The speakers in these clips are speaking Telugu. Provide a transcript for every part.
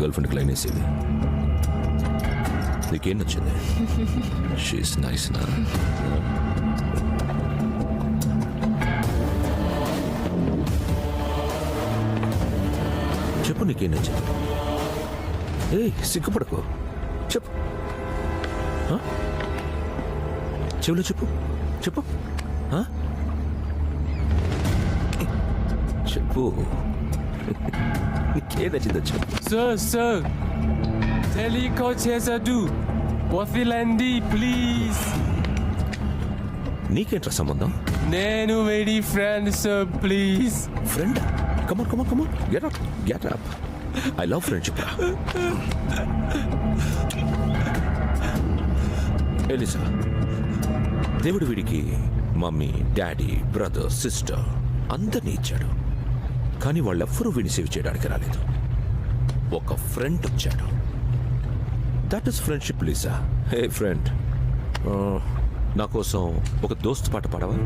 గర్ల్ ఫ్రెండ్కి లైన్ వేసేది. నీకేం నచ్చింది? షీస్ నైస్ నా? చెప్పు నీకేం నచ్చింది? ఏ సిగ్గుపడకు, చెప్పు. చెవులో చెప్పు, చెప్పు, చెప్పు. నీకేం నచ్చిందో చెప్పు. సార్ తెలియకొచ్చేసాడు. వదిలండి ప్లీజ్. నీకేంట్రా సంబంధం? నేను very friend sir, please. Friend? Come on come on come on, get up. I love friendship. ELISA, దేవుడు వీడికి మమ్మీ, డాడీ, బ్రదర్, సిస్టర్ అందరినీ ఇచ్చాడు. కానీ వాళ్ళెవ్వరూ వీడిని సేవ్ చేయడానికి రాలేదు. ఒక ఫ్రెండ్ వచ్చాడు. That is friendship Lisa. Hey friend, నా కోసం ఒక దోస్త్ పాట పాడవా?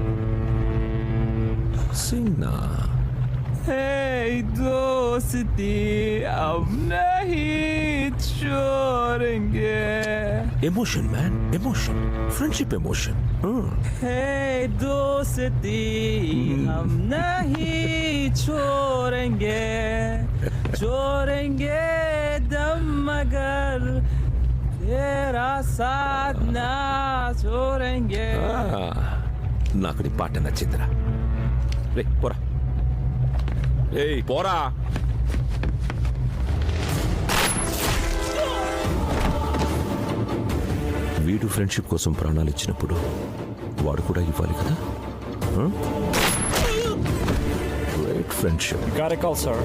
సింగ్ నా. Hey दोस्ती अब नहीं छोड़ेंगे. Emotion man, emotion, friendship emotion. Hey दोस्ती हम नहीं छोड़ेंगे, छोड़ेंगे दम मगर तेरा साथ ना छोड़ेंगे. నాకు నీ పాట నచ్చిందిరా. రే పోరా, ఏయ్ పోరా. వీడు ఫ్రెండ్షిప్ కోసం ప్రాణాలు ఇచ్చినప్పుడు వాడు కూడా ఇవ్వాలి కదా. Great friendship. Got a call, sir.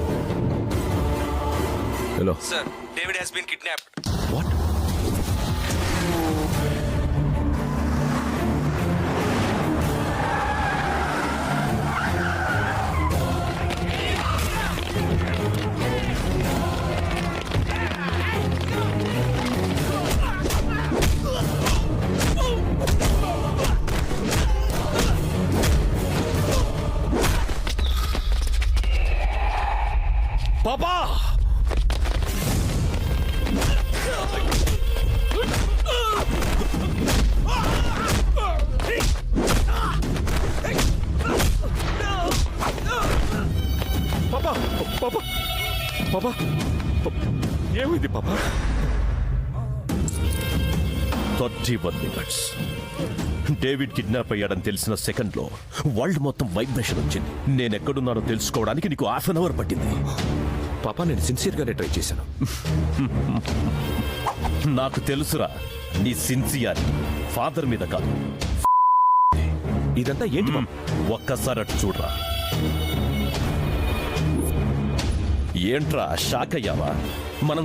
Hello Sir, David has been kidnapped. What? పాపా, పాపా, పాపా, పాపా, ఏమైంది పాపా? 31 minutes. డేవిడ్ కిడ్నాప్ అయ్యాడని తెలిసిన సెకండ్లో వరల్డ్ మొత్తం వైబ్రేషన్ వచ్చింది. నేనెక్కడున్నానో తెలుసుకోవడానికి నీకు హాఫ్ అన్ అవర్ పట్టింది. పాపా, నేను సిన్సియర్గానే ట్రై చేశాను. నాకు తెలుసురా నీ సిన్సియర్ ఫాదర్ మీద కాదు. ఇదంతా ఏంటి పాపా? ఒక్కసారి అటు చూడరా. ఏంట్రా షాక్ అయ్యావా? మనం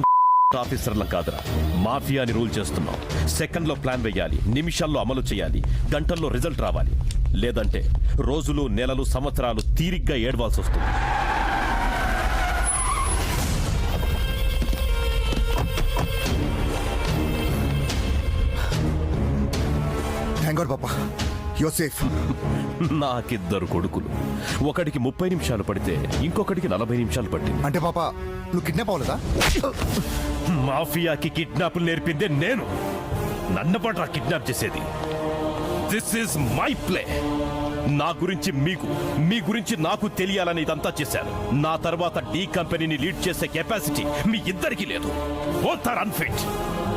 ఆఫీసర్ల కాదురా, మాఫియాని రూల్ చేస్తున్నాం. సెకండ్లో ప్లాన్ వేయాలి, నిమిషాల్లో అమలు చేయాలి, గంటల్లో రిజల్ట్ రావాలి. లేదంటే రోజులు, నెలలు, సంవత్సరాలు తీరిగ్గా ఏడవాల్సి వస్తుంది. థాంక్ గాడ్ పాపా, యు ఆర్ సేఫ్. నాకిద్దరు కొడుకులు. ఒకడికి 30 నిమిషాలు పడితే ఇంకొకడికి 40 నిమిషాలు పట్టింది. అంటే పాపా నువ్వు కిడ్నాప్ అవ్వలేదా? మాఫియాకి కిడ్నాపులు నేర్పిందే నేను. నన్ను పట్ల కిడ్నాప్ చేసేది. This is my play. నా గురించి మీకు, మీ గురించి నాకు తెలియాలని ఇదంతా చేశాను. నా తర్వాత డి కంపెనీని లీడ్ చేసే కెపాసిటీ మీ ఇద్దరికి లేదు. Both are unfit.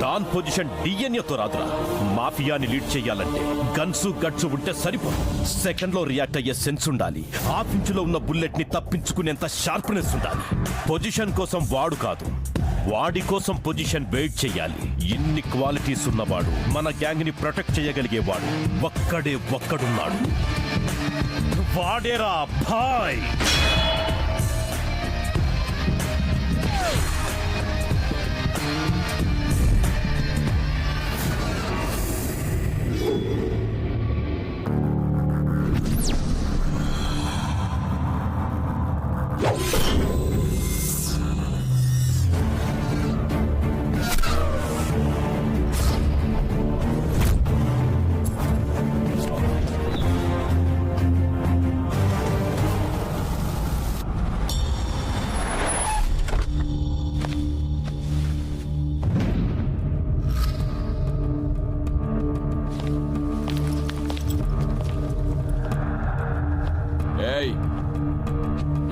Don position డిఎన్ఏతో రాదురా. మాఫియాని లీడ్ చేయాలంటే గన్సు గట్సు ఉంటే సరిపోదు. సెకండ్ లో రియాక్ట్ అయ్యే సెన్స్ ఉండాలి. హాఫ్ ఇంచులో ఉన్న బుల్లెట్ ని తప్పించుకునేంత షార్ప్నెస్ ఉండాలి. పొజిషన్ కోసం వాడు కాదు, వాడి కోసం పొజిషన్ వెయిట్ చెయ్యాలి. ఇన్ని క్వాలిటీస్ ఉన్నవాడు, మన గ్యాంగ్ ని ప్రొటెక్ట్ చేయగలిగేవాడు ఒక్కడున్నాడు. వాడేరా భాయ్.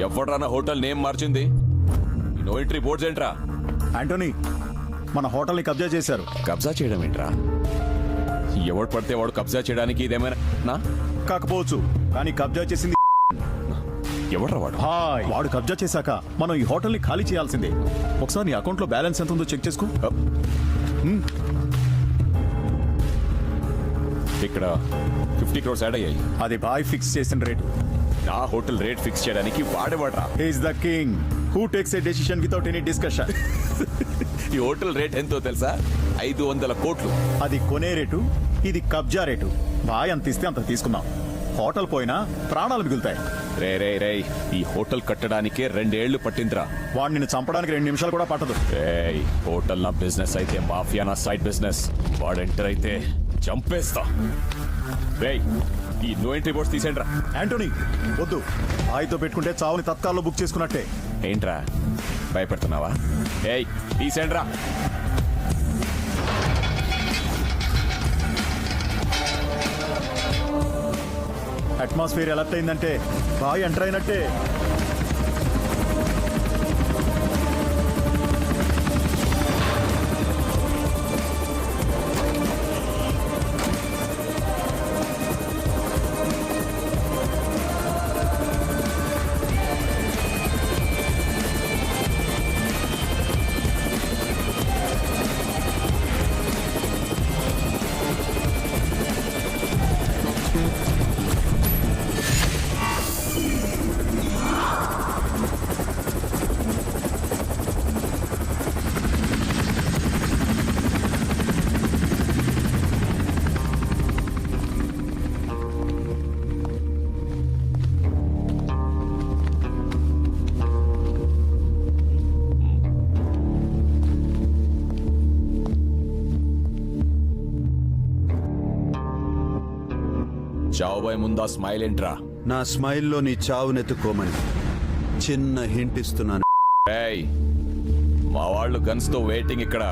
ఎవడ్రా నా హోటల్ నేమ్ మార్చింది? నో ఎంట్రీ బోర్డ్స్ ఏంట్రా? యాంటోనీ, మన హోటల్ని కబ్జా చేశారు. కబ్జా చేయడం ఏంట్రా? ఎవడు పడితే వాడు కబ్జా చేయడానికి ఇదేమైనా నా? కాకపోవచ్చు, కానీ కబ్జా చేసింది ఎవడ్రా వాడు? హాయ్. వాడు కబ్జా చేశాక మనం ఈ హోటల్ని ఖాళీ చేయాల్సిందే. ఒకసారి నీ అకౌంట్లో బ్యాలెన్స్ ఎంత ఉందో చెక్ చేసుకో. ఇక్కడ 50 crores యాడ్ అయ్యాయి. అది బాయ్ ఫిక్స్ చేసిన రేటు. నా హోటల్ రేట్ ఫిక్స్ చేయడానికి వాడేవాడ్రా. Is the king who takes a decision without any discussion. ఈ హోటల్ రేట్ ఎంతో తెలుసా? 500 కోట్లు. అది కొనే రేటు, ఇది కబ్జా రేటు. బాయ్ అంత ఇస్తే అంత తీసుకుందాం. హోటల్ పోయినా ప్రాణాలు మిగులుతాయి. రే ఈ హోటల్ కట్టడానికే 2 ఏళ్లు పట్టిందిరా. వాడిని చంపడానికి 2 నిమిషాలు కూడా పట్టదు. హోటల్ నా బిజినెస్ అయితే, మాఫియా నా సైడ్ బిజినెస్. వాడు ఎంటర్ అయితే చంపేస్తా. రేయ్, ఈ నో ఎంట్రీ బోర్డ్స్ తీసేండ్రా. యాంటోనీ వద్దు, బాయ్తో పెట్టుకుంటే చావుని తత్కాల్లో బుక్ చేసుకున్నట్టే. ఏంట్రా భయపెడుతున్నావా? ఏయ్ తీసేండ్రా. అట్మాస్ఫియర్ ఎలర్ట్ అయిందంటే బాయ్ ఎంటర్ అయినట్టే. చావుబాయ్ ముందా స్మైల్ ఏంట్రా? నా స్మైల్లో నీ చావునెత్తుకోమని చిన్న హింట్ ఇస్తున్నాను. ఏయ్, మా వాళ్ళు గన్స్ తో వెయిటింగ్ ఇక్కడ.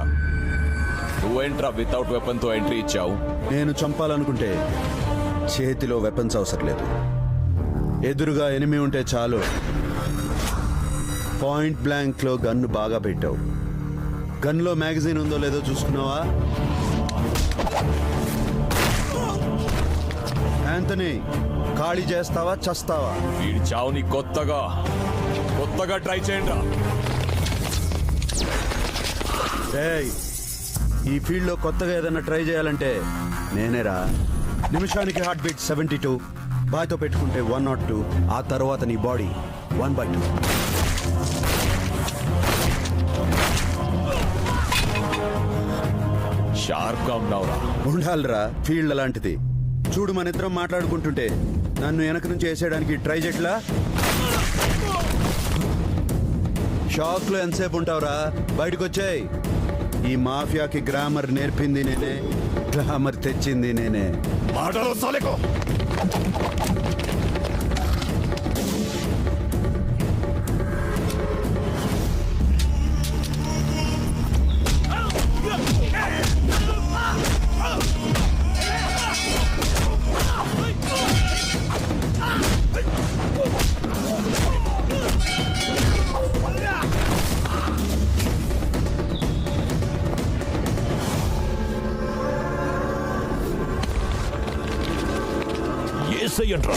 నువ్వేంట్రా వితౌట్ వెపన్ తో ఎంట్రీ ఇచ్చావు? నేను చంపాలనుకుంటే చేతిలో వెపన్స్ అవసరం లేదు. ఎదురుగా ఎనిమి ఉంటే చాలు. పాయింట్ బ్లాంక్ లో గన్ను బాగా పెట్టావు. గన్లో మ్యాగజైన్ ఉందో లేదో చూసుకున్నావా? యాంటనీ, ఖాళీ చేస్తావా చస్తావా? వీడి చావుని కొత్తగా ట్రై చేయండి. ఏయ్, ఈ ఫీల్డ్ లో కొత్తగా ఏదైనా ట్రై చేయాలంటే నేనేరా. నిమిషానికి హార్ట్ బీట్ 72, బాయ్తో పెట్టుకుంటే 102, ఆ తర్వాత నీ బాడీ 1/2. షార్ప్ గా ఉన్నావురా. ఉండాలిరా, ఫీల్డ్ అలాంటిది. చూడు, మన ఇద్దరం మాట్లాడుకుంటుంటే నన్ను వెనక నుంచి వేసేయడానికి ట్రై చేయట్లా. షాక్ లో ఎంతసేపు ఉంటావురా? బయటకు వచ్చాయి. ఈ మాఫియాకి గ్రామర్ నేర్పింది నేనే, గ్లామర్ తెచ్చింది నేనే. మాటలు సాలేకో. ఏసయ్యంట్రా.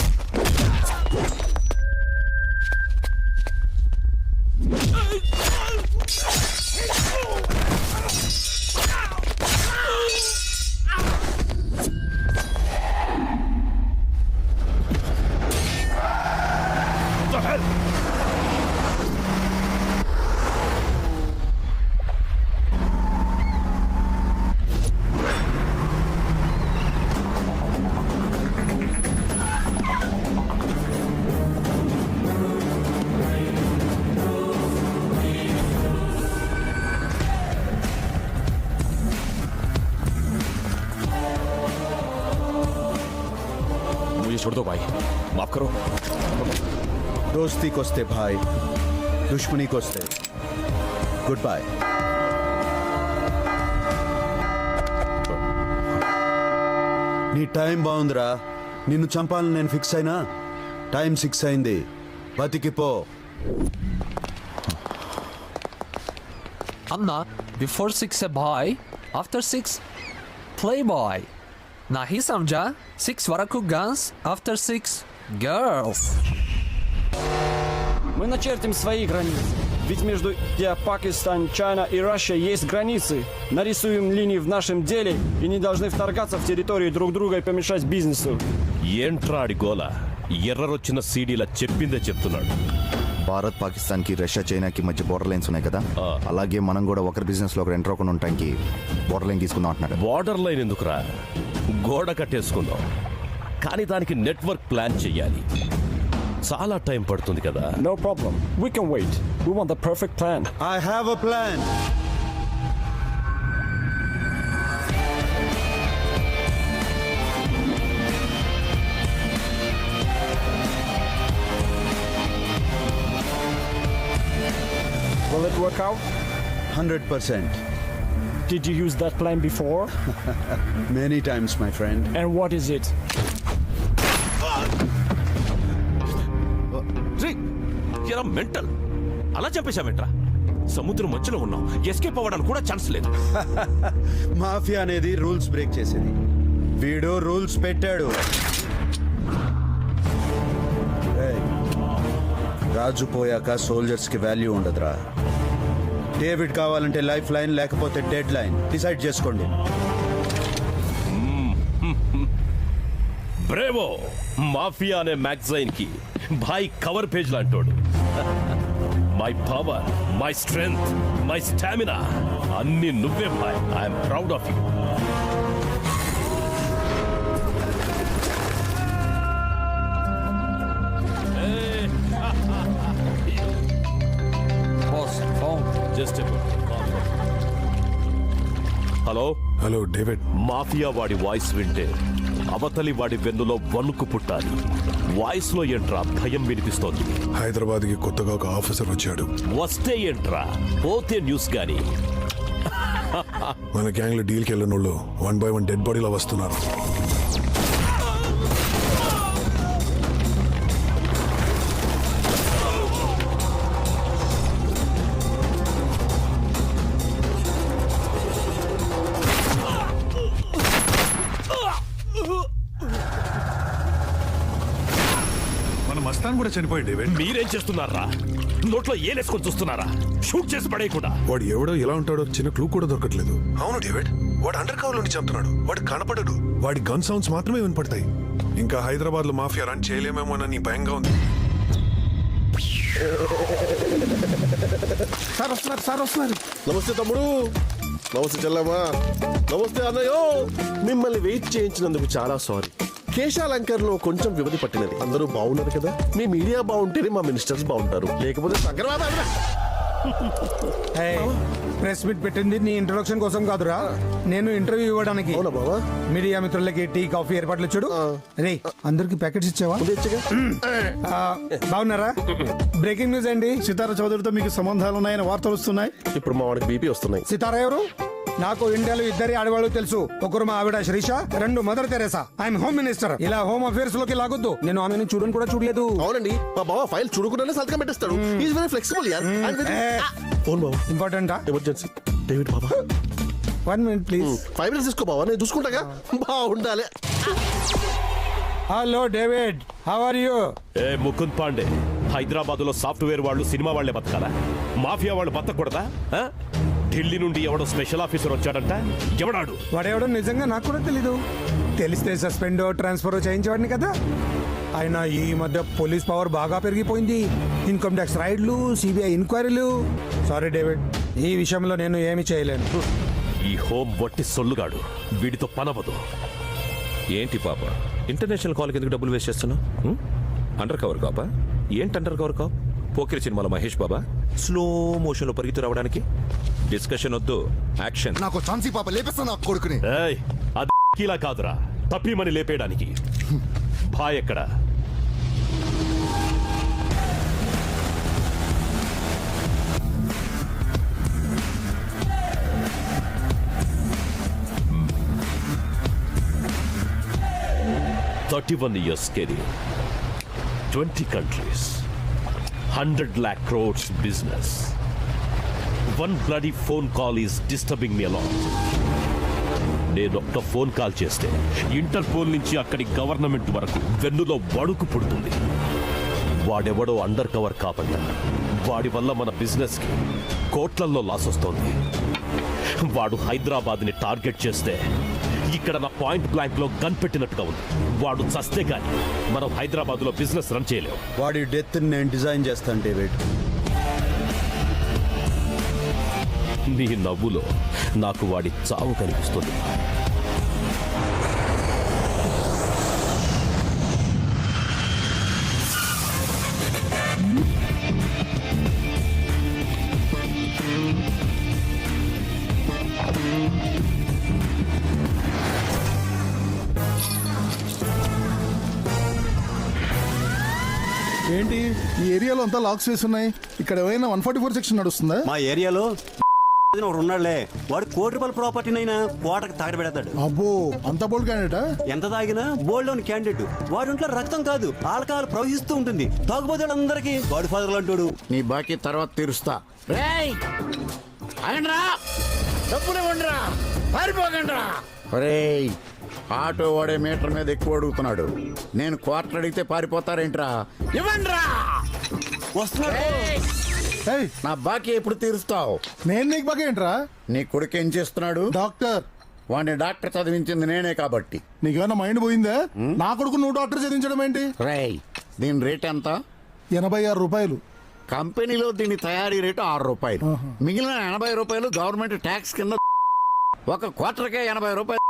छोड़ दो भाई, माफ करो. दोस्ती कोस्ते भाई, दुश्मनी कोस्ते गुड बाय. నీ టైం బాగుందిరా. నిన్ను చంపాలని నేను ఫిక్స్ అయినా టైం 6 అయింది. బతికిపో. Anna, before 6 a boy, after 6 playboy. Nahi samjha? 6 varaku guns, after 6 girls. Мы начертим свои границы. Ведь между Индия, Пакистан, Чайна и Россия есть границы. Нарисуем линии в нашем деле и не должны вторгаться в территории друг друга и помешать бизнесу. ఏంట్రా ఆడి గోల ఎర్రరొచ్చిన సీడీలా చెప్పిందే చెప్తున్నాడు. భారత్ పాకిస్తాన్ కి రష్యా చైనాకి మధ్య బోర్డర్ లైన్స్ ఉన్నాయి కదా, అలాగే మనం కూడా ఒకరి బిజినెస్ లో ఒకరు ఎంటర్ అవ్వకుండా ఉండటానికి బోర్డర్ లైన్ తీసుకుందాం అంటున్నాడు. బార్డర్ లైన్ ఎందుకురా, గోడ కట్టేసుకుందాం. కానీ దానికి నెట్వర్క్ ప్లాన్ చెయ్యాలి. చాలా టైం పడుతుంది కదా. No problem. We can wait. We want the perfect plan. I have a plan. Will it work out? 100%. Did you use that plan before? Many times, my friend. And what is it? ఎరా మెంటల్, అలా చెప్పేశావేంట్రా? సముద్రం మధ్యలో ఉన్నాం, ఎస్కేప్ అవ్వడానికి కూడా ఛాన్స్ లేదు. మాఫియా అనేది రూల్స్ బ్రేక్ చేసేది. వీడు రూల్స్ పెట్టాడు. ఏయ్, రాజు పోయాక సోల్జర్స్ కి వాల్యూ ఉండదురా. డేవిడ్ కావాలంటే లైఫ్ లైన్, లేకపోతే డెడ్ లైన్. డిసైడ్ చేసుకోండి. బ్రేవో మాఫియా అనే మ్యాగజైన్ కి భాయ్ కవర్ పేజ్ లాంటోడు. My power, my strength, my stamina అన్ని నువ్వే భాయ్. I'm proud of you. Boss, phone. Just hello hello David. Mafia వాడి వాయిస్ వింటే అవతలి వాడి వెన్నులో వణుకు పుట్టాలి. వాయిస్ లో ఏంట్రా భయం వినిపిస్తోంది? హైదరాబాద్ కి కొత్తగా ఒక ఆఫీసర్ వచ్చాడు. వస్తే ఏంట్రా, పోతే న్యూస్ గాని. మన గ్యాంగ్ లో డీల్ కి వెళ్ళిన వాళ్ళు 1 by 1 డెడ్ బాడీలో వస్తున్నారు. మస్తాన్ కూడా చనిపోయాడు డేవిడ్. మీరేం చేస్తున్నారా? నోట్లో ఏలేసుకొని చూస్తున్నారా? షూట్ చేసి పడేయకుండా. వాడు ఎవడో ఎలా ఉంటాడో చిన్న క్లూ కూడా దొరకట్లేదు. అవును డేవిడ్, వాడు అండర్ కవర్ లోని చంపుతున్నాడు. వాడు కనపడడు. వాడి గన్ సౌండ్స్ మాత్రమే వినపడతాయి. ఇంకా హైదరాబాద్ లో మాఫియా రన్ చేయలేమేమోనని భయంగా ఉంది. సార్ వస్తున్నారు. నమస్తే తమ్ముడు. నమస్తే చెల్లమ్మా. నమస్తే అన్నయ్యో. మిమ్మల్ని వెయిట్ చేయించినందుకు చాలా సారీ. కేశాలంకర్ లో కొంచెం వ్యవధి పట్టినది. అందరూ బాగున్నారు కదా? మీ మీడియా బాగుంటేనే మా మినిస్టర్స్ బాగుంటారు, లేకపోతే ప్రెస్ మీట్ పెట్టింది నీ ఇంట్రొడక్షన్ కోసం కాదురా, నేను ఇంటర్వ్యూ ఇవ్వడానికి. అవునా బావా? మీడియా మిత్రులకి టీ కాఫీ ఏర్పాట్లు చూడు. రే, అందరికి ప్యాకెట్స్ ఇచ్చావా? బాగున్నారా? బ్రేకింగ్ న్యూస్ అండి. సితారా చౌదరితో మీకు సంబంధాలు ఉన్నాయని వార్తలు వస్తున్నాయి. ఇప్పుడు మా వాడికి బీపీ వస్తున్నాయి. సితారా ఎవరు? నాకు ఇండియాలో ఇద్దరి ఆడవాళ్ళు తెలుసు. ఒకరు మా ఆవిడ శ్రీష, రెండు mother Teresa. I'm home minister. ఇలా హోమ్ అఫేర్స్ లోకి లాగొద్దు. నేను ఆమెను చూడని కూడా చూడలేదు. అవునండి, మా బావ ఫైల్ చూడకుండానే సంతకం పెట్టేస్తాడు. ఈజ్ వెరీ ఫ్లెక్సిబుల్ యార్. ఫోన్ బావ, ఇంపార్టెంటా? ఎమర్జెన్సీ. డేవిడ్ బాబా 1 minute ప్లీజ్. 5 minutes తీసుకో బావా, నేను చూసుకుంటాగా. బాగుండాలి. Hello David, how are you? ఏ ముకుంద్ పాండే, హైదరాబాద్ లో సాఫ్ట్వేర్ వాళ్ళు సినిమా వాళ్లే బతకాలా? మాఫియా వాళ్ళు బతకూడదా? ఢిల్లీ నుండి ఎవడో స్పెషల్ ఆఫీసర్ వచ్చాడంట. ఎవడాడు? వాడెవడో నిజంగా నాకు కూడా తెలీదు. తెలిస్తే సస్పెండ్ ట్రాన్స్ఫర్ చేయించేవాడిని కదా. అయినా ఈ మధ్య పోలీస్ పవర్ బాగా పెరిగిపోయింది. ఇన్కమ్ ట్యాక్స్ రైడ్లు, సిబిఐ ఎంక్వైరీలు. సారీ డేవిడ్, ఈ విషయంలో నేను ఏమి చేయలేను. ఈ హోమ్ వట్టి సొల్లుగాడు, వీడితో పనవదు. ఏంటి పాప, ఇంటర్నేషనల్ కాల్కి ఎందుకు డబ్బులు వేస్ట్ చేస్తున్నావు? అండర్ కవర్ కాపా? ఏంటి అండర్ కవర్ కాప్? పోకిరి సినిమాలో మహేష్ బాబా స్లో మోషన్ లో పరిగెత్తు రావడానికి? డిస్కషన్ వద్దు, యాక్షన్. నాకు ఛాన్సీ పాప లేపేస్తా నా కొడుకుని. ఏయ్, అది ఇలా కాదురా, తప్పిమని లేపేయడానికి. భాయ్ ఎక్కడ? $31 years career, 20 countries, 100 lakh crores business. One bloody phone call is disturbing me a lot. నేను ఒక్క ఫోన్ కాల్ చేస్తే ఇంటర్పోల్ నుంచి అక్కడి గవర్నమెంట్ వరకు వెన్నులో వణుకు పుడుతుంది. వాడెవడో అండర్ కవర్ కాపంట. వాడి వల్ల మన బిజినెస్ కి కోట్లల్లో లాస్ వస్తోంది. వాడు హైదరాబాద్ని టార్గెట్ చేస్తే ఇక్కడ నా పాయింట్ బ్లాంక్ లో గన్ పెట్టినట్టుగా ఉంది. వాడు చస్తే గాని మనం హైదరాబాద్ లో బిజినెస్ రన్ చేయలేం. వాడి డెత్ నేను డిజైన్ చేస్తాను డేవిడ్. నీ నవ్వులో నాకు వాడి చావు కనిపిస్తుంది. ఏంటి ఈ ఏరియాలో అంతా లాక్స్ వేసి ఉన్నాయి. ఇక్కడ ఏమైనా 144 సెక్షన్ నడుస్తుందా? మా ఏరియాలో ఉన్నాడులే, వాడు కోటి రూపాయల ప్రాపర్టీనైనా కోటకు తగలబెడతాడు. అబ్బో, అంత బోల్డ్ క్యాండిడేటా? ఎంత తాగినా బోల్డ్ లోని క్యాండిడేట్. వాడి ఒంట్లో రక్తం కాదు, ఆల్కహాల్ ప్రవహిస్తూ ఉంటుంది. తాగుబోతే అందరికీ గాడ్ ఫాదర్ అంటాడు. నీ బాకీ తర్వాత తీరుస్తా. ఒరేయ్, ఆటో వాడే మీటర్ మీద ఎక్కువ అడుగుతున్నాడు. నేను క్వార్టర్ అడిగితే పారిపోతారేంట్రా? ఇవ్వండిరా. వస్తున్నాడు. నా బాకీ ఎప్పుడు తీరుస్తావు? నేను నీకు బాగా ఏంట్రా? నీ కొడుకు ఏం చేస్తున్నాడు? డాక్టర్. వాడిని డాక్టర్ చదివించింది నేనే కాబట్టి. నీకేమన్నా మైండ్ పోయిందా? నా కొడుకు నువ్వు డాక్టర్ చదివించడం ఏంటి? రేయ్, దీని రేట్ ఎంత? 86 రూపాయలు. కంపెనీలో దీని తయారీ రేటు 6 రూపాయలు. మిగిలిన 80 రూపాయలు గవర్నమెంట్ ట్యాక్స్ కింద. ఒక క్వార్టర్కే 80 రూపాయలు.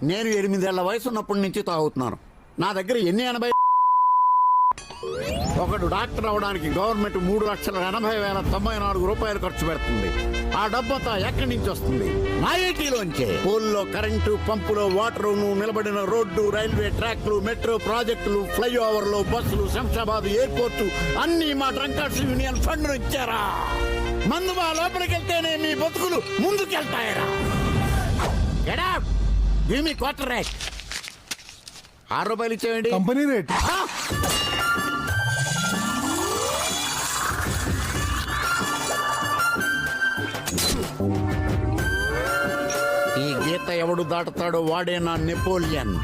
నేను 8 ఏళ్ల వయసు ఉన్నప్పటి నుంచి తాగుతున్నాను. నా దగ్గర ఎన్ని 80? ఒకడు డాక్టర్ అవడానికి గవర్నమెంట్ 3,80,094 రూపాయలు ఖర్చు పెడుతుంది. ఆ డబ్బంతా ఎక్కడి నుంచి వస్తుంది? నా ఏటీలోంచే. పోల్లో కరెంటు, పంపులో వాటరు, నిలబడిన రోడ్డు, రైల్వే ట్రాక్లు, మెట్రో ప్రాజెక్టులు, ఫ్లైఓవర్లు, బస్సులు, శంషాబాద్ ఎయిర్పోర్టు అన్ని మా డ్రంకర్స్ యూనియన్ ఫండ్ ఇచ్చారా? మందు మా లోపలికెళ్తేనే మీ బతుకులు ముందుకెళ్తాయరా? మీ క్వార్టర్ రేట్ 6 రూపాయలు ఇచ్చేయండి. Company rate. ఈ గీత ఎవడు దాటుతాడో వాడే నా నెపోలియన్.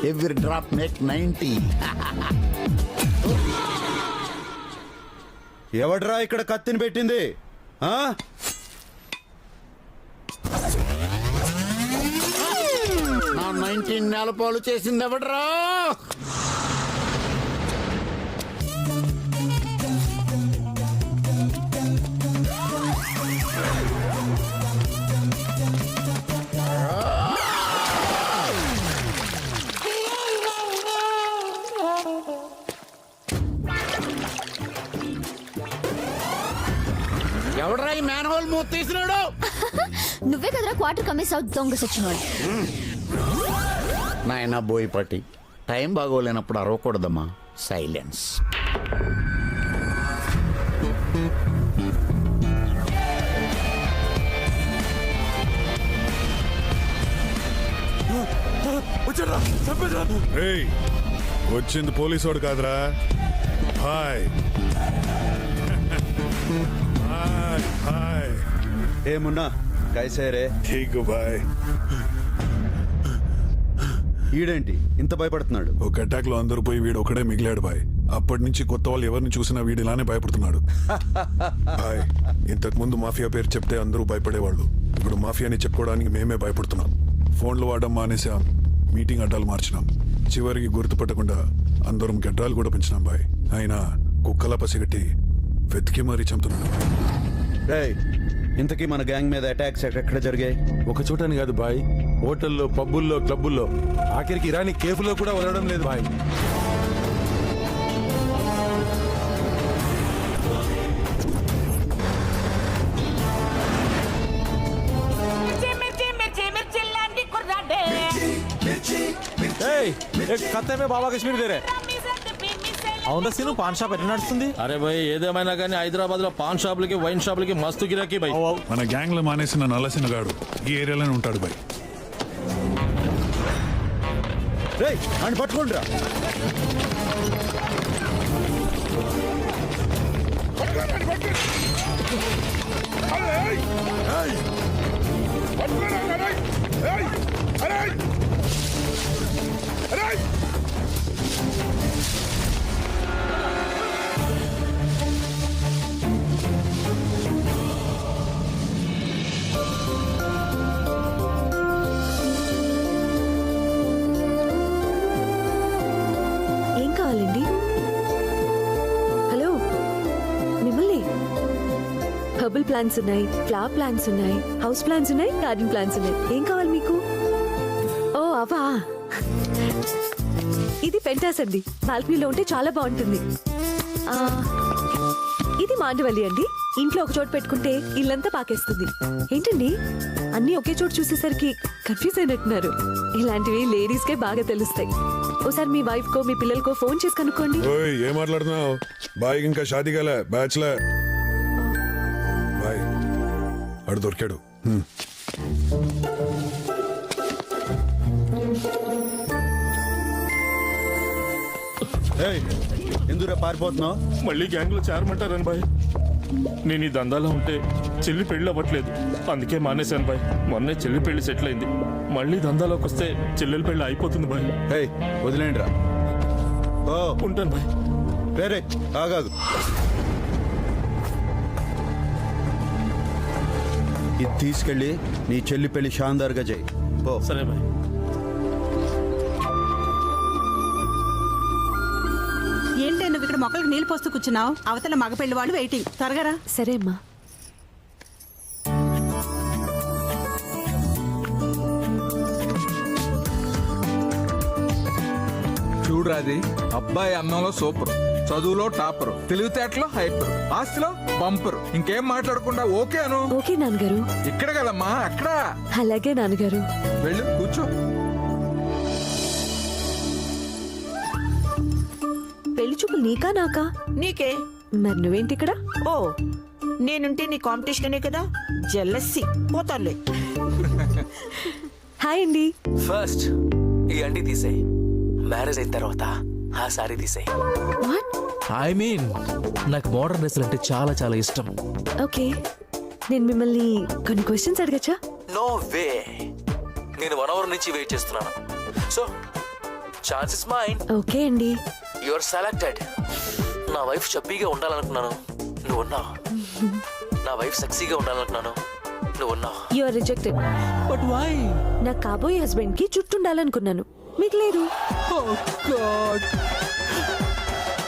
Every drop make 90. ఎవడ్రా ఇక్కడ కత్తిని పెట్టింది? నా 19 నేలపాలు చేసింది ఎవడ్రా? ఎవడ్రా ఈ మ్యాన్ హోల్ మూత తీసినాడు? నువ్వే కదరా క్వార్టర్ కమ్మేసావు, దొంగ సచ్చినోడు. నాయనా బోయపాటి, టైం బాగోలేనప్పుడు అరవకూడదమ్మా. సైలెన్స్. వచ్చింది పోలీసు వాడు కాదురా. Hi hi hi. ఏమున్నా కైసేరే? ఠీక్ బాయ్. ఈడేంటి ఇంత భయపడుతున్నాడు? ఒక అటాక్ లో అందరూ పోయి వీడు ఒకడే మిగిలాడు బాయ్. అప్పటి నుంచి కొత్త వాళ్ళు ఎవరిని చూసినా వీడు ఇలానే భయపడుతున్నాడు. బాయ్, ఇంతకు ముందు మాఫియా పేరు చెప్తే అందరూ భయపడేవాళ్ళు. ఇప్పుడు మాఫియాని చెప్పుకోవడానికి మేమే భయపడుతున్నాం. ఫోన్లు వాడడం మానేసాం, మీటింగ్ అడ్డాలు మార్చినాం. చివరికి గుర్తుపట్టకుండా అందరం గడ్డాలు కూడా పెంచినాం బాయ్. అయినా కుక్కలా పసిగట్టి వెతికి మరీ చంపుతున్నాడు. ఇంతకీ మన గ్యాంగ్ మీద అటాక్స్ ఎక్కడ జరిగాయి? ఒక చోటని కాదు బాయ్, హోటల్లో, పబ్బుల్లో, క్లబ్బుల్లో, ఆఖరికి ఇరానీ కేఫ్లో కూడా వదలడం లేదు బాయ్. खत्ते में बाबा कश्मीर दे रहे. అవునా సీను పాన్ షాప్ ఎట్లా నడుస్తుంది? అరే భయ్ ఏదేమైనా కానీ హైదరాబాద్ లో పాన్ షాపులకి వైన్ షాపులకి మస్తు గిరాకీ భయ్. మన గ్యాంగ్ లో మానేసిన నల్లసిన గాడు ఈ ఏరియాలోనే ఉంటాడు బాయ్. రేయ్ అని పట్టుకోండిరా. ఏం కావాలండి? హలో, మిమ్మల్ని. హెర్బల్ ప్లాంట్స్ ఉన్నాయి, ఫ్లవర్ ప్లాంట్స్ ఉన్నాయి, హౌస్ ప్లాంట్స్ ఉన్నాయి, గార్డెన్ ప్లాంట్స్ ఉన్నాయి. ఏం కావాలి మీకు? ఓ అవా, ఇది పెంటాస్ అండి. బాల్కనీలో ఉంటే చాలా బాగుంటుంది. ఆ, ఇది మాండవల్లి అండి. ఇంట్లో ఒక చోటు పెట్టుకుంటే ఇల్లంతా పాకేస్తుంది. ఏంటండి అన్నీ ఒకే చోటు చూసేసరికి కన్ఫ్యూజ్ అయినట్టున్నారు. ఇలాంటివి లేడీస్ కే బాగా తెలుస్తాయి. ఓసారి మీ వైఫ్ కో మీ పిల్లలకో ఫోన్ చేసి కనుక్కోండి. ఓయ్ ఏం మాట్లాడుతున్నావు బాయ్? ఇంకా షాదీ కాలే, బ్యాచ్లర్ బాయ్. అడు దొరికాడు. ఎందుకురా పారిపోతున్నావు? మళ్ళీ గ్యాంగ్ లో చేరమంటారని బాయ్. నేను ఈ దందాలో ఉంటే చెల్లి పెళ్లి అవ్వట్లేదు, అందుకే మానేశాను బాయ్. మొన్నే చెల్లి పెళ్లి సెటిల్ అయింది. మళ్ళీ దందాలోకి వస్తే చెల్లెలి పెళ్లి అయిపోతుంది బాయ్. వదిలేండి రా. ఓ ఉంటాను బాయ్. వేరే ఆగాదు. ఇది తీసుకెళ్ళి నీ చెల్లి పెళ్లి షాందార్గా చేయి. పో. సరే బాయ్. ఏంటి నువ్వు ఇక్కడ మొక్కలకు నీళ్లు పోస్తూ కూర్చున్నావు? అవతల మగ పెళ్లి వాళ్ళు వెయిటింగ్. త్వరగా రా. సరే అమ్మా. చూడరాది, అబ్బాయి అన్నంలో సూపర్, చదువులో టాపర్, తెలివితేటలో హైపర్, ఆస్తిలో బంపర్. ఇంకేం మాట్లాడకుండా ఓకే అను. ఓకే నాన్నగారు. ఇక్కడ కదమ్మా, అక్కడ. అలాగే నాన్నగారు. వెళ్ళు కూర్చో. పెళ్లి చూపులు నీకా నాకా? నీకే. మరి నువ్వేంటి ఇక్కడ? ఓ, నేనుంటే నీ కాంపిటీషనే కదా. జెల్లస్సి పోతాలే. హాయ్ అండి. ఫస్ట్ ఈ అండి తీసేయి, మ్యారేజ్ అయిన తర్వాత ఆ సారీ తీసేయి. వాట్? ఐ మీన్ నాకు మోడర్న్ డ్రెస్సులు అంటే చాలా చాలా ఇష్టం. ఓకే, నేను మిమ్మల్ని కొన్ని క్వశ్చన్స్ అడగచ్చా? నో వే, నేను 1 hour నుంచి వెయిట్ చేస్తున్నాను. So chance is mine. Okay అండి. You are selected. నా వైఫ్ చప్పీగా ఉండాలనుకున్నాను, నువ్వు ఉన్నావు. నా వైఫ్ సెక్సీగా ఉండాలనుకున్నాను, నువ్వు ఉన్నావు. You are rejected. But why? నా కాబోయే హస్బెండ్ కి జుట్టు ఉండాలనుకున్నాను, మీకు లేదు. Oh God.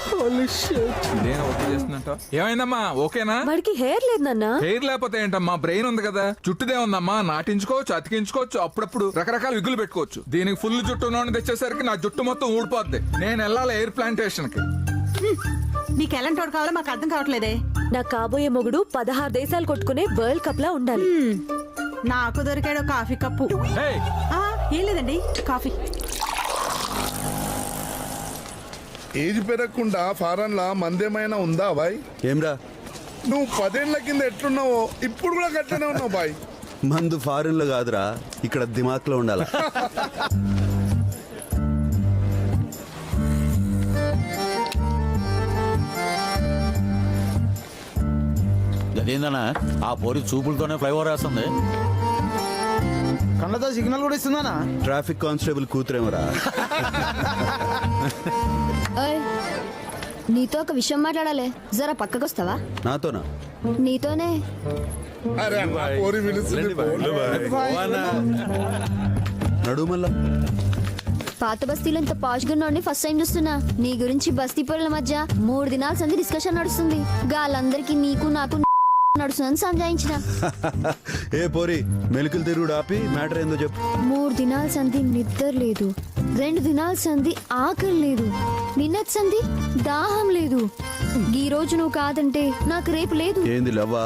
Holy shit. నేను ఓకే చేస్తున్నట్ట. ఏమైందమ్మా, ఓకేనా? వాడికి హెయిర్ లేదు నాన్న. హెయిర్ లేకపోతే ఏంటమ్మా, బ్రెయిన్ ఉంది కదా. జుట్టుదే ఉందమ్మా, నాటించుకోవచ్చు, అతికించుకోవచ్చు, అప్పుడప్పుడు రకరకాల విగులు పెట్టుకోవచ్చు. దీనికి ఫుల్ జుట్టు నోని తెచ్చేసరికి నా జుట్టు మొత్తం ఊడిపోద్ది. నేను వెళ్ళాలి ఎయిర్ ప్లాంటేషన్ కి. నీకు ఎలాంటి వాడు కావాలో మాకు అర్థం కావట్లేదే. నా కాబోయే మొగుడు 16 దేశాలు కొట్టుకునే వరల్డ్ కప్ లా ఉండాలి. నాకు దొరికాడు కాఫీ కప్పు. ఏం లేదండి, కాఫీ. ఏజ్ పెరగకుండా ఫారెన్ లా మందేమైనా ఉందా బాయ్? ఏమ్రా, నువ్వు 10 ఏళ్ల కింద ఎట్లున్నావో ఇప్పుడు కూడా గట్లనే ఉన్నావు బాయ్. మందు ఫారెన్ లో కాదురా, ఇక్కడ దిమాక్ లో ఉండాలి. అదేందన్నా ఆ పోరి చూపులతోనే ఫ్లైఓవర్ వేస్తుంది. కళ్ళతో సిగ్నల్ కూడా ఇస్తుందనా? Traffic constable కూతురేమరా. నీతో ఒక విషయం మాట్లాడాలి, జరా పక్కకొస్తావా? నాతోనా? నీతోనే. నడు మళ్ళా. పాత బస్తీలో ఇంత పాష్ గా ఫస్ట్ టైం చూస్తున్నా. నీ గురించి బస్తీ పిల్లల మధ్య 3 దినాల సంది డిస్కషన్ నడుస్తుంది. గాలందరికీ నీకు నాకు నడుస్తుందని సంజాయించిన. ఏ పోరి, మెలికలు తిరుగుడు ఆపి మ్యాటర్ ఏందో చెప్పు. 3 దినాల సంది నిద్ర లేదు, 2 దినాల సంది ఆకలి లేదు. మినిట్స్ అంది దాహం లేదు. ఈ రోజు నువ్వు కాదంటే నాకు రేపు లేదు. ఏంది లవ్వా?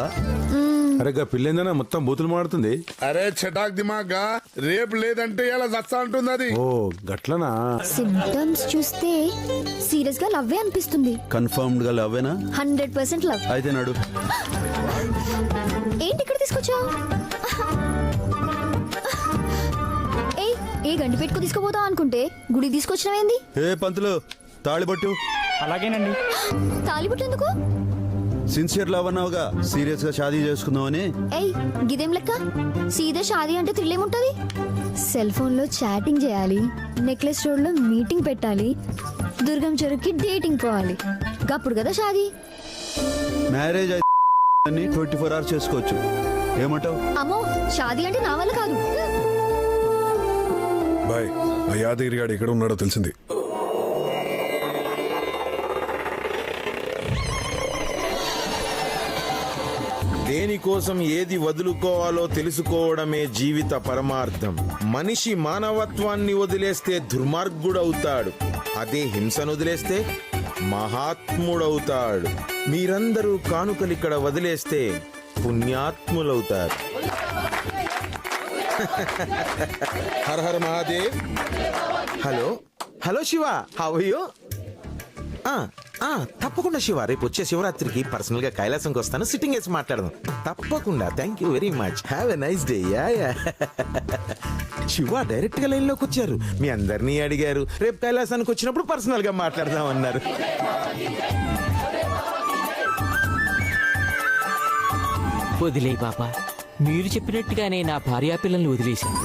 అరే గా పిల్లేందనా మొత్తం బూతులు మాడుతుంది. అరే చటాక్ దిమాగ్గా రేపు లేదంటే ఇలా చచ్చా అంటుంది అది. ఓ గట్లనా? సిమ్టమ్స్ చూస్తే సీరియస్ గా లవ్వే అనిపిస్తుంది. కన్ఫర్మ్డ్ గా లవ్వేనా? 100% లవ్. అయితే నడు. ఏంటి ఇక్కడ తీసుకొచ్చావు? ఏ ఏ గండి పెట్టుకు తీసుకుపోతావు అనుకుంటే గుడి తీసుకొచ్చినవేంది? ఏ పంతులు తాళిబొట్టు. అలాగేనండి. తాలిబుట్టు ఎందుకు? సిన్సియర్ లవ్ అన్నావుగా, సీరియస్ గా షాదీ చేసుకుందామని. ఏయ్ గిదేం లెక్క? సీదా షాదీ అంటే థ్రిల్ ఏముంటది? సెల్ ఫోన్ లో చాటింగ్ చేయాలి, నెక్లెస్ రోడ్ లో మీటింగ్ పెట్టాలి, దుర్గం చెరువుకి డేటింగ్ పోవాలి, గప్పుడు కదా షాదీ. మ్యారేజ్ అయితే 24 hours చేసుకోవచ్చు. ఏమంటావు? అమ్మో షాదీ అంటే నా వల్ల కాదు. బాయ్ ఆ యాదగిరి గాడు ఎక్కడ ఉన్నాడో తెలిసింది. దేనికోసం ఏది వదులుకోవాలో తెలుసుకోవడమే జీవిత పరమార్థం. మనిషి మానవత్వాన్ని వదిలేస్తే దుర్మార్గుడవుతాడు, అదే హింసను వదిలేస్తే మహాత్ముడవుతాడు. మీరందరూ కానుకలిక్కడ వదిలేస్తే పుణ్యాత్ములవుతారు. Hara Hara Mahadev. Hello hello Shiva, how are you? తప్పకుండా శివ, రేపు వచ్చే శివరాత్రికి పర్సనల్ గా కైలాసంకి వస్తాను, సిట్టింగ్ వేసి మాట్లాడదాం. తప్పకుండా. Thank you very much. Have a nice day. Shiva direct గా లైన్ లోకి వచ్చారు. మీ అందరినీ అడిగారు, రేపు కైలాసానికి వచ్చినప్పుడు పర్సనల్ గా మాట్లాడదాం అన్నారు. వదిలే బాబా, మీరు చెప్పినట్టుగానే నా భార్యా పిల్లల్ని వదిలేశాను.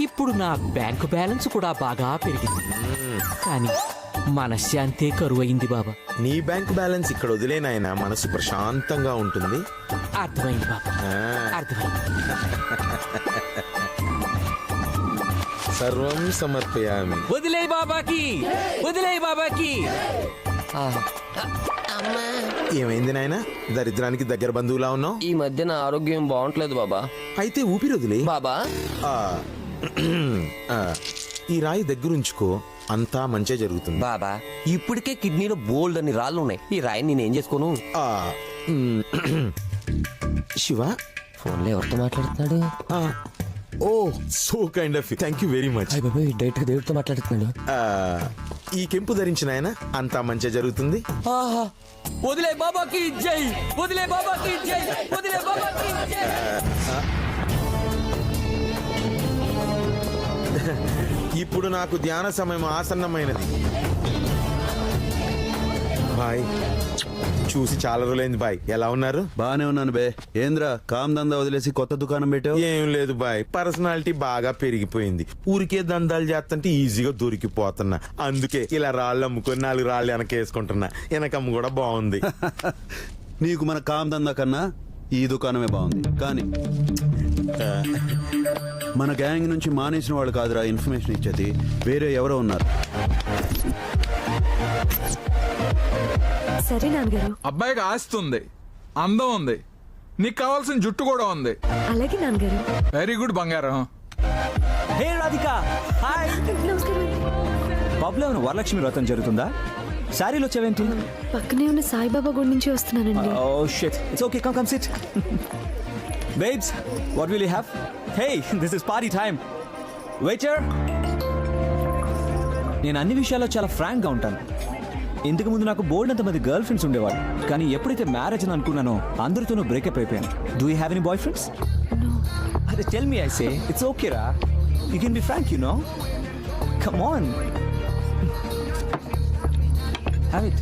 ఇప్పుడు నా బ్యాంకు బ్యాలెన్స్ కూడా బాగా పెరిగింది, కానీ మనశ్శాంతే కరువైంది బాబా. నీ బ్యాంక్ బ్యాలెన్స్ ఇక్కడ వదిలేనాయన మనసు ప్రశాంతంగా ఉంటుంది. అర్థమైంది బాబా, అర్థమైంది. సర్వం సమర్పయామి. వదిలే బాబాకి, వదిలే బాబాకి. ఏమైంది నాయన, దరిద్రానికి దగ్గర బంధువులా ఉన్నావు? ఈ మధ్య నా ఆరోగ్యం బాగుంటలేదు బాబా. అయితే ఊపిరి వదిలే బాబా. ఈ రాయి దగ్గరుంచుకో, అంతా మంచి జరుగుతుంది. బాబా ఇప్పటికే కిడ్నీలో బోల్డ్ అని రాళ్ళు ఉన్నాయి, ఈ రాయిని నేనేం చేసుకోను? శివ ఫోన్లో ఎవరితో మాట్లాడుతున్నాడు? Oh so kind of, thank you very much. Direct గా దేవుడితో మాట్లాడుతున్నాడు. ఈ కెంపు ధరించిన ఆయన అంతా మంచి జరుగుతుంది. వదిలే బాబాకి జై, వదిలే బాబాకి జై, వదిలే బాబాకి జై. ఇప్పుడు నాకు ధ్యాన సమయం ఆసన్నమైనది. బాయ్ చూసి చాలా రోజులైంది బాయ్, ఎలా ఉన్నారు? బానే ఉన్నాను బే. ఏంద్రా కామ్ దందా వదిలేసి కొత్త దుకాణం పెట్టావు? ఏం లేదు బాయ్, పర్సనాలిటీ బాగా పెరిగిపోయింది. ఊరికే దందాలు చేస్తుంటే ఈజీగా దొరికిపోతున్నా, అందుకే ఇలా రాళ్ళు అమ్ముకొని 4 రాళ్ళు వెనకేసుకుంటున్నా. వెనకమ్మ కూడా బాగుంది. నీకు మన కామ్ దందా కన్నా ఈ దుకాణమే బాగుంది. కానీ మన గ్యాంగ్ నుంచి మానేసిన వాళ్ళు కాదురా ఇన్ఫర్మేషన్ ఇచ్చేది, వేరే ఎవరో ఉన్నారు. సరే నాన్నగారు. అబ్బాయికి ఆస్తి ఉంది, అందం ఉంది, నీకు కావాల్సిన జుట్టు కూడా ఉంది. అలాగే నాన్నగారు. వెరీ గుడ్ బంగారం. హే రాధిక, హాయ్. పబ్లో ఏమైనా వరలక్ష్మి వ్రతం జరుగుతుందా? శారీలో వచ్చావేంటి? పక్కనే ఉన్న సాయిబాబా గుడి నుంచి వస్తున్నానండి. Oh shit, it's okay, come sit. Babes, what will you have? Hey, this is party time. Waiter. నేను అన్ని విషయాల్లో చాలా ఫ్రాంక్ గా ఉంటాను. ఇంతకు ముందు నాకు బోల్డ్ అంతమంది గర్ల్ ఫ్రెండ్స్ ఉండేవాడు, కానీ ఎప్పుడైతే మ్యారేజ్ అని అనుకున్నానో అందరితోనూ బ్రేకప్ అయిపోయాను. Do you have any boy friends? అదే tell me, I say it's okay రా, you can be frank, you know. Come on, have it.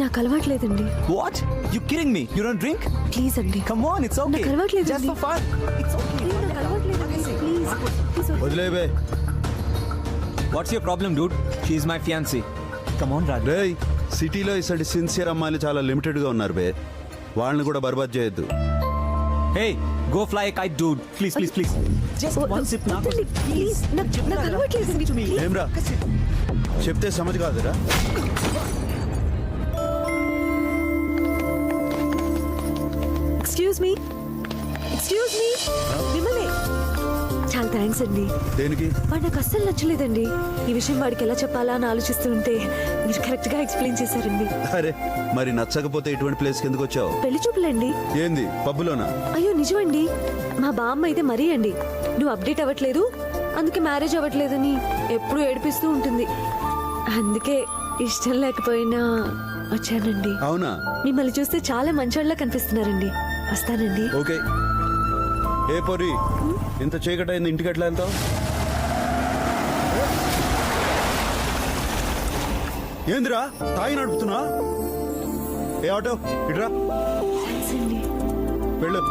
నాకు అలవాట్లేదండి. What, you kidding me? You don't drink? Please అండి. Come on, it's okay. నాకు అలవాట్లేదు. Just for fun. It's okay. నాకు అలవాట్లేదండి. ప్లీజ్ వదిలే బే. What's your problem dude? She is my fiancee. Come on రా. రేయ్, సిటీలో ఇసటి సిన్సియర్ అమ్మాయిలు చాలా లిమిటెడ్ గా ఉన్నారు బే, వాళ్ళని కూడా బర్బాద్ చేయొద్దు. Hey, go fly a kite dude, please please please. Just one sip నా కోసం ప్లీజ్. నాకు అలవాట్లేదండి. ఏమ్రా చెప్తే సమజ్ కాదురా. ఎక్స్క్యూజ్ మీ, మిమ్మల్ని. చాలా థ్యాంక్స్ అండి. దేనికి? వాడు నాకు అస్సలు నచ్చలేదండి. ఈ విషయం వాడికి ఎలా చెప్పాలా అని ఆలోచిస్తూ ఉంటే మీరు కరెక్ట్ గా ఎక్స్ప్లెయిన్ చేశారండి. అరే మరి నచ్చకపోతే ఇటువంటి ప్లేస్కి ఎందుకు వచ్చావు? పెళ్లి చూపులండి. ఏంది పబ్బులోనా? అయ్యో నిజమండి. మా బామ్మ అయితే మరీ అండి, నువ్వు అప్డేట్ అవ్వట్లేదు, అందుకే మ్యారేజ్ అవ్వట్లేదని ఎప్పుడూ ఏడిపిస్తూ ఉంటుంది. అందుకే ఇష్టం లేకపోయినా వచ్చానండి. అవునా? మిమ్మల్ని చూస్తే చాలా మంచోళ్ళ కనిపిస్తున్నారండి. వస్తానండి. ఓకే. ఏ పొరి, ఇంత చీకటైంది, ఇంటికి ఎట్లా వెళ్తావు? ఏందిరా తాగి నడుపుతున్నా? ఏ ఆటో ఇట్రా, వెళ్ళు.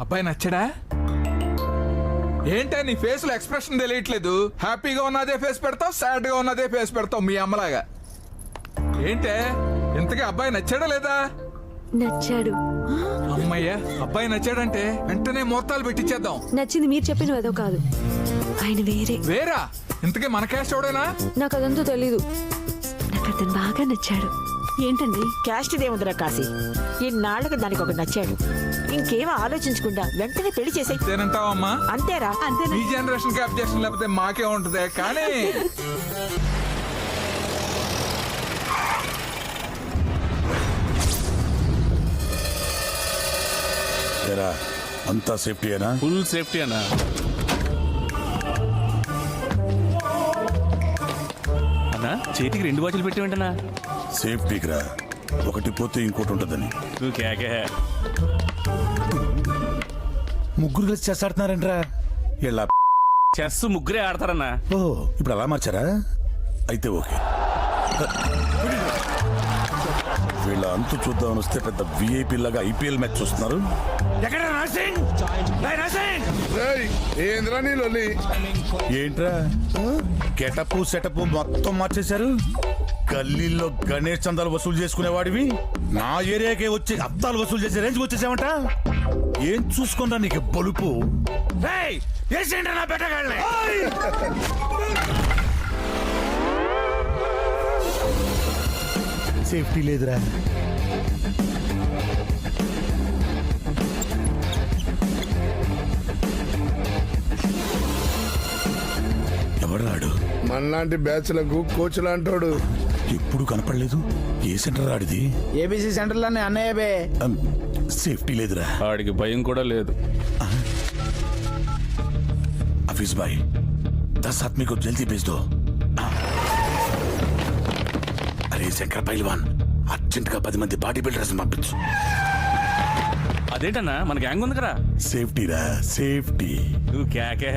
అబ్బాయి నచ్చడా? ఏంటా నీ ఫేస్ లో ఎక్స్ప్రెషన్ తెలియట్లేదు. హ్యాపీగా ఉన్నదే ఫేస్ పెడతావు, సాడ్ గా ఉన్నదే ఫేస్ పెడతావు మీ అమ్మలాగా. ఏంటే ఇంతకీ అబ్బాయి నచ్చాడా లేదా? నచ్చాడు. అమ్మయ్యా, అబ్బాయి నచ్చాడంటే వెంటనే ముహూర్తాలు పెట్టించేద్దాం. నచ్చింది మీరు చెప్పిన ఏదో కాదు, ఆయన వేరే. వేరా? ఇంతకీ మన క్యాస్ట్ ఎవడైనా? నాకు అదంతా తెలీదు. నాకు అతను బాగా నచ్చాడు. ఏంటండి క్యాస్ట్ దేముందిరా కాశీ, ఇన్నాళ్ళకి దానికి ఒక నచ్చాడు. ఇంకేం ఆలోచించకుండా వెంటనే పెళ్లి చేసే. అంతేనంటావమ్మా? అంతేరా. ఈ జనరేషన్ కి అబ్జెక్షన్ లేకపోతే మాకే ఉంటదే. కానీ అంతా సేఫ్టీ అయినా? ఫుల్ సేఫ్టీ అన్నా. అన్నా చేతికి 2 వాచ్లు పెట్టి వెంటనా? సేఫ్టీకి రా, ఒకటి పోతే ఇంకోటి ఉంటుందని. నువ్వు కేకే. ముగ్గురు కలిసి చెస్ ఆడుతున్నారంట్రా? ఇలా చెస్ ముగ్గురే ఆడతారన్నా. ఓ ఇప్పుడు అలా మార్చారా? అయితే ఓకే. వీళ్ళ అంతు చూద్దామని వస్తే పెద్ద విఐపి లాగా ఐపీఎల్ మ్యాచ్ చూస్తున్నారు. ఏంట్రా గెటప్ సెటప్ మొత్తం మార్చేశారు. గల్లీల్లో గణేష్ చందాలు వసూలు చేసుకునేవాడివి నా ఏరియాకే వచ్చి అద్దాలు వసూలు చేసే రేంజ్కి వచ్చేసామంట. ఏం చూసుకుంటా నీకు బలుపు? సేఫ్టీ లేదురా. ఎవడాడు? మనలాంటి బ్యాచ్లకు కోచ్ లాంటోడు. ఎప్పుడు కనపడలేదు. ఏ సెంటర్ ఆడిది? ఏబిసి సెంటర్ లోనే అన్నయ్య బే. సేఫ్టీ లేదురా. వాడికి భయం కూడా లేదు. हफीज भाई 10 आदमी को जल्दी भेज दो. अरे शंकर पहलवान अर्जेंट గా 10 మంది బాడీ బిల్డర్స్ పంపించు. అదేంటన్నా మన గ్యాంగ్ ఉంది కదా. సేఫ్టీ రా, సేఫ్టీ. నువ్వు కేకే.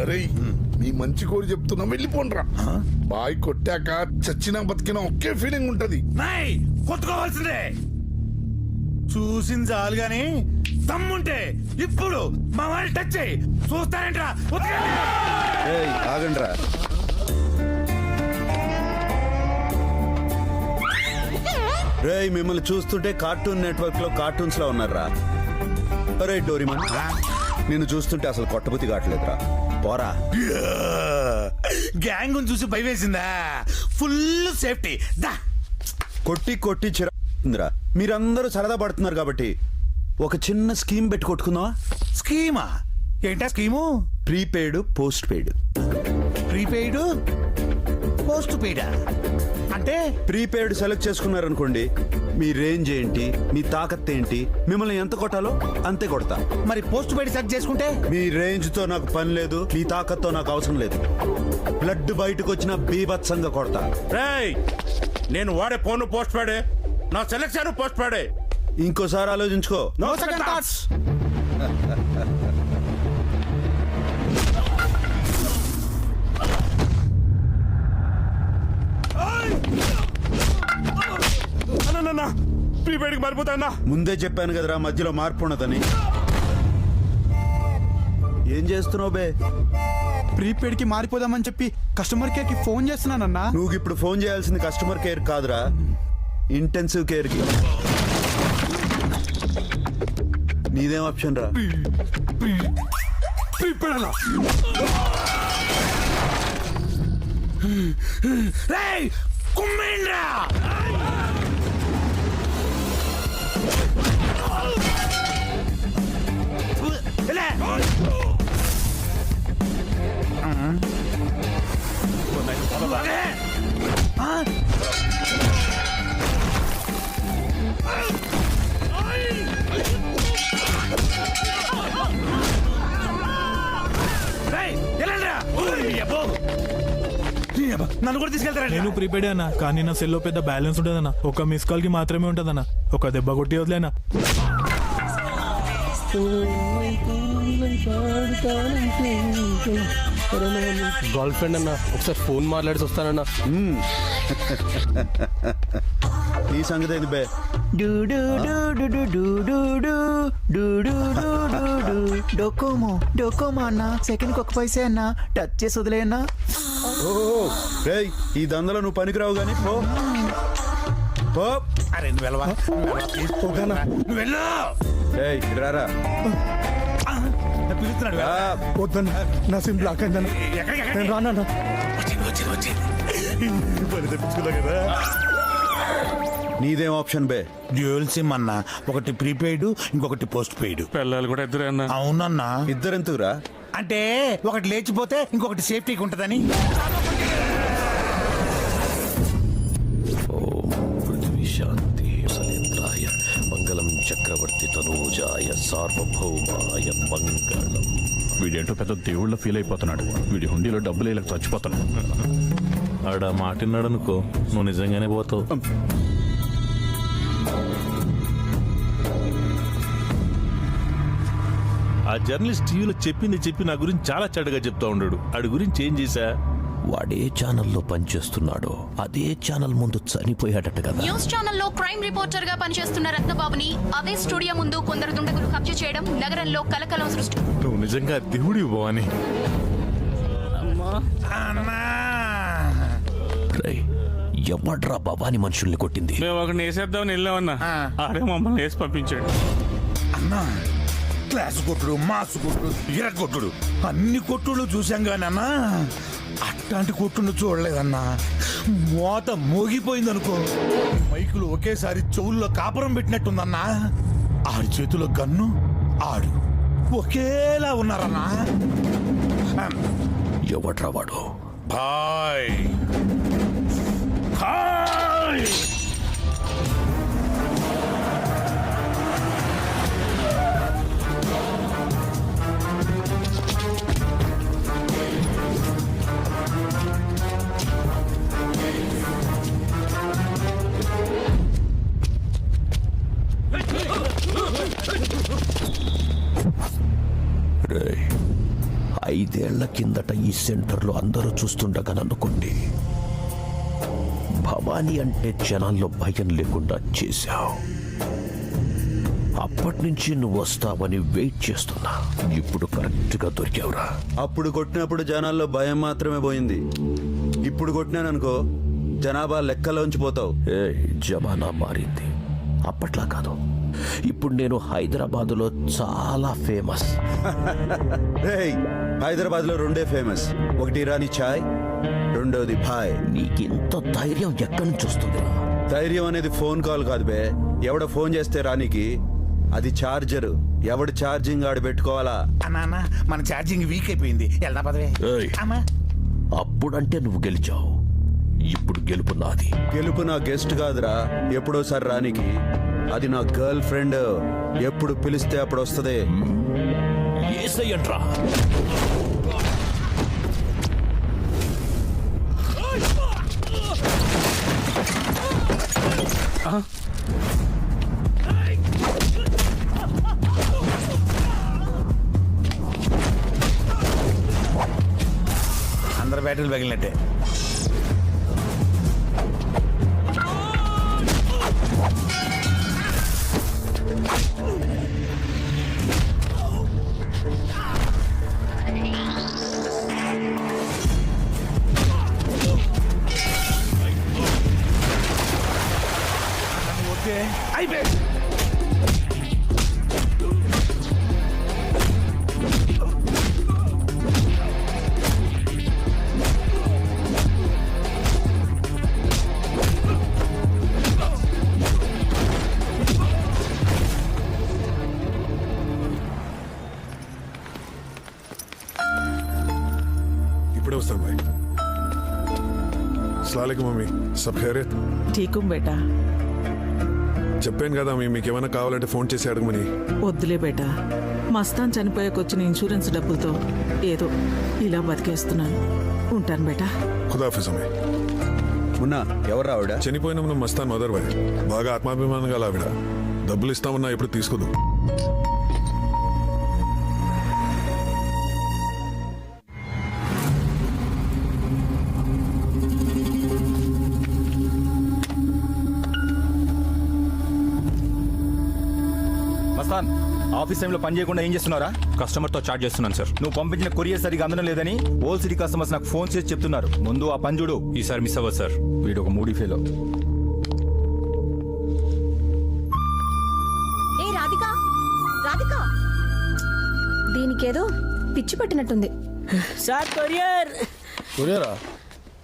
అరే నీ మంచి కోరి చెప్తున్నా, వెళ్ళిపోండ్రా. బాయ్ కొట్టాక చచ్చినా బతికినా ఒకే ఫీలింగ్ ఉంటది. కొట్టుకోవాల్సిందే. చూసింది చాలు గాని దమ్ముంటే ఇప్పుడు మా వాళ్ళు టచ్ చేయి. చూస్తారంట్రా. ఆగండ్రా. రేయ్ మిమ్మల్ని చూస్తుంటే కార్టూన్ నెట్వర్క్ లో కార్టూన్స్ లో ఉన్నారా? అరే డోరీమన్, నిన్ను చూస్తుంటే అసలు కొట్టబుద్ధి కావట్లేదురా. పోరా. గ్యాంగ్ చూసి భయం వేసిందా? ఫుల్ సేఫ్టీ దా. కొట్టి కొట్టి చిరా. మీరందరూ సరదా పడుతున్నారు కాబట్టి ఒక చిన్న స్కీమ్ పెట్టి కొట్టుకుందామా? స్కీమా? ఏంటా scheme? Prepaid postpaid. Prepaid పోస్ట్ పెయిడా? అంటే ప్రీపెయిడ్ సెలెక్ట్ చేసుకున్నారనుకోండి, మీ రేంజ్ ఏంటి, మీ తాకత్ ఏంటి, మిమ్మల్ని ఎంత కొట్టాలో అంతే కొడతా. మరి పోస్ట్ పెయిడ్ సెలెక్ట్ చేసుకుంటే? మీ రేంజ్ తో నాకు పని లేదు, మీ తాకత్తో నాకు అవసరం లేదు. బ్లడ్ బయటకు వచ్చిన బీభత్సంగా కొడతా. నేను వాడే ఫోన్ పోస్ట్ పెయిడే, నా సెలెక్షన్ పోస్ట్ పెయిడే. ఇంకోసారి ఆలోచించుకో. No second thoughts. ప్రీపెయిడ్ మారిపోతా. ముందే చెప్పాను కదరా మధ్యలో మార్పు ఉన్నదని. ఏం చేస్తున్నావు బే? ప్రీపెయిడ్ కి మారిపోదామని చెప్పి కస్టమర్ కేర్ కి ఫోన్ చేస్తున్నానన్నా. నువ్వు ఇప్పుడు ఫోన్ చేయాల్సింది కస్టమర్ కేర్ కాదురా, ఇంటెన్సివ్ కేర్ కి. నీదేం ఆప్షన్ రా? ప్రిపేర్ రేయ్ కుమ్మేంద్రా నన్ను కూడా తీసుకెళ్తారా? నేను ప్రీపెయిడ్ అన్న, కానీ నా సెల్లో పెద్ద బ్యాలెన్స్ ఉండదన్న. ఒక మిస్ కాల్ కి మాత్రమే ఉంటదన్న. ఒక దెబ్బ కొట్టి వదిలేనా. గర్ల్ ఫ్రెండ్ అన్న, ఒకసారి ఫోన్ మాట్లాడి వస్తానన్నా. ఈ సంగతి ఏంది బే? డోకోమో అన్న, సెకండ్ ఒక పైసే అన్న, టచ్ చేసి వదిలే అన్న. రేయ్ ఈ దందలో నువ్వు పనికిరావు గానీ పో పో. అరే నువ్వు వెళ్ళవా? నువ్వు వెళ్ళు. ఏయ్ రారా. పిలుస్తున్నాడు. వద్దన్న, నా సిమ్ బ్లాక్ అయిందన్న. నేను రానన్నా. తెప్పించుకున్నా కదా. నీదేం ఆప్షన్ బే? డ్యూయల్ సిమ్ అన్న, ఒకటి ప్రీపెయిడ్, ఇంకొకటి పోస్ట్ పెయిడ్. పిల్లలు కూడా ఇద్దరే అన్న. అవునన్నా. ఇద్దరెందుకురా? అంటే ఒకటి లేచిపోతే ఇంకొకటి సేఫ్టీకి ఉంటదని. పృథ్వీ శాంతి సలేంద్రాయ మంగళం చక్రవర్తి తనూజాయ సార్వభౌమాయ మంగళం. వీడేంటో పెద్ద దేవుళ్ళ ఫీల్ అయిపోతున్నాడు. వీడి హుండీలో డబ్బులు ఇలా చచ్చిపోతున్నాడు. ఆడ మాటిన్నాడు అనుకో, నువ్వు నిజంగానే పోతావు. ఆ జర్నలిస్ట్ టీవీలో చెప్పింది చెప్పి నా గురించి చాలా చెడ్డగా చెప్తా ఉన్నాడు. ఆడి గురించి ఏం చేశా? వాడే ఛానల్లో పనిచేస్తున్నాడో అదే ఛానల్ ముందు చనిపోయాడట కదా. న్యూస్ ఛానల్లో క్రైమ్ రిపోర్టర్ గా పనిచేస్తున్న రత్నబాబుని అదే స్టూడియో ముందు కొందరు దుండగులు హత్య చేయడం నగరంలో కలకలం సృష్టి. నువ్వు నిజంగా దేవుడి భవాని. ఎవడ్రా భవాని మనుషుల్ని కొట్టింది? మేము ఒకరిని వేసేద్దామని వెళ్ళామన్నా, ఆడే మమ్మల్ని వేసి పంపించాడు. అన్నా క్లాస్ కొట్టుడు, మాసు కొట్టుడు, ఇర కొట్టుడు, అన్ని కొట్టుడు చూసాం కానీ అన్నా అట్లాంటి కొట్టుడు చూడలేదన్నా. మోత మోగిపోయింది అనుకో, మైకులు ఒకేసారి చెవుల్లో కాపురం పెట్టినట్టుందన్నా. ఆడి చేతిలో గన్ను, ఆడు ఒకేలా ఉన్నారన్నా. ఎవడ్రా వాడు? భాయ్ హాయ్. రేయ్, 5 ఏళ్ల కిందట ఈ సెంటర్లో అందరూ చూస్తుండగా నన్ను కొట్టి భవానీ అంటే జనాల్లో భయం లేకుండా చేశావు. అప్పటి నుంచి నువ్వు వస్తావని వెయిట్ చేస్తున్నా. ఇప్పుడు కరెక్ట్ గా దొరికావురా. అప్పుడు కొట్టినప్పుడు జనాల్లో భయం మాత్రమే పోయింది. ఇప్పుడు కొట్టినాననుకో జనాభా లెక్కలోంచి పోతావు. జమానా మారింది, అప్పట్లా కాదు. ఇప్పుడు నేను హైదరాబాదులో చాలా ఫేమస్. హైదరాబాద్ లో 2 ఫేమస్, ఒకటి ఇరానీ చాయ్, రెండోది భాయ్. నీకింత ధైర్యం ఎక్కడి నుంచి వస్తుంది? ధైర్యం అనేది ఫోన్ కాల్ కాదు బే. ఎవడ ఫోన్ చేస్తే రానికి అది చార్జర్. ఎవడు ఛార్జింగ్ ఆడు పెట్టుకోవాలా. అన్నా మన ఛార్జింగ్ వీక్ అయిపోయింది. వెళ్దా పదవే. అప్పుడంటే నువ్వు గెలిచావు, ఇప్పుడు గెలుపు నాది. గెలుపు నా గెస్ట్ కాదురా, ఎప్పుడోసారి రానికి. అది నా గర్ల్ ఫ్రెండ్. ఎప్పుడు పిలిస్తే అప్పుడు వస్తుంది. ఏసయ్యంట్రా. అందరు బ్యాటరీలు పగిలినట్టే. ఓకే అయిపోయి. अस्सलामुअलैकुम मम्मी सब खैरियत ఠీకు బేటా చెప్పాను కదా మీకు ఏమైనా కావాలంటే ఫోన్ చేసి అడగమని. వద్దులే బేటా మస్తాన్ చనిపోయాకొచ్చిన ఇన్సూరెన్స్ డబ్బులతో ఏదో ఇలా బతికేస్తున్నాను. ఉంటాను బేటా. ఖుదాఫిజ్ అమ్మే. మున్నా ఎవరు ఆవిడ? చనిపోయిన మన మస్తాన్ మదర్ బాయ్. బాగా ఆత్మాభిమానం గల ఆవిడ. డబ్బులు ఇస్తామన్నా ఎప్పుడు తీసుకోదు. మస్తాన్, ఆఫీస్ టైంలో పని చేయకుండా ఏం చేస్తున్నారా? కస్టమర్తో చాట్ చేస్తున్నాను సార్. నువ్వు పంపించిన కొరియర్ సరిగా అందడం లేదని ఓల్ సిటీ కస్టమర్స్ నాకు ఫోన్ చేసి చెప్తున్నారు. ముందు ఆ పని చూడు. ఈసారి మిస్ అవ్వదు సార్. వీడు ఒక మూడీ ఫెలో. ఏ రాధిక, రాధిక, దీనికేదో పిచ్చి పట్టినట్టుంది. Sir courier. కొరియరా?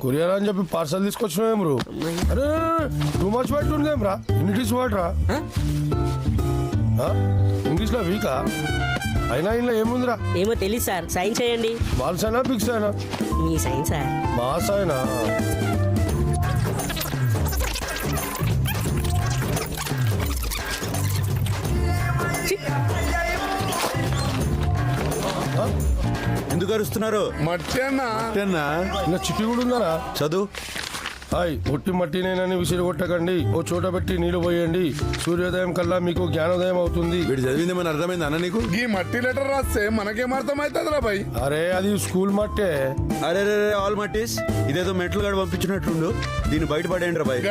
కొరియర్ అని చెప్పి పార్సల్ తీసుకొచ్చినాం బ్రో. అరే టూ మచ్ పెట్టుండేం రా. ఇంగ్లీష్ వర్డ్ రా. ఇంగ్లీష్ లో వీకా అయినా ఇంట్లో ఏముందిరా? ఏమో తెలియదు సార్. సైన్ చేయండి. బాల్స్ అయినా పిక్స్ అయినా? మీ సైన్ సార్. బాస్ అయినా? ఎందుకు అరుస్తున్నారు? మట్టి అన్నా ఇంకా చిట్టి కూడా ఉన్నారా? చదువు. హాయ్, ఒట్టి మట్టినేనని విసిరి కొట్టకండి. ఓ చోట పెట్టి నీళ్లు పోయండి. సూర్యోదయం కల్లా మీకు జ్ఞానోదయం అవుతుంది. వీడు చదివింది మన అర్థమైంది అన్న నీకు? ఈ మట్టి లెటర్ రాస్తే మనకేం అర్థమవుతుంది రా భయ్? అరే అది స్కూల్ మట్టే. అరే రే ఆల్ మట్టీస్, ఇదేదో మెట్లు గడ పంపించినట్టుండు. దీన్ని బయటపడేయండి రా బాయ్.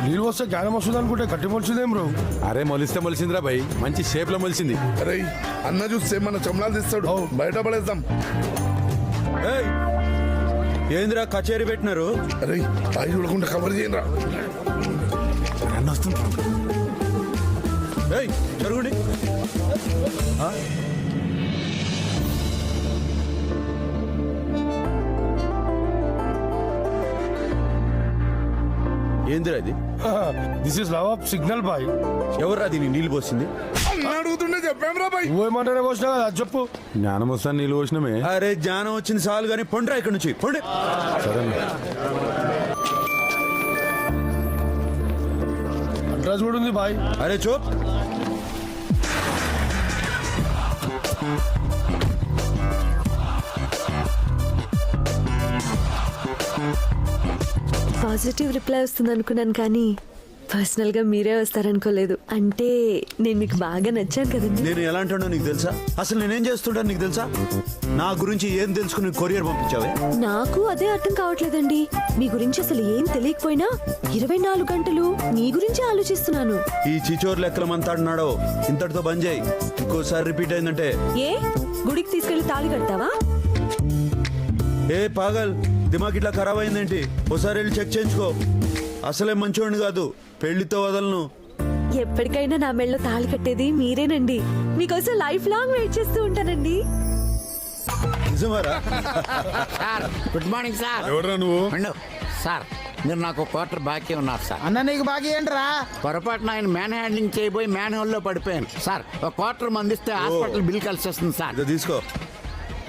నీళ్ళు వస్తే జ్ఞానం వస్తుంది అనుకుంటే గట్టి మొలిచిందేం బ్రో? అరే మొలిస్తే మొలిసిందిరా బాయ్, మంచి షేప్ లో మొలిసింది. అరే అన్న చూస్తే మన చమలాలు తీస్తాడు. బయట పడేద్దాం. ఏందిరా కచేరీ పెట్టినారు? అరే పై చూడకుండా కవర్ చేయరా. అన్న వస్తుంటా. జరుగుండి. ఏందిరా ఇది? This is love of signal boy. ఎవర్రా దీన్ని నీళ్ళు పోసింది? అడుగుతుండే చెప్పాం బాయ్. నువ్వేమంటానే పోసినా కదా చెప్పు. జ్ఞానం వస్తా నీళ్ళు పోసినమే. అరే జ్ఞానం వచ్చింది చాలు కానీ పొండ్రా ఇక్కడ నుంచి పొండి. సరే అడ్రస్ కూడా ఉంది బాయ్. అరే చూప్. పాజిటివ్ రిప్లై వస్తుంది అనుకున్నాను కానీ పర్సనల్ గా మీరే వస్తారనుకోలేదు. అంటే నేను మీకు బాగా నచ్చాను కదండి. నేను ఎలా అంటానో నీకు తెలుసా? అసలు నేనేం చేస్తుంటాను నీకు తెలుసా? నా గురించి ఏం తెలుసుకుని కొరియర్ పంపించావే? నాకు అదే అర్థం కావట్లేదండి. మీ గురించి అసలు ఏం తెలియకపోయినా 24 గంటలు మీ గురించి ఆలోచిస్తున్నాను. ఈ చిచోర్ లెక్కల మంతాడున్నాడో ఇంతటితో బంద్ చేయి. ఇంకోసారి రిపీట్ అయిందంటే ఏ గుడికి తీసుకెళ్లి తాళి కడతావా? ఏ పాగల్, దిమాగ్ ఇట్లా ఖరాబ్ అయిందేంటి? ఒకసారి వెళ్ళి చెక్ చేయించుకో. అసలే మంచోడిని కాదు, పెళ్లితో వదలను. ఎప్పటికైనా నా మెళ్ళలో తాళి కట్టేది మీరేనండి. మీకోసం లైఫ్ లాంగ్ వెయిట్ చేస్తూ ఉంటానండి. నిజమారా? Good morning sir. ఎవరా నువ్వు? సార్ మీరు నాకు క్వార్టర్ బాకీ ఉన్నారు సార్. అన్న నీకు బాకీ ఏంట్రా? పొరపాటున ఆయన మ్యాన్ హ్యాండ్లింగ్ చేయబోయి మ్యాన్ హోల్ లో పడిపోయాను సార్. ఒక క్వార్టర్ మందిస్తే హాస్పిటల్ బిల్ కలిసి వస్తుంది సార్. ఇదో తీసుకో.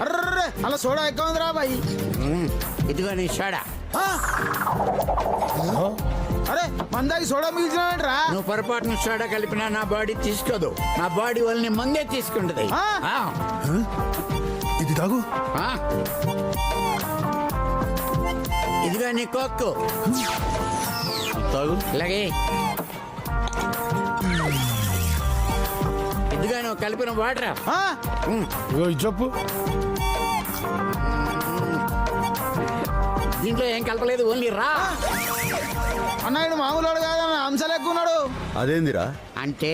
అర్రే అలా సోడా ఎక్కువ ఉందిరా బాయ్. ఇదిగో నీ సోడా. అరే మందాకి సోడా మిగిలిచినావేంట్రా? నువ్వు పొరపాటున సోడా కలిపినా నా బాడీ తీసుకోదు. నా బాడీ వాళ్ళని మందే తీసుకుంటది. ఇది తాగు. ఇదిగో నీ కోక్కు తాగు. ఇలాగే ఇదిగో నువ్వు కలిపిన వాటర్. ఇగో ఇది చెప్పు. దీంట్లో ఏం కలపలేదు, ఓన్లీ రా. అన్నాడు మామూలు కాదన్న, హంసలు ఎక్కువ ఉన్నాడు. అదేందిరా? అంటే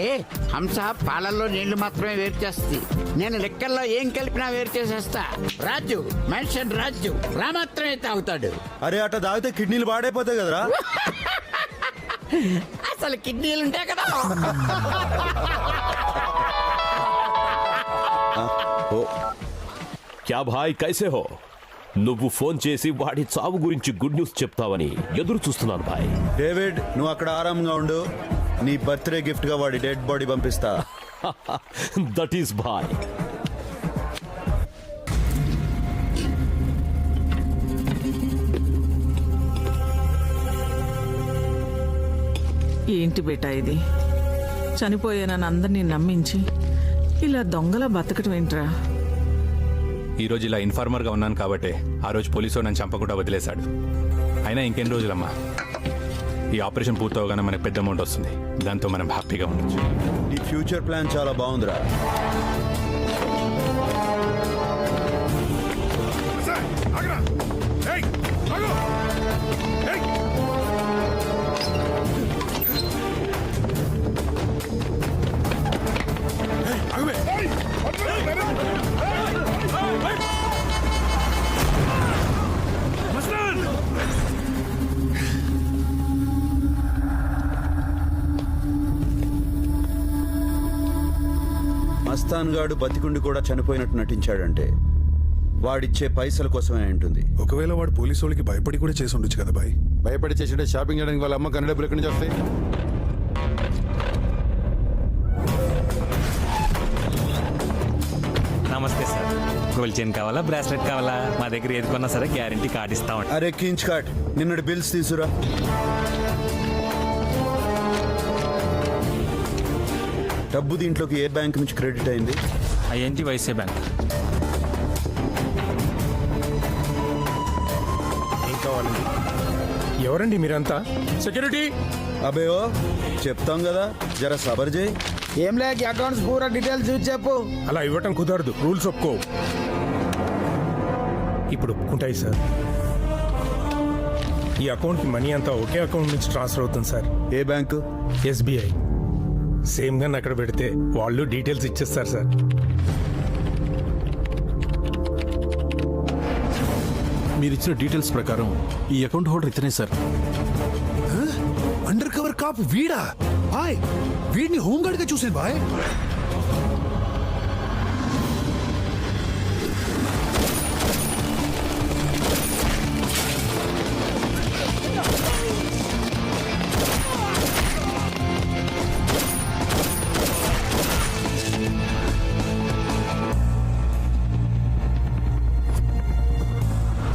హంస పాలల్లో నీళ్లు మాత్రమే వేరు చేస్తుంది. నేను లెక్కల్లో ఏం కలిపినా వేరు చేసేస్తా. రాజు మెన్షన్ రాజు రా మాత్రమే తాగుతాడు. అరే అట్ట తాగితే కిడ్నీలు పాడైపోతాయి కదరా. అసలు కిడ్నీలు ఉంటాయి కదా. क्या भाई कैसे हो? నువ్వు ఫోన్ చేసి వాడి చావు గురించి గుడ్ న్యూస్ చెప్తావని ఎదురు చూస్తున్నాను భాయ్. డేవిడ్ నువ్వు అక్కడ ఆరాంగా ఉండు. నీ బర్త్డే గిఫ్ట్ గా వాడి డెడ్ బాడీ పంపిస్తా. దట్ ఈస్ భాయ్. ఏంటి బేటా ఇది? చనిపోయానని అందరినీ నమ్మించి ఇలా దొంగలా బతకటం ఏంట్రా? ఈరోజు ఇలా ఇన్ఫార్మర్గా ఉన్నాను కాబట్టి ఆ రోజు పోలీసు నన్ను చంపకుండా వదిలేశాడు. అయినా ఇంకెన్ని రోజులమ్మా, ఈ ఆపరేషన్ పూర్తవగానే మనకు పెద్ద అమౌంట్ వస్తుంది. దాంతో మనం హ్యాపీగా ఉండొచ్చు. నీ ఫ్యూచర్ ప్లాన్ చాలా బాగుందిరా. మస్తాన్ గాడు బతికుండి కూడా చనిపోయినట్టు నటించాడంటే వాడిచ్చే పైసల కోసమే ఉంటుంది. ఒకవేళ వాడు పోలీసు వాళ్ళకి భయపడి కూడా చేసి ఉండొచ్చు కదా బాయ్. భయపడి చేసిండే షాపింగ్ చేయడానికి వాళ్ళ అమ్మ కన్నడ ఎక్కడి నుంచి వస్తాయి? నమస్తే సార్. గోల్డ్ చైన్ కావాలా, బ్రాస్లెట్ కావాలా? మా దగ్గర ఏది కొన్నా సరే గ్యారంటీ కార్డ్ ఇస్తాం. అరే కించ్ కార్డ్ నిన్నటి బిల్స్ తీసురా. డబ్బు దీంట్లోకి ఏ బ్యాంక్ నుంచి క్రెడిట్ అయింది? ING Vysya bank. ఏం కావాలండి? ఎవరండి మీరంతా? సెక్యూరిటీ. అబే ఓ చెప్తాం కదా, జర సబర్ చేయి. ఏం లేక అకౌంట్స్ పూరా డీటెయిల్స్ చూసి చెప్పు. అలా ఇవ్వటం కుదరదు, రూల్స్ ఒప్పుకో. ఇప్పుడు ఒప్పుకుంటాయి సార్. ఈ అకౌంట్ మనీ అంతా ఒకే అకౌంట్ నుంచి ట్రాన్స్ఫర్ అవుతుంది సార్. ఏ బ్యాంకు? ఎస్బీఐ. సేమ్ గా అక్కడ పెడితే వాళ్ళు డీటెయిల్స్ ఇచ్చేస్తారు సార్. మీరు ఇచ్చిన డీటెయిల్స్ ప్రకారం ఈ అకౌంట్ హోల్డర్ ఇతనే సార్. అండర్ కవర్ కాప్ వీడా? బాయ్ వీడిని హోంగార్డ్ గా చూసాను బాయ్.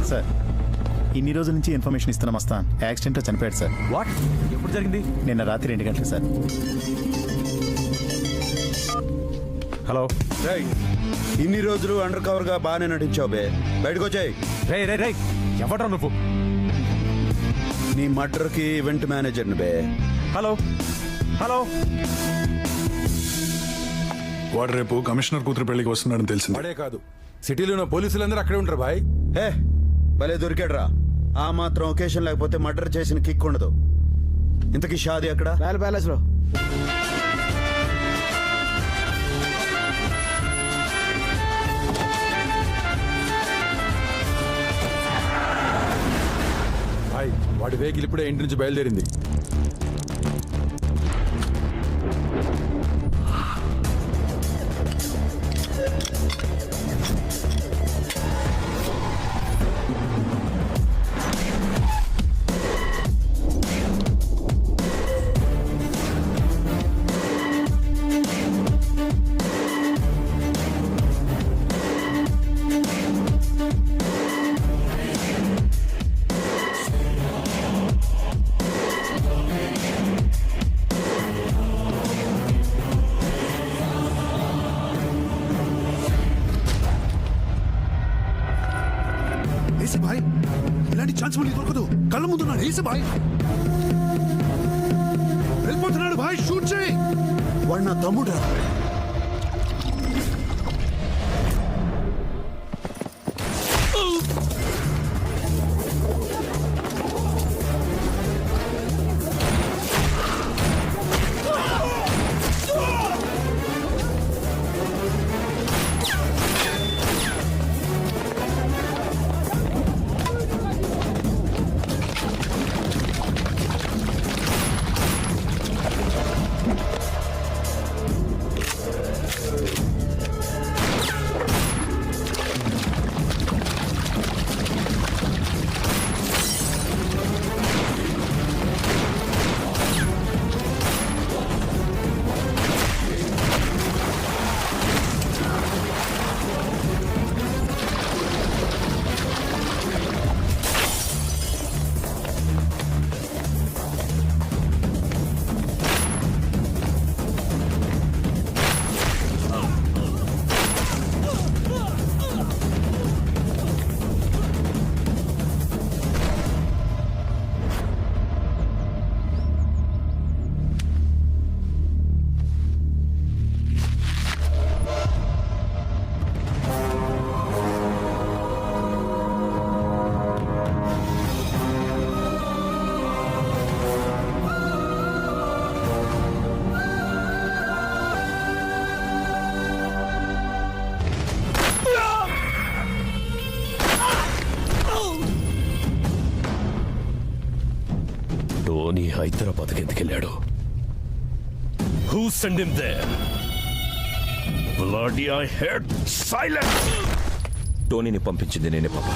సార్ ఇన్ని రోజుల నుంచి ఇన్ఫర్మేషన్ ఇస్తున్నాం. మస్తాన్ యాక్సిడెంట్ చనిపోయాడు సార్. వాట్? ఎప్పుడు జరిగింది? నిన్న రాత్రి 2 గంటలకు సార్. హలో ఇన్ని రోజులు అండర్ కవర్ గా బాగానే నటించావు బే. బయటకు వచ్చాయి. రే రే రే, ఎవడ్రా నువ్వు? నీ మర్డర్ కి ఈవెంట్ మేనేజర్ బే. Hello hello. వాడు రేపు కమిషనర్ కూతురు పెళ్లికి వస్తున్నాడని తెలిసింది. వాడే కాదు, సిటీలో ఉన్న పోలీసులందరూ అక్కడే ఉంటారు బాయ్. హే భలే దొరికాడ్రా. ఆ మాత్రం ఒకేషన్ లేకపోతే మర్డర్ చేసిన కిక్ ఉండదు. ఇంతకీ షాదీ అక్కడ ప్యాలెస్ లో. వాడి వెహికల్ ఇప్పుడే ఇంటి నుంచి బయలుదేరింది. బాయ్ ఇలాంటి ఛాన్స్ మళ్ళీ దొరకదు. కళ్ళ ముందున్నాడు ఏసే బాయ్. వెళ్ళిపోతున్నాడు బాయ్. షూట్ చేయి. వాడు నా తమ్ముడా? టోనీ హైదరాబాద్కి ఎందుకెళ్ళాడు? Who sent him there? Bloody I heard silence. టోనీని పంపించింది నేనే పాప.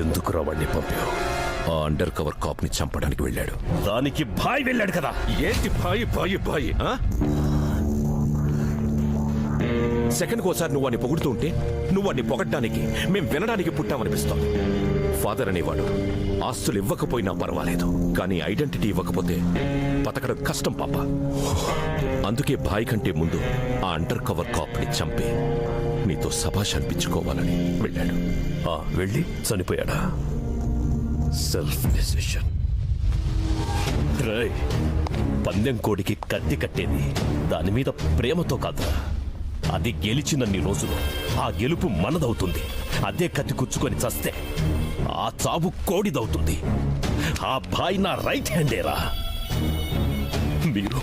ఎందుకు రావాడిని పంపావు? ఆ అండర్ కవర్ కాప్ ని చంపడానికి వెళ్ళాడు. దానికి భాయ్ వెళ్ళాడు కదా. ఏంటి భాయి భాయి భాయి? సెకండ్కి ఒకసారి నువ్వు వాడిని పొగుడుతూ ఉంటే నువ్వు వాడిని పొగడ్డానికి మేం వినడానికి పుట్టామనిపిస్తాం. ఫాదర్ అనేవాడు ఆస్తులు ఇవ్వకపోయినా పర్వాలేదు, కానీ ఐడెంటిటీ ఇవ్వకపోతే బతకడం కష్టం పాప. అందుకే భాయ్ కంటే ముందు ఆ అండర్ కవర్ కాప్ ని చంపి నీతో సభాష్ అనిపించుకోవాలని వెళ్ళాడు. వెళ్ళి చనిపోయాడా? Self decision. పందెం కోడికి కత్తి కట్టేది దాని మీద ప్రేమతో కాదురా. అది గెలిచినన్ని రోజులు ఆ గెలుపు మనదవుతుంది. అదే కత్తి కుచ్చుకొని చస్తే ఆ చావు కోడిదవుతుంది. ఆ భాయ్ నా రైట్ హ్యాండేరా. మీరు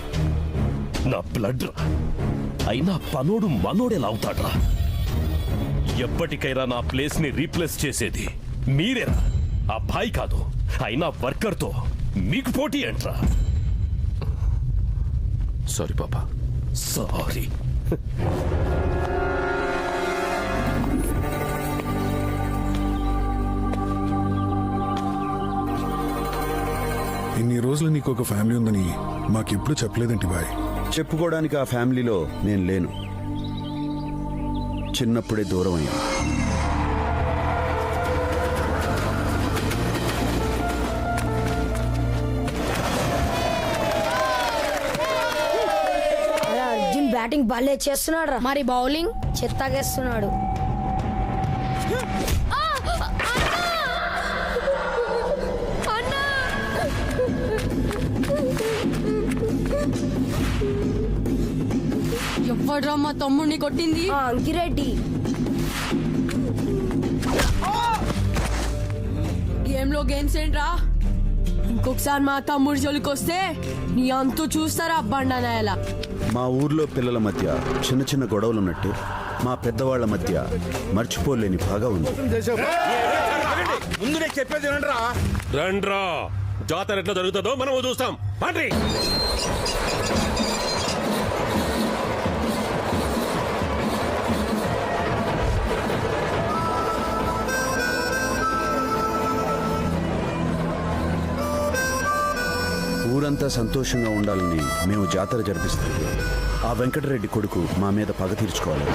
నా బ్లడ్ రా. అయినా పనోడు మనోడేలా అవుతాడ్రా? ఎప్పటికైనా నా ప్లేస్ ని రీప్లేస్ చేసేది మీరేరా, ఆ భాయ్ కాదు. అయినా వర్కర్తో మీకు పోటీ ఏంట్రా? సారీ పాపా. సారీ. ఇన్ని రోజులు నీకు ఒక ఫ్యామిలీ ఉందని మాకెప్పుడు చెప్పలేదేంటి బాయ్? చెప్పుకోవడానికి ఆ ఫ్యామిలీలో నేను లేను. చిన్నప్పుడే దూరం అయ్యాను. అర్జున్ బ్యాటింగ్ బాలే చేస్తున్నాడు రా. మరి బౌలింగ్ చెత్తాగేస్తున్నాడు. ఎవడ్రా మా తమ్ముడిని కొట్టింది? అంకిరెడ్డి. గేమ్ లో గేమ్స్ ఏంట్రా? ఇంకొకసారి మా తమ్ముడి జోలికి వస్తే నీ అంతు చూస్తారా బండనాయలా. మా ఊర్లో పిల్లల మధ్య చిన్న చిన్న గొడవలు ఉన్నట్టు మా పెద్దవాళ్ల మధ్య మర్చిపోలేని బాగా ఉంది. ముందు నేను చెప్పేది రండ్రా. జాతర ఎట్లా జరుగుతుందో మనం చూస్తాం. పండ్రి. ఊరంతా సంతోషంగా ఉండాలని మేము జాతర జరిపిస్తాం. ఆ వెంకటరెడ్డి కొడుకు మా మీద పగ తీర్చుకోవాలి.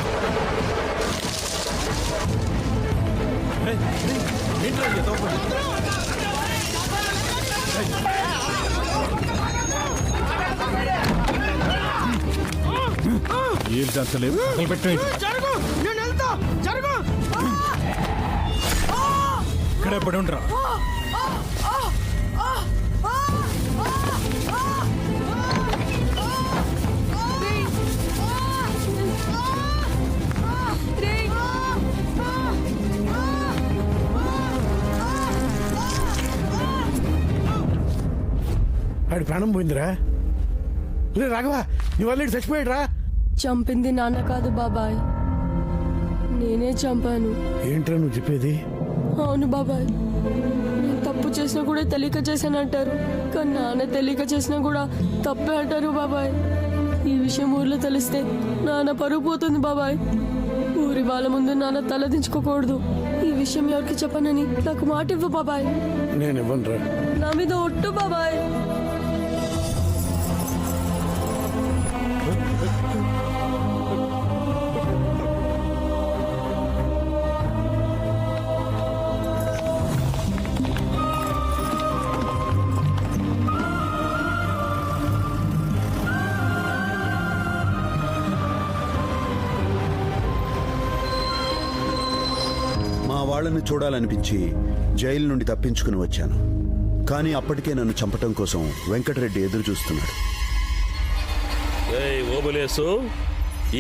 ఇక్కడే పడి ఉండరా. వాడి ప్రాణం పోయిందిరా. రే రాఘవ, ఇవాళ చచ్చిపోయాడు రా. చంపింది నాన్న కాదు బాబాయ్, నేనే చంపాను. ఏంట్రా నువ్వు చెప్పేది? అవును బాబాయ్, నేను తప్పు చేసినా కూడా తెలియక చేశానంటారు, కానీ నాన్న తెలియక చేసినా కూడా తప్పే అంటారు బాబాయ్. ఈ విషయం ఊర్లో తెలిస్తే నాన్న పరుగు పోతుంది బాబాయ్. ఊరి వాళ్ళ ముందు నాన్న తలదించుకోకూడదు. ఈ విషయం ఎవరికి చెప్పనని నాకు మాట ఇవ్వు బాబాయ్. నేను ఇవ్వనురా. నా మీద ఒట్టు బాబాయ్. వాళ్ళని చూడాలనిపించి జైలు నుండి తప్పించుకుని వచ్చాను. కానీ అప్పటికే నన్ను చంపటం కోసం వెంకటరెడ్డి ఎదురు చూస్తున్నాడు. ఓబులేసు,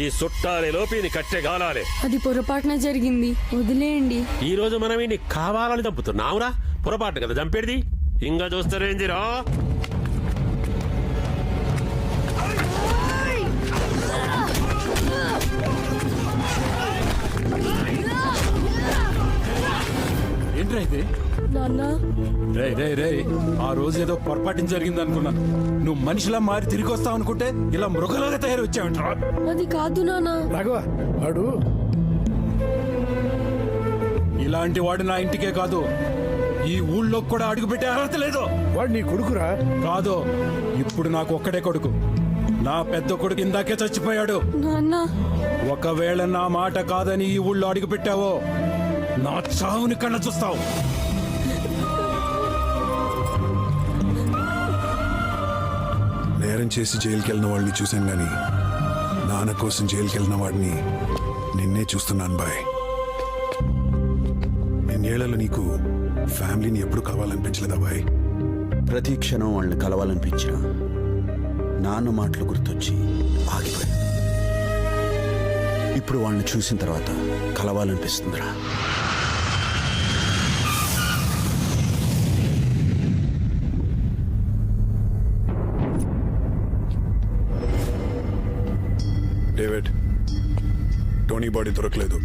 ఈ సుట్టాలే లోపి కట్టెగాలాలే. అది పొరపాటున జరిగింది, వదిలేయండి. ఈ రోజు మనం ఇన్ని కావాలని చంపుతున్నావురా. పొరపాటు కదా చంపేది. ఇంకా చూస్తారేందిరా? ఏంట్రా ఇది? నాన్న రే రే రే, ఆ రోజు ఏదో పొరపాటు జరిగింది అనుకున్నాను. నువ్వు మనిషిలా మారి తిరిగి వస్తావు అనుకుంటే ఇలా మృగలాగా తయారు వచ్చావంట్రా. అది కాదు నాన్న. రాఘవ వాడు ఇలాంటి వాడు నా ఇంటికే కాదు, ఈ ఊళ్ళో కూడా అడుగు పెట్టే అర్హత లేదు. వాడు నీ కొడుకురా? కాదు, ఇప్పుడు నాకు ఒక్కడే కొడుకు. నా పెద్ద కొడుకు ఇందాకే చచ్చిపోయాడు. నాన్న ఒకవేళ నా మాట కాదని ఈ ఊళ్ళో అడుగు పెట్టావో నా చావుని కళ్ళ చూస్తావు. నేరం చేసి జైలుకి వెళ్ళిన వాళ్ళని చూశాను గాని నాన్న కోసం జైలుకి వెళ్ళిన వాడిని నిన్నే చూస్తున్నాను బాయ్. ఇన్నేళ్లలో నీకు ఫ్యామిలీని ఎప్పుడు కలవాలనిపించలేదా బాయ్? ప్రతి క్షణం వాళ్ళని కలవాలనిపించిన నాన్న మాటలు గుర్తొచ్చి ఆగిపోయాను. ఇప్పుడు వాళ్ళని చూసిన తర్వాత కలవాలనిపిస్తుందిరా. డేవిడ్, టోనీ బాడీ దొరకలేదు,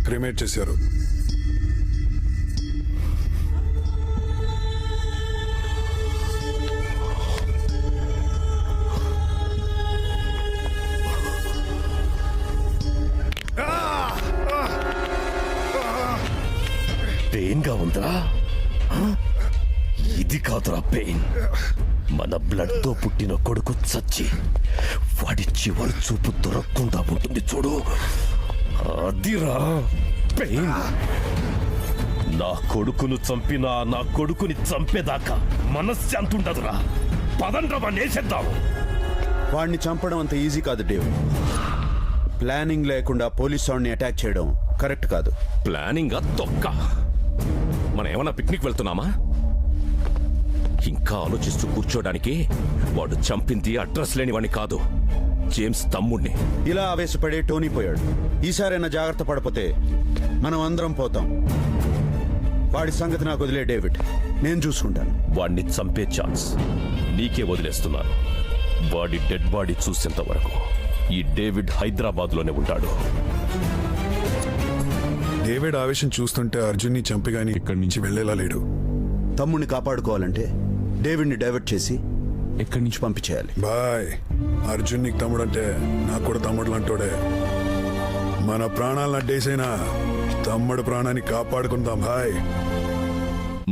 క్రిమేట్ చేశారు. పెయిన్ గా ఉందా? ఇది కాదురా పెయిన్. మన బ్లడ్ తో పుట్టిన కొడుకు చచ్చి వాడి చివరి చూపు దొరకకుండా ఉంటుంది చూడు, అదిరా పెయిన్. నా కొడుకును చంపినా నా కొడుకుని చంపేదాకా మనశ్శాంతి ఉండదురా. పదండ్రా వాడిని వేసేద్దాము. వాడిని చంపడం అంత ఈజీ కాదు డేవిడ్. ప్లానింగ్ లేకుండా పోలీస్ వాడిని అటాక్ చేయడం కరెక్ట్ కాదు. ప్లానింగ్ తొక్క. మనం ఏమన్నా పిక్నిక్ వెళ్తున్నామా? ఇంకా ఆలోచిస్తూ కూర్చోడానికి వాడు చంపింది అడ్రస్ లేని వాడిని కాదు, జేమ్స్ తమ్ముడిని. ఇలా ఆవేశపడే టోనీ పోయాడు. ఈసారైనా జాగ్రత్త పడిపోతే మనం అందరం పోతాం. వాడి సంగతి నాకు వదిలే డేవిడ్, నేను చూసుకుంటాను. వాడిని చంపే ఛాన్స్ నీకే వదిలేస్తున్నాను. వాడి డెడ్ బాడీ చూసేంత వరకు ఈ డేవిడ్ హైదరాబాద్ లోనే ఉంటాడు. డేవిడ్ ఆవేశం చూస్తుంటే అర్జున్ని చంపిగాని ఇక్కడి నుంచి వెళ్ళేలా లేడు. తమ్ముడిని కాపాడుకోవాలంటే డేవిడ్ని డైవర్ట్ చేసి ఇక్కడి నుంచి పంపించేయాలి. బాయ్, అర్జున్ నీకు తమ్ముడు అంటే నాకు కూడా తమ్ముడు లాంటోడే. మన ప్రాణాలను అడ్డేసైనా తమ్ముడు ప్రాణాన్ని కాపాడుకుందాం బాయ్.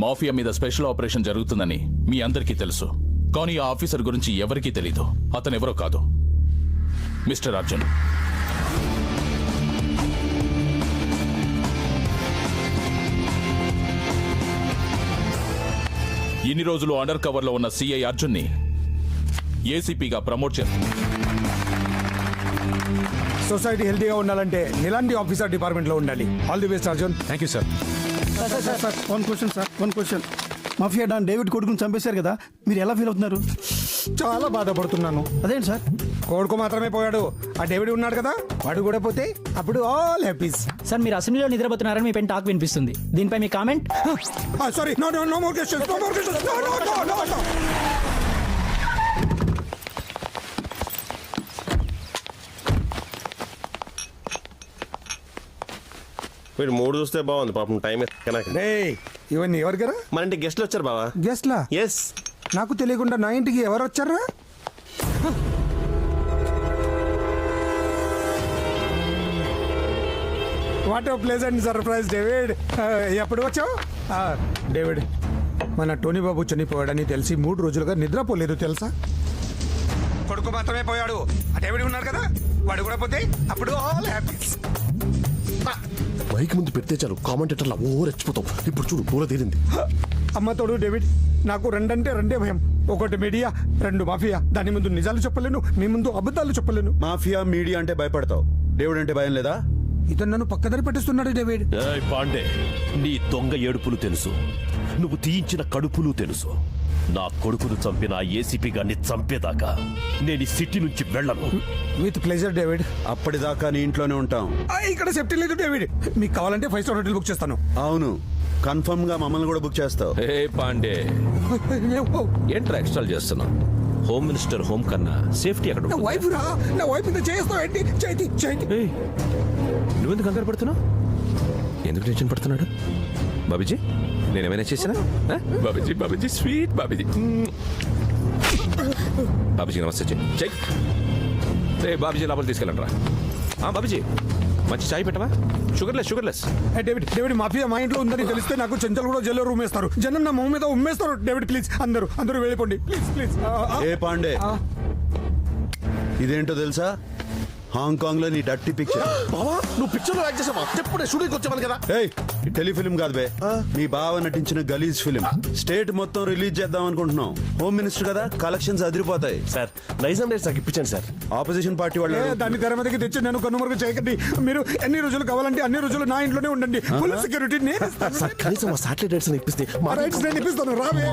మాఫియా మీద స్పెషల్ ఆపరేషన్ జరుగుతుందని మీ అందరికీ తెలుసు, కానీ ఆ ఆఫీసర్ గురించి ఎవరికీ తెలీదు. అతను ఎవరో కాదు, మిస్టర్ అర్జున్. ఇన్ని రోజులు అండర్ కవర్ లో ఉన్న సిఐ అర్జున్ ని ఏసీపీగా ప్రమోట్ చేస్తుంది. సొసైటీ హెల్తీగా ఉండాలంటే ఇలాంటి ఆఫీసర్ డిపార్ట్మెంట్ లో ఉండాలి. All the best Arjun. Thank you sir. One question. Mafia don David కొడుకుని చంపేశారు కదా, మీరు ఎలా ఫీల్ అవుతున్నారు? చాలా బాధపడుతున్నాను. అదేంటి సార్? కొడుకు మాత్రమే పోయాడు, ఆ డేవిడ్ ఉన్నాడు కదా, వాడు కూడా పోతే అప్పుడు ఆల్ హ్యాపీస్. సార్, మీరు అసెంబ్లీలో నిద్రపోతున్నారని మీ పెన్ టాక్ వినిపిస్తుంది. దీనిపై మీ comment? Sorry, no more questions, no more questions, no. వీడు మూడు చూస్తే బాగుంది, పాపం టైం ఇవన్నీ ఎవరు కదా? మన ఇంటికి గెస్ట్లు వచ్చారు బావా. గెస్ట్లా? ఎస్. నాకు తెలియకుండా నా ఇంటికి ఎవరు వచ్చారా? What pleasant surprise David. ఎప్పుడు వచ్చావు? డేవిడ్, మన టోనీ బాబు చనిపోయాడని తెలిసి 3 రోజులుగా నిద్రపోలేదు తెలుసా? కొడుకు మాత్రమే పోయాడు, ఆ డేవిడ్ ఉన్నాడు కదా, వాడు కూడా పోతే అప్పుడు ఆల్ హ్యాపీస్. మైక్ ముందు పెడితే చాలు కామెంటేటర్లా ఓ రెచ్చిపోతాం. ఇప్పుడు చూడు పూల తీరింది. అమ్మ తోడు డేవిడ్, నాకు రెండంటే రెండే భయం. ఒకటి మీడియా, 2 మాఫియా. దాని ముందు నిజాలు చెప్పలేను, మీ ముందు అబద్ధాలు చెప్పలేను. మాఫియా మీడియా అంటే భయపడతావు, డేవిడ్ అంటే భయం లేదా? ఇతను నన్ను పక్కదారి పట్టిస్తున్నాడు డేవిడ్. పాండే, నీ దొంగ ఏడుపులు తెలుసు, నువ్వు తీయించిన కడుపులు తెలుసు. నా కొడుకును చంపిన ఏసీపీ గారిని చంపేదాకా నేను ఈ సిటీ నుంచి వెళ్ళను. With pleasure David. అప్పటిదాకా నీ ఇంట్లోనే ఉంటాం. ఇక్కడ సేఫ్టీ లేదు డేవిడ్, మీకు కావాలంటే 5 స్టార్ హోటల్ బుక్ చేస్తాను. అవును, కన్ఫర్మ్ గా మమ్మల్ని కూడా బుక్ చేస్తావు. ఏ పాండే, ఏంట్రా ఎక్స్ట్రాల్ చేస్తున్నావు? హోమ్ మినిస్టర్ హోమ్ కన్నా సేఫ్టీ అక్కడ ఉంటుంది. వైఫ్ రా, నా వైఫ్ ఇంత చేస్తావు ఏంటి? చేయి. నువ్వెందుకు కంగారు పడుతున్నావు? ఎందుకు టెన్షన్ పడుతున్నాడు? బాబీజీ నేనేమైనా చేసినా బాబీజీ బాబీజీ స్వీట్ బాబీజీ బాబీజీ నమస్తే చెక్ రే బాబీజీ లోపల తీసుకెళ్ళండి రా బాబీజీ మంచి చాయ్ పెట్టవా షుగర్లెస్ డేవిడ్ మాఫియా మా ఇంట్లో ఉందని తెలిస్తే నాకు చెంచల్ కూడా జైల్లో రూమ్ వేస్తారు. జనం నా మొహం మీద ఉమ్మేస్తారు. డేవిడ్ ప్లీజ్ అందరూ వెళ్ళిపోండి ప్లీజ్. ఏ పాండే ఇదేంటో తెలుసా? హాంకాంగ్ లో నీ డట్టి పిక్చర్. బావా నువ్వు పిక్చర్ లో యాక్ట్ చేసావా? చెప్పుడే షూటింగ్ వచ్చామని కదా. ఏయ్ టెలిఫిల్మ్ కాదు బే, మీ బావ నటించిన గలీజ్ ఫిలిం. స్టేట్ మొత్తం రిలీజ్ చేద్దాం అనుకుంటున్నాం. హోమ్ మినిస్టర్ కదా, కలెక్షన్స్ అదిరిపోతాయి. సార్ నైజాం డేట్స్ నాకు ఇప్పించండి సార్. ఆపోజిషన్ పార్టీ వాళ్ళు దాన్ని తెర మీదకి తెచ్చి నేను కన్నుమరుగు చేయకండి. మీరు ఎన్ని రోజులు కావాలంటే అన్ని రోజులు నా ఇంట్లోనే ఉండండి. ఫుల్ సెక్యూరిటీ సార్ కనీసం మా సాటిలైట్ డేట్స్ ఇప్పిస్తే మా రైట్స్ నేను ఇప్పిస్తాను. రావే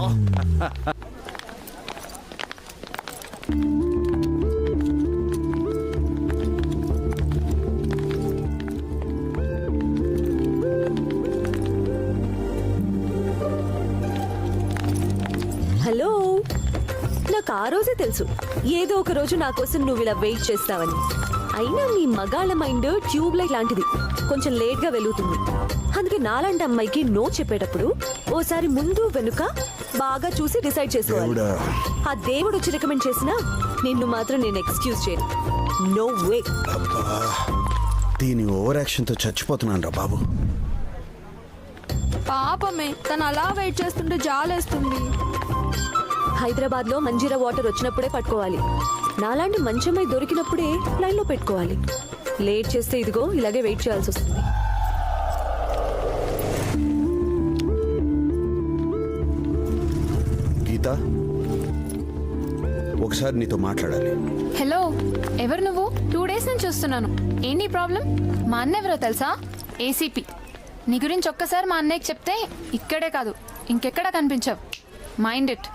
హలో, నాకు ఆ రోజే తెలుసు ఏదో ఒక రోజు నా కోసం నువ్వు ఇలా వెయిట్ చేస్తావని. అయినా మీ మగాళ్ళ మైండ్ ట్యూబ్ లైట్ లాంటిది, కొంచెం లేట్ గా వెలుగుతుంది. అందుకే నాలాంటి అమ్మాయికి నో చెప్పేటప్పుడు ఓసారి ముందు వెనుక బాగా చూసి డిసైడ్ చేసుకోవాలి. ఆ దేవుడు వచ్చి రికమెండ్ చేసినా నిన్ను మాత్రం నేను ఎక్స్క్యూజ్ చేయను. No way. దీని ఓవర్ యాక్షన్ తో చచ్చిపోతున్నాను రా బాబు. పాపమే తను అలా వెయిట్ చేస్తుంటే జాలేస్తుంది. హైదరాబాద్ లో మంజీరా వాటర్ వచ్చినప్పుడే పట్టుకోవాలి. నాలాంటి మంచమ్మాయి దొరికినప్పుడే లైన్ లో పెట్టుకోవాలి. లేట్ చేస్తే ఇదిగో ఇలాగే వెయిట్ చేయాల్సి వస్తుంది. గీత ఒకసారి నీతో మాట్లాడాలి. హలో, ఎవరు నువ్వు? 2 days నుంచి చూస్తున్నాను. ఏంటి ప్రాబ్లం? మా అన్న ఎవరో తెలుసా? ఏసీపీ. నీ గురించి ఒక్కసారి మా అన్నయ్యకి చెప్తే ఇక్కడే కాదు ఇంకెక్కడా కనిపించవు. Mind it.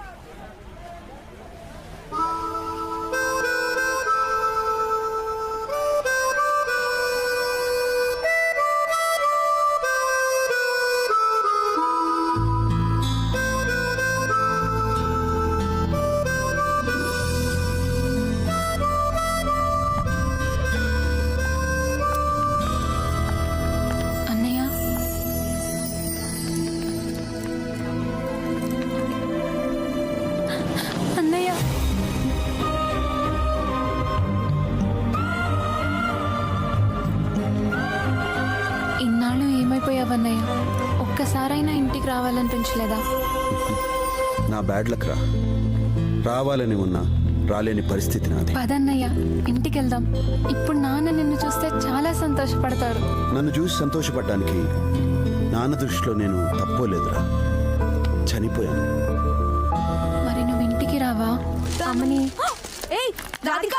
ఏమైపోయావన్నయ్య? ఒక్కసారైనా ఇంటికి రావాలనిపించలేదా? నా బ్యాడ్ లక్ రా. రావాలని ఉన్నా రాలేని పరిస్థితి నాది. పదన్నయ్య ఇంటికి వెళ్దాం. ఇప్పుడు నాన్న నిన్ను చూస్తే చాలా సంతోషపడతారు. నన్ను చూసి సంతోషపడ్డానికి నాన్న దృష్టిలో నేను తప్పోలేదురా. చనిపోయాను. మరి నువ్వు ఇంటికి రావా? అమ్మని. ఏయ్ రాధిక,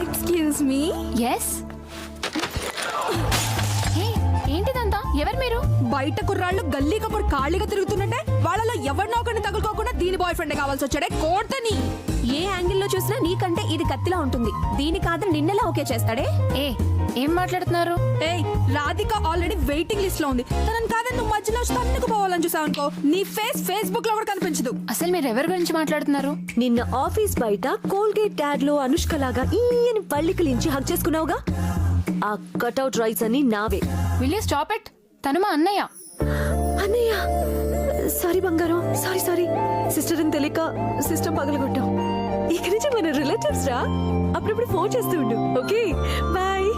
ఎక్స్క్యూజ్ మీ. ఎస్. ఏంటిదంతా? ఎవరు మీరు? బయట కుర్రాళ్ళు గల్లీ కప్పుడు ఖాళీగా తిరుగుతున్నట్టే వాళ్ళలో ఎవరినో ఒకరిని తగులుకోకుండా దీని బాయ్ ఫ్రెండ్ కావాల్సి వచ్చాడే. కోర్తని ఏ యాంగిల్ లో చూసినా నీకంటే ఇది కత్తిలా ఉంటుంది. దీని కాదని నిన్నెలా ఓకే చేస్తాడే? ఏం మాట్లాడుతున్నారు? ఏయ్ రాధిక ఆల్రెడీ వెయిటింగ్ లిస్ట్ లో ఉంది. తనని కాదని నువ్వు మధ్యలో తన్నుకు పోవాలని చూసావు అనుకో, నీ ఫేస్బుక్ లో కూడా కనిపించదు. అసలు మీరు ఎవరి గురించి మాట్లాడుతున్నారు? నిన్న ఆఫీస్ బయట కోల్గేట్ యాడ్ లో అనుష్క లాగా ఈయన పళ్ళికలించి హక్ చేసుకున్నావుగా, ఆ కట్అవుట్ రైట్స్ అని నావే. Will you stop it? తను మా అన్నయ్య. అన్నయ్య సారీ బంగారం, సారీ. సిస్టర్ అని తెలియక సిస్టమ్ పగలగొట్టాం. ఇక్కడి నుంచి మన రిలేటివ్స్ రా. అప్పుడప్పుడు ఫోన్ చేస్తూ ఉండు. Okay bye.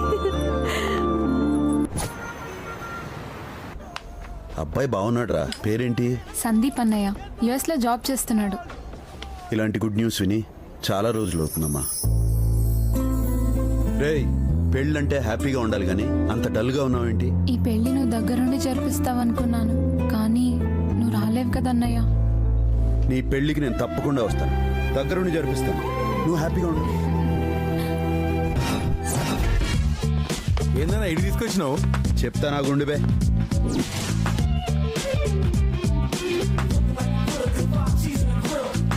అబ్బాయి బాగున్నాడు రా. పేరేంటి? సందీప్ అన్నయ్య. యుఎస్ లో జాబ్ చేస్తున్నాడు. ఇలాంటి గుడ్ న్యూస్ విని చాలా రోజులు అవుతుందమ్మా. రేయ్ పెళ్ళంటే హ్యాపీగా ఉండాలి కానీ అంత డల్ గా ఉన్నావేంటి? ఈ పెళ్లి నువ్వు దగ్గరుండి జరిపిస్తావనుకున్నాను, కానీ నువ్వు రాలేవు కదన్నయ్య. నీ పెళ్లికి నేను తప్పకుండా వస్తాను, దగ్గరుండి జరిపిస్తాను. నువ్వు హ్యాపీగా ఉండు. ఏందన్నా ఇటు తీసుకొచ్చినావు? చెప్తా నా గుండెబే.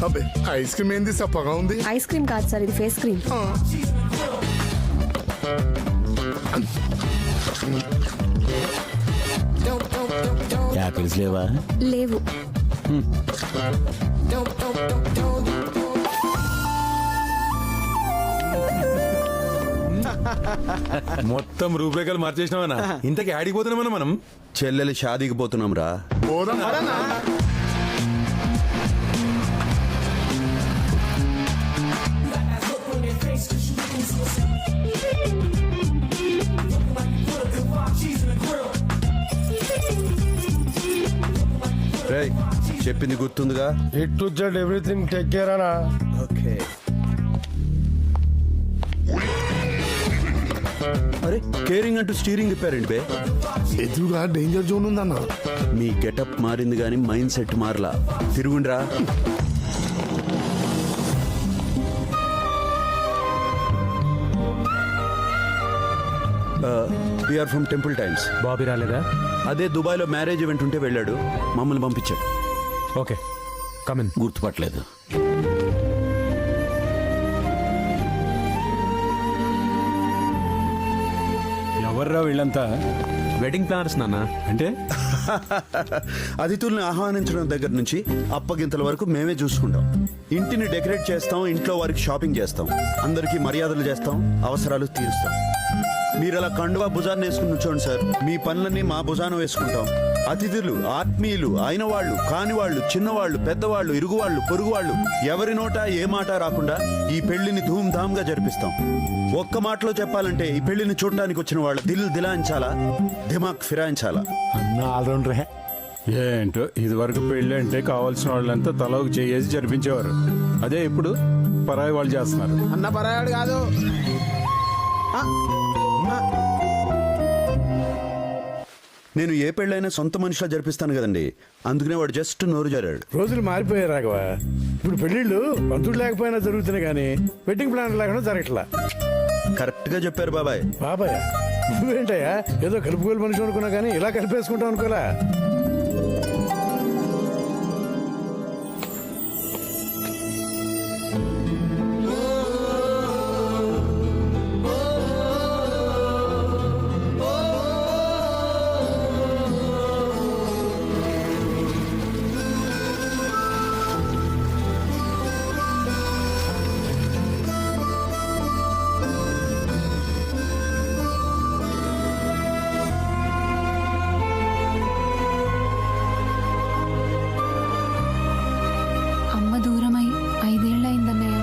అబ్బే ఐస్ క్రీమ్ ఏంది సప్పగా ఉంది? ఐస్ క్రీమ్ కాదు సార్, ఇది ఫేస్ క్రీమ్. యాపిల్స్ లేవా? లేవు. మొత్తం రూపురేఖలు మార్చేసినావనా? ఇంతకి ఆడిపోతున్నామన్నా మనం. చెల్లెలి షాదీకి పోతున్నాం రా. రేయ్, చెప్పింది గుర్తుందిగా? A to Z everything take care అనా. ఓకే. అరే, కేరింగ్ అంటూ స్టీరింగ్ ఇప్పారండి బే. ఎదురుగా డేంజర్ జోన్ ఉందన్న. మీ గెటప్ మారింది కానీ మైండ్ సెట్ మారలా. తిరుగుండ్రా. We're from Temple Times. Bobby రాలేదా? అదే దుబాయ్లో మ్యారేజ్ ఈవెంట్ ఉంటే వెళ్ళాడు, మమ్మల్ని పంపించాడు. Okay, come in. గుర్తుపట్టలేదు. ఎవర్రా వీళ్ళంతా? వెడ్డింగ్ ప్లానర్స్ నాన్న. అంటే అతిథుల్ని ఆహ్వానించడం దగ్గర నుంచి అప్పగింతల వరకు మేమే చూసుకుంటాం. ఇంటిని డెకరేట్ చేస్తాం, ఇంట్లో వారికి షాపింగ్ చేస్తాం, అందరికీ మర్యాదలు చేస్తాం, అవసరాలు తీరుస్తాం. మీరు అలా కండువా భుజాన్ని వేసుకుని కూర్చోండి సార్, మీ పనులన్నీ మా భుజాన వేసుకుంటాం. అతిథులు, ఆత్మీయులు, అయిన వాళ్ళు, కాని వాళ్ళు, చిన్నవాళ్ళు, పెద్దవాళ్ళు, ఇరుగువాళ్ళు, పొరుగు వాళ్ళు, ఎవరి నోట ఏ మాట రాకుండా ఈ పెళ్లిని ధూమ్ధామ్గా జరిపిస్తాం. ఒక్క మాటలో చెప్పాలంటే ఈ పెళ్లిని చూడటానికి వచ్చిన వాళ్ళు దిల్ దిలాయించాలా, దిమాగ్ ఫిరాయించాలా. ఏంటో ఇది వరకు పెళ్లి అంటే కావాల్సిన వాళ్ళంతా తలకు చేసి జరిపించేవారు. అదే ఇప్పుడు పరాయి వాళ్ళు చేస్తున్నారు. అన్న పరాయాడు కాదు. నేను ఏ పెళ్ళైనా సొంత మనిషిలా జరిపిస్తాను కదండి, అందుకనే వాడు జస్ట్ నోరు జారాడు. రోజులు మారిపోయారు రాఘవ. ఇప్పుడు పెళ్లిళ్ళు పంతుడు లేకపోయినా జరుగుతున్నాయి కానీ వెడ్డింగ్ ప్లాన్ లేకుండా జరగట్లా. కరెక్ట్ గా చెప్పారు బాబాయ్. బాబాయ్ నువ్వేంటయ్యా ఏదో కలుపుకోలు మనిషి అనుకున్నా కానీ ఇలా కలిపేసుకుంటాం అనుకోలే. దూరమై 5 ఏళ్ళయిందన్నయ్య.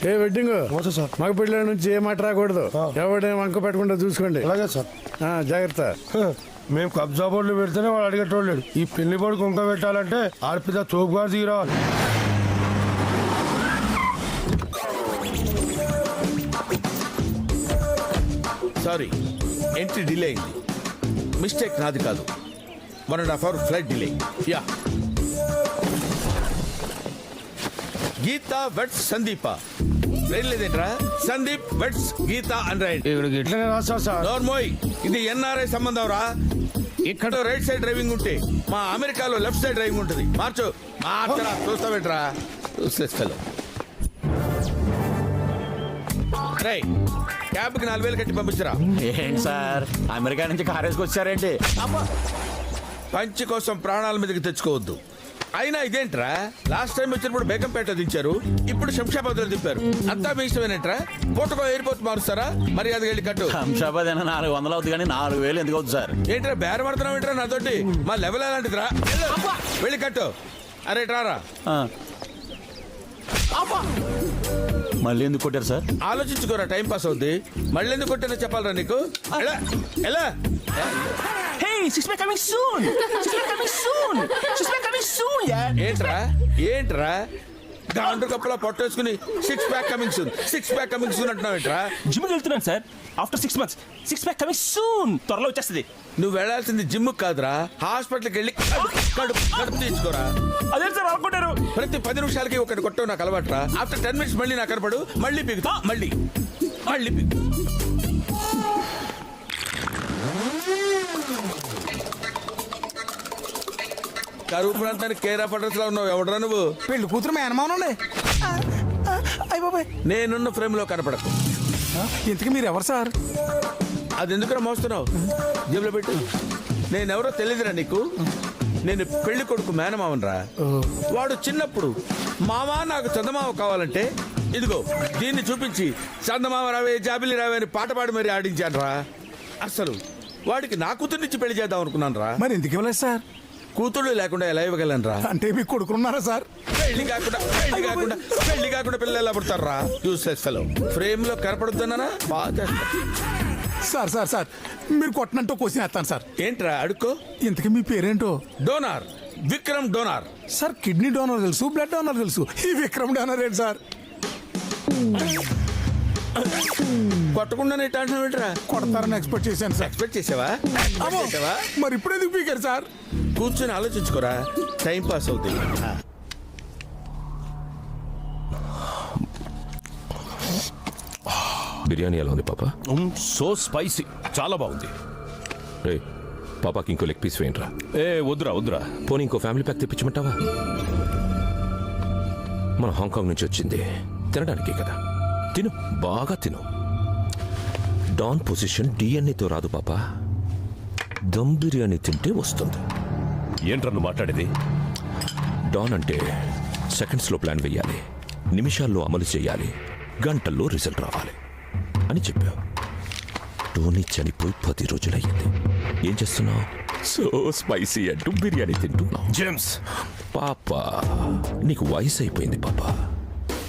ఏ వెడ్డింగ్ సార్, మగ పెళ్ళ నుంచి ఏ మాట రాకూడదు. ఎవడేం వంక పెట్టకుండా చూసుకోండి. అలాగే సార్. జాగ్రత్త. మేము కబ్జా బోర్డులు పెడితేనే వాడు అడిగేటోళ్ళు. ఈ పెళ్లి బోర్డు కుంక పెట్టాలంటే ఆర్పిత తోపుగా దిగిరావాలి. సారీ, ఎంట్రీ డిలే అయింది. మిస్టేక్ నాది కాదు. 1.5 hour ఫ్లైట్ డిలే. యా. గీత vets Sandeepa. Train లేదేంట్రా? Sandeep vets గీత అని రాయండి. నోర్మోయ్, ఇది ఎన్ఆర్ఐ సంబంధం రా. ఇక్కడ రైట్ సైడ్ డ్రైవింగ్ ఉంటే మా అమెరికాలో లెఫ్ట్ సైడ్ డ్రైవింగ్ ఉంటుంది. మార్చరా. చూస్తావేంట్రా? క్యాబ్కి 4,000 కట్టి పంపించరా. ఏంటి సార్, అమెరికా నుంచి కారేసుకు వచ్చారేంటి? పంచి కోసం ప్రాణాల మీదకి తెచ్చుకోవద్దు. అయినా ఇదేంట్రా, లాస్ట్ టైం వచ్చినప్పుడు బేగంపేట దించారు, ఇప్పుడు శంషాబాద్ లో దింపారు. అంతా మీ ఇష్టమేనేట్రా? పూటకో ఎయిర్పోర్ట్ మారుస్తారా? మర్యాదగా వెళ్ళి కట్టు. శంషాబాద్ అయినా 400 అవుతుంది కానీ 4,000 ఎందుకు అవుతుంది సార్? ఏంట్రా బేరం పడుతున్నావు ఏంట్రా నాతోటి? మా లెవెల్ అలాంటిదిరా. వెళ్ళి కట్టు. అరే రారా. మళ్ళీ ఎందుకు కొట్టారు సార్? ఆలోచించుకోరా, టైం పాస్ అవుద్ది. మళ్ళీ ఎందుకు కొట్టారో చెప్పాలరా నీకు. ఎలా ఏంట్రా గాండ్రు కప్పులా పొట్టేసుకుని 6 ప్యాక్ కమింగ్ సూన్ అంటున్నావు ఏంట్రా? జిమ్ వెళ్తున్నాను sir. After 6 months 6 pack coming soon. త్వరలో వచ్చేస్తుంది. నువ్వు వెళ్లాల్సింది జిమ్ కాదురా, హాస్పిటల్కి వెళ్ళి కడుపు తీసుకోరా. అదే సార్ అనుకుంటారు. ప్రతి 10 నిమిషాలకి ఒకటి కొట్టవు నాకు అలవాట్రా. ఆఫ్టర్ 10 minutes మళ్ళీ నాకు కనపడు, మళ్ళీ పీకుతా, మళ్ళీ పీకు. కరువు ప్రాంతానికి కేరా పడ్రస్ లో ఉన్నావు. ఎవడరా నువ్వు? పెళ్లి కూతురు మేనమానండి. నేనున్న ఫ్రేమ్ లో కనపడకు. ఇంతకీ మీరు ఎవరు సార్? అది ఎందుకురా మోస్తున్నావు? జేబులో పెట్టు. నేనెవరో తెలియదురా నీకు? నేను పెళ్లి కొడుకు మేనమావనరా. వాడు చిన్నప్పుడు మావా నాకు చందమామ కావాలంటే ఇదిగో దీన్ని చూపించి చందమామ రావే జాబిలి రావే అని పాట పాడి మరి ఆడించాను రా. అసలు వాడికి నా కూతుర్నిచ్చి పెళ్లి చేద్దాం అనుకున్నాను రా. మరి ఎందుకు ఇవ్వలేదు సార్? కూతుళ్ళు లేకుండా ఎలా ఇవ్వగలను రా? అంటే మీకు కొడుకున్నారా సార్? పెళ్లి కాకుండా పిల్లలు ఎలా పుడతారు రా? Useless fellow. ఫ్రేమ్ లో కనపడుతున్నానా? బాగా సార్ సార్ సార్ మీరు కొట్టనంటూ క్వశ్చన్ వేస్తాను సార్. ఏంట్రా అడుక్కో. ఇంతకీ మీ పేరేంటో? Donor, Vikram donor. Sir kidney donor తెలుసు, బ్లడ్ డోనర్ తెలుసు, ఈ విక్రమ్ డోనర్ ఏంటి సార్? కొట్టకుండానే టెన్షన్ పెట్టరా? కొడతారని ఎక్స్పెక్ట్ చేశాను సార్. ఎక్స్పెక్ట్ చేసావా? మరి ఇప్పుడు ఎందుకు పీకారు సార్? కూర్చొని ఆలోచించుకోరా, టైం పాస్ అవుతుంది. బిర్యానీ ఎలా ఉంది పాపా? సో స్పైసీ, చాలా బాగుంది. రే పాపాకి ఇంకో లెగ్ పీస్ వేయండిరా. ఏ వద్దురా. పోనీ ఇంకో ఫ్యామిలీ ప్యాక్ తెప్పించమంటావా? మన హాంకాంగ్ నుంచి వచ్చింది తినడానికే కదా. తిను, బాగా తిను. డాన్ పొజిషన్ డిఎన్ఏతో రాదు పాపా, దమ్ బిర్యానీ తింటే వస్తుంది. ఏంట్రా నువ్వు మాట్లాడేది? డాన్ అంటే సెకండ్స్లో ప్లాన్ వేయాలి, నిమిషాల్లో అమలు చేయాలి, గంటల్లో రిజల్ట్ రావాలి అని చెప్పావు. టోనీ చనిపోయి 10 రోజులయ్యింది. ఏం చేస్తున్నావు? సో స్పైసీ అంటూ బిర్యానీ తింటున్నావు. జేమ్స్ పాపా, నీకు వయసు అయిపోయింది పాపా.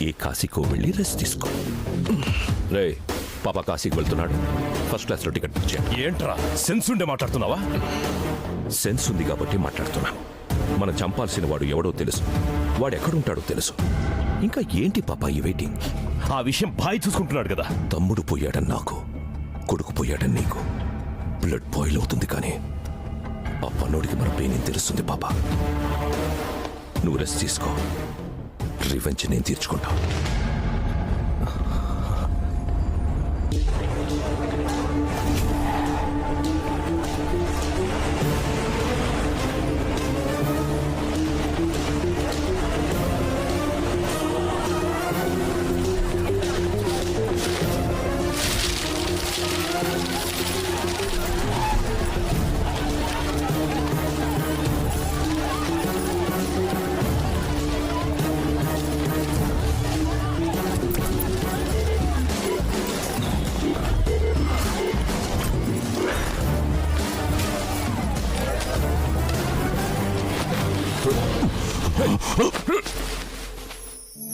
ఏ కాశీకో వెళ్ళి రెస్ట్ తీసుకో. రే పాపా కాశీకి వెళ్తున్నాడు, ఫస్ట్ క్లాస్లో టికెట్ బుక్ చేయండి. ఏంట్రా సెన్స్ ఉండే మాట్లాడుతున్నావా? సెన్స్ ఉంది కాబట్టి మాట్లాడుతున్నాను. మనం చంపాల్సిన వాడు ఎవడో తెలుసు, వాడు ఎక్కడుంటాడో తెలుసు. ఇంకా ఏంటి పాపా ఈ వెయిటింగ్? ఆ విషయం బాయ్ చూసుకుంటున్నాడు కదా. తమ్ముడు పోయాడని నాకు, కొడుకు పోయాడని నీకు. బ్లడ్ బాయిల్ అవుతుంది కానీ ఆ పన్నోడికి మన పెయిన్ తెలుస్తుంది పాపా. నువ్వు రెస్ట్ తీసుకో, రివెంజ్ నేను తీర్చుకుంటా.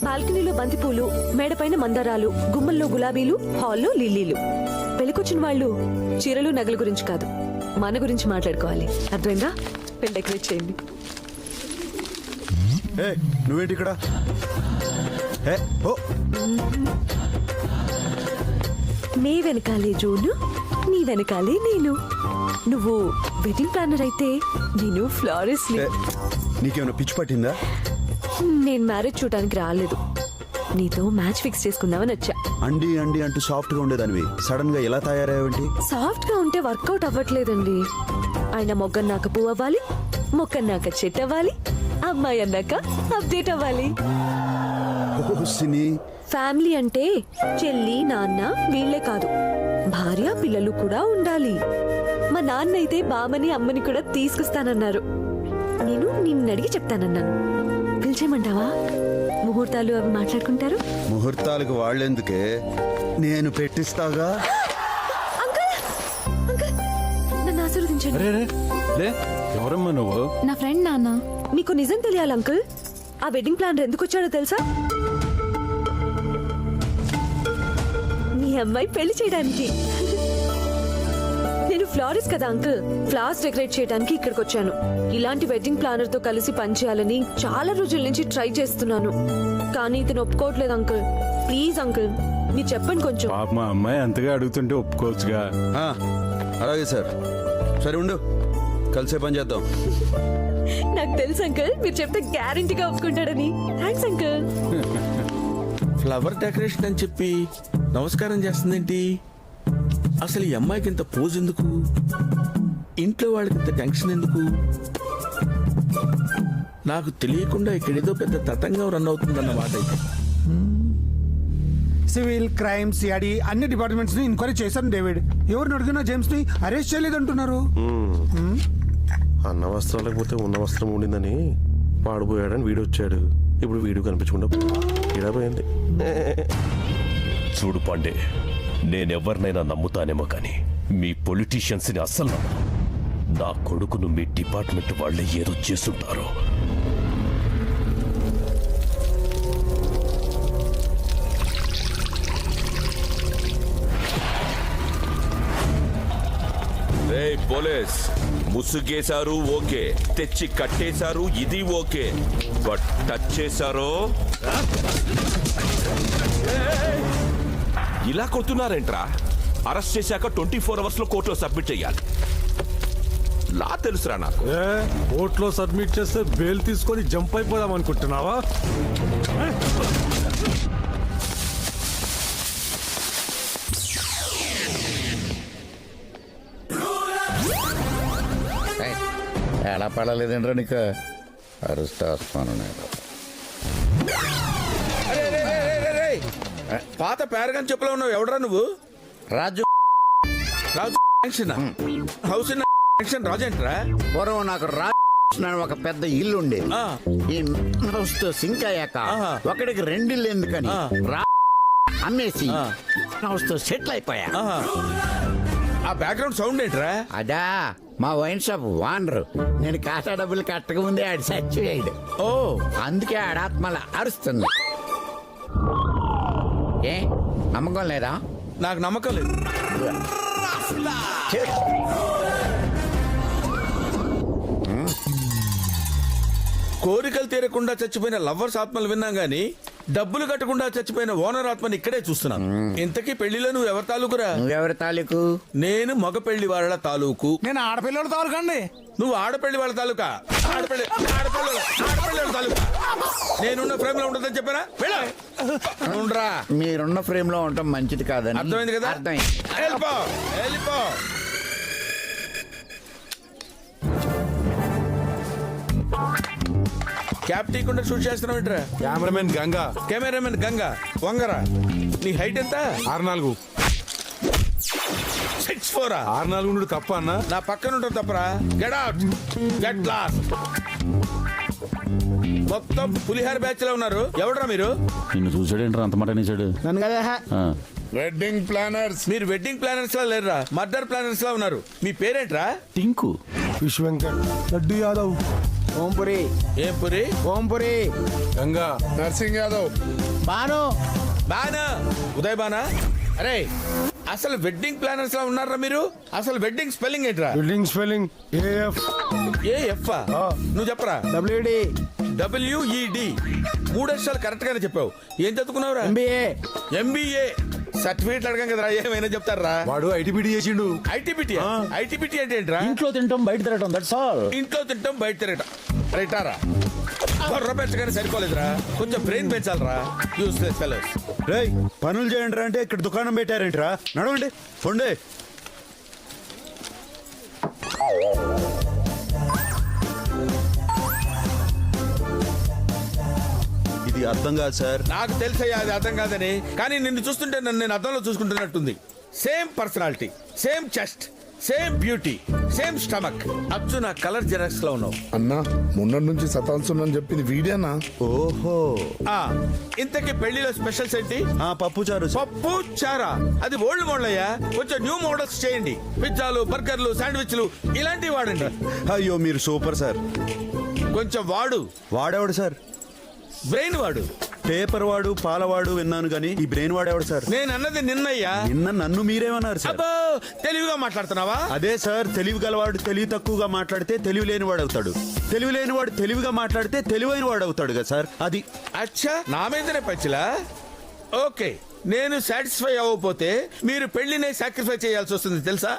బాల్కనీలో బంతిపూలు, మేడపైన మందారాలు, గుమ్మల్లో గులాబీలు, హాల్లో లిల్లీలు. పెళ్ళికొచ్చిన వాళ్ళు చీరలు నగల గురించి కాదు, మన గురించి మాట్లాడుకోవాలి. అర్థమైందా? పెళ్ళి డెకరేట్ చేయండి. నువ్వేంటి ఇక్కడ? నీ వెనకాలే జోను, నీ వెనకాలే నేను. నువ్వు వెడ్డింగ్ ప్లానర్ అయితే నేను ఫ్లారిస్ట్. నీకేమైనా పిచ్చి పట్టిందా? నేను మ్యారేజ్ చూడడానికి రాలేదు, నీతో మ్యాచ్ ఫిక్స్ చేసుకుందామని వచ్చా. అండి అండి అంటూ సాఫ్ట్ గా ఉండేదానివి సడన్ గా ఎలా తయారయ్యేంటి? సాఫ్ట్ గా ఉంటే వర్కౌట్ అవ్వట్లేదండి. ఆయన మొగ్గన్నాక పువ్వు అవ్వాలి, మొక్కన్నాక చెట్టు అవ్వాలి, అమ్మాయి అన్నాక అప్డేట్ అవ్వాలి. ఫ్యామిలీ అంటే చెల్లి, నాన్న వీళ్లే కాదు, భార్య పిల్లలు కూడా ఉండాలి. మా నాన్న అయితే బామ్మని అమ్మని కూడా తీసుకొస్తానన్నారు. నేను నిన్ను అడిగి చెప్తానన్నాను. పిలిచేయమంటావా? ముహూర్తాలు అవి మాట్లాడుకుంటారు. ముహూర్తాలకు వాళ్ళెందుకే, నేను పెట్టిస్తాగా. నన్ను ఆశీర్వదించండి. ఎవరమ్మా నువ్వు? నా ఫ్రెండ్ నాన్న. మీకు నిజం తెలియాలి అంకుల్, ఆ వెడ్డింగ్ ప్లానర్ ఎందుకు వచ్చాడో తెలుసా? మీ అమ్మాయి పెళ్లి చేయడానికి. నేను ఫ్లారిస్ట్ కదా అంకుల్, ఫ్లవర్స్ డెకరేట్ చేయడానికి ఇక్కడికి వచ్చాను. ఇలాంటి వెడ్డింగ్ ప్లానర్ తో కలిసి పనిచేయాలని చాలా రోజుల నుంచి ట్రై చేస్తున్నాను, కానీ ఇతను ఒప్పుకోవట్లేదు అంకుల్. ప్లీజ్ అంకుల్, మీరు చెప్పండి కొంచెం. పాప మా అమ్మాయి అంతగా అడుగుతుంటే ఒప్పుకోవచ్చుగా. అలాగే సార్, సరే ఉండు, కలిసే పని చేద్దాం. నాకు తెలుసు అంకుల్, మీరు చెప్తే గ్యారెంటీగా ఒప్పుకుంటాడని. Thanks uncle. ఫ్లవర్ డెకరేషన్ అని చెప్పి నమస్కారం చేస్తుందేంటి? అసలు ఈ అమ్మాయికి ఇంత పోజ్ ఎందుకు? ఇంట్లో వాళ్ళకి ఇంత టెన్షన్ ఎందుకు? నాకు తెలియకుండా ఇక్కడేదో పెద్ద తతంగం రన్ అవుతుందన్న మాట అయితే. సివిల్ క్రైమ్ సిఐడి అన్ని డిపార్ట్మెంట్స్ ని ఎంక్వైరీ చేశాను డేవిడ్. ఎవరిని అడిగినా జేమ్స్ ని అరెస్ట్ చేయలేదంటున్నారు. అన్న వస్త్రాలకు పోతే ఉన్న వస్త్రం ఉండిందని పాడిపోయాడని వీడు వచ్చాడు. ఇప్పుడు వీడు కనిపించకుండా పోయింది. చూడు పాండే, నేనెవరినైనా నమ్ముతానేమో కానీ మీ పొలిటీషియన్స్ని అస్సలు నమ్మను. నా కొడుకును మీ డిపార్ట్మెంట్ వాళ్ళే ఏదో చేస్తుంటారు. రే పోలీస్, ముసుగేశారు ఓకే, తెచ్చి కట్టేశారు ఇది ఓకే, బట్ టచ్ చేశారో ఇలా కొడుతున్నారేంట్రా? అరెస్ట్ చేశాక 24 hours లో కోర్టులో సబ్మిట్ చేయాలి. లా తెలుసురా నాకు. కోర్టులో సబ్మిట్ చేస్తే బెయిల్ తీసుకొని జంప్ అయిపోదాం అనుకుంటున్నావా? ఎలా పడలేదండ్రా నీకు? అరెస్ట్ వస్తాను నేను. పాత పేరగాని చెప్పులో ఉన్నావు. ఎవడరా నువ్వు? రాజు. రాజు హౌస్ రాజేంట్రా? పూర్వం నాకు రాజు ఒక పెద్ద ఇల్లు ఉండేది. ఈ హౌస్ తో సింక్ అయ్యాక ఒకడికి 2 ఇల్లు ఎందుకని అమ్మేసి హౌస్ తో సెటిల్ అయిపోయా. ఆ బ్యాక్గ్రౌండ్ సౌండ్ ఏంట్రా? అదా మా వైన్ షాప్ వానరు. నేను ఖాతా డబ్బులు కట్టక ముందే ఆడు చచ్చిపోయాడు. ఓ, అందుకే ఆడాత్మల అరుస్తుంది. ఏ నమ్మకం లేదా? నాకు నమ్మకం లేదు. కోరికలు తీరకుండా చచ్చిపోయిన లవ్వర్స్ ఆత్మలు విన్నాం గానీ డబ్బులు కట్టకుండా చచ్చిపోయిన ఓనర్ ఆత్మని ఇక్కడే చూస్తున్నాను. ఇంతకీ పెళ్లిలో నువ్వు ఎవరి తాలూకురా? నువ్వెవరి తాలూకు? నేను మగ పెళ్లి వాళ్ళ తాలూకు. నేను ఆడపిల్లల తాలూకు అండి. నువ్వు ఆడపెళ్లి వాళ్ళ తాలూకా? ఆడపిల్లి వాళ్ళ తాలూకా. నేనున్న ఫ్రేమ్ లో ఉంటుందని చెప్పారా? ఉండరా, మీరున్న ఫ్రేమ్ లో ఉండటం మంచిది కాదని. అర్థమైంది కదా? అర్థమైంది. వెళ్ళిపో. క్యాప్ తీయకుండా షూట్ చేస్తున్నావు ఏంట్రా? కెమెరామెన్ గంగా వంగరా. నీ హైట్ ఎంత? 6'4". 6'4". 6'4" తప్ప అన్న. నా పక్కన ఉంటావు తప్పరా? Get out, get lost. మొత్తం పులిహార బ్యాచ్ లో ఉన్నారు. ఎవడరా మీరు? నిన్ను చూసాడేంట్రా అంత మాట అనేసాడు? నన్ను కదా. Wedding planners. మీరు వెడ్డింగ్ ప్లానర్స్ లా లేరురా, మర్డర్ ప్లానర్స్ లా ఉన్నారు. మీ పేరేంట్రా? టింకు. విశ్వ వెంకట్. లడ్డు యాదవ్. ఓంపురి. ఏం పురి? ఓంపురి. గంగా. నర్సింగ్ యాదవ్. బాను. బానా. ఉదయ్ బానా. అరే అసలు వెడ్డింగ్ ప్లానర్స్ లా ఉన్నారా మీరు? అసలు వెడ్డింగ్ స్పెల్లింగ్ ఏంట్రా? Wedding spelling AF. AF? నువ్వు చెప్పరా? WD. WED. 3 అక్షరాలు కరెక్ట్ గానే చెప్పావు. ఏం చదువుకున్నావురా? MBA. సర్టిఫికేట్ అడగం కదరా, ఏమైనా చెప్తారా? వాడు ITBT చేసిండు. ITBT? ITBT అంటే ఏంట్రా? ఇంట్లో తింటాం బయట తిరగటం, దట్స్ ఆల్. ఇంట్లో తింటాం బయట తిరగటం. రైటారా? బుర్ర పెంచగానే సరిపోలేదురా, కొంచెం బ్రెయిన్ పెంచాలరా. Useless fellows. రేయ్ పనులు చేయండి అంటే ఇక్కడ దుకాణం పెట్టారేంట్రా? నడవండి ఫోండే. ఇది అర్థం కాదు సార్. నాకు తెలుసయ్యా అది అర్థం కాదని, కానీ నిన్ను చూస్తుంటే నన్ను నేను అర్థంలో చూసుకుంటున్నట్టుంది. Same personality, same chest, same beauty, same stomach. అచ్చు నా కలర్ జెరాక్స్ లో ఉన్నావు. అన్నా మొన్న నుంచి సతాల్సున్నాను చెప్పింది వీడియోనా? ఓహో. ఇంతకీ పెళ్లిలో స్పెషల్స్ ఏంటి? పప్పు చారు. పప్పు చారా? అది ఓల్డ్ మోడల్ అయ్యా, కొంచెం న్యూ మోడల్స్ చేయండి. పిజ్జాలు, బర్గర్లు, శాండ్విచ్లు ఇలాంటివి వాడండి. అయ్యో మీరు సూపర్ సార్. కొంచెం వాడేవాడు సార్? బ్రెయిన్ వాడు. పేపర్ వాడు, పాలవాడు విన్నాను కానీ ఈ బ్రెయిన్ వాడేవాడు సార్? నేను అన్నది నిన్నయ్యా. నిన్న నన్ను మీరేమన్నారు సార్? అబ్బో, తెలివిగా మాట్లాడుతున్నావా? అదే సార్, తెలివి గలవాడు తెలివి తక్కువగా మాట్లాడితే తెలివి లేని వాడు అవుతాడు, తెలివి లేని వాడు తెలివిగా మాట్లాడితే తెలివైన వాడు అవుతాడు కదా సార్. అది. అచ్చా, నా మీదనే పచ్చిలా. ఓకే, నేను సాటిస్ఫై అవ్వకపోతే మీరు పెళ్లినే సాక్రిఫై చేయాల్సి వస్తుంది తెలుసా?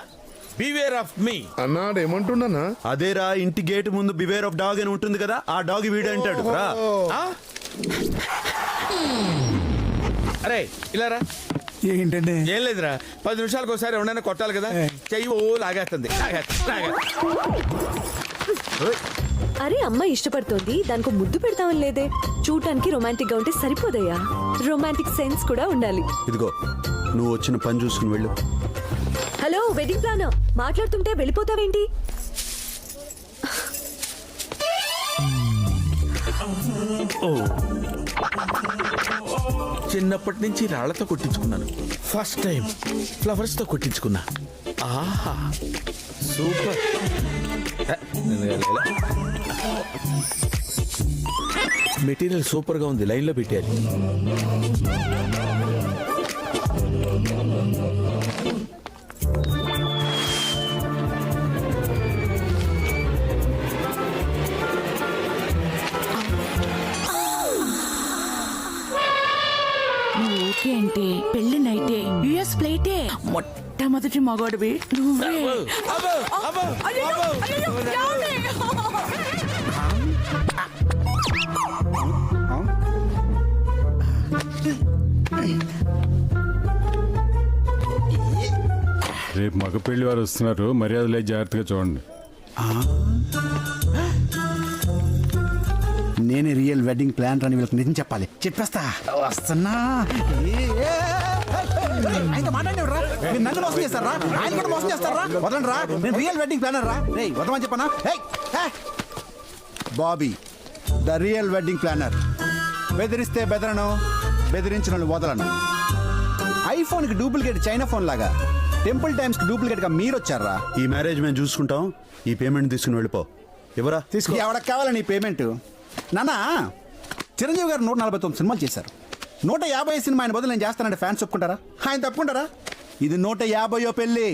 బివేర్ ఆఫ్ మీ అన్నాడు. ఏమంటున్నా? అదేరా, ఇంటి గేట్ ముందు బివేర్ ఆఫ్ డాగ్ అని ఉంటుంది కదా, ఆ డాగ్ వీడే అంటాడు రా. అరే ఇలారా. ఏంటండి? ఏం లేదురా, 10 నిమిషాలకు ఒకసారి ఎవరైనా కొట్టాలి కదా. చెయ్యి ఓ లాగేస్తుంది. అరే అమ్మాయి ఇష్టపడుతోంది, దానికి ముద్దు పెడతామని లేదే. చూడటానికి రొమాంటిక్ గా ఉంటే సరిపోదయ్యా, రొమాంటిక్ సెన్స్ కూడా ఉండాలి. ఇదిగో నువ్వు వచ్చిన పని చూసుకుని వెళ్ళు. హలో వెడ్డింగ్ ప్లానర్, మాట్లాడుతుంటే వెళ్ళిపోతావేంటి? చిన్నప్పటి నుంచి రాళ్లతో కొట్టించుకున్నాను, ఫస్ట్ టైం ఫ్లవర్స్ తో కొట్టించుకున్నా. ఆహా సూపర్. మెటీరియల్ సూపర్ గా ఉంది, లైన్ లో పెట్టాలి. ఓకే అంటే పెళ్లి నైటే యుఎస్ ఫ్లైటే మొట్టమొదటి మగవాడివి నువ్వే. రేపు మగ పెళ్లి వారు వస్తున్నారు, మర్యాదలే జాగ్రత్తగా చూడండి. నేనే రియల్ వెడ్డింగ్ ప్లాన్ అని వీళ్ళకి నిజం చెప్పాలి. చెప్పేస్తా వస్తున్నా. నన్ను మోసం చేస్తారా? ఆయన కూడా మోసం చేస్తారా? వదలండి రా, నేను రియల్ వెడ్డింగ్ ప్లానర్ రా. వదమని చెప్పనా? Bobby the real wedding planar. బెదిరిస్తే బెదరను, బెదిరించిన వదలను. ఐఫోన్కి డూప్లికేట్ చైనా ఫోన్ లాగా టెంపుల్ టైమ్స్ కి డూప్లికేట్ గా మీరు వచ్చారా? ఈ మ్యారేజ్ మేము చూసుకుంటాం, ఈ పేమెంట్ తీసుకుని వెళ్ళిపో. ఎవరా తీసుకో. ఎవరికి కావాలని ఈ పేమెంట్? నానా, చిరంజీవి గారు 149 సినిమాలు చేశారు. 150 సినిమా ఆయన బదులు నేను చేస్తానంటే ఫ్యాన్స్ ఒప్పుకుంటారా? ఆయన తప్పుకుంటారా? ఇది 150వ పెళ్లి.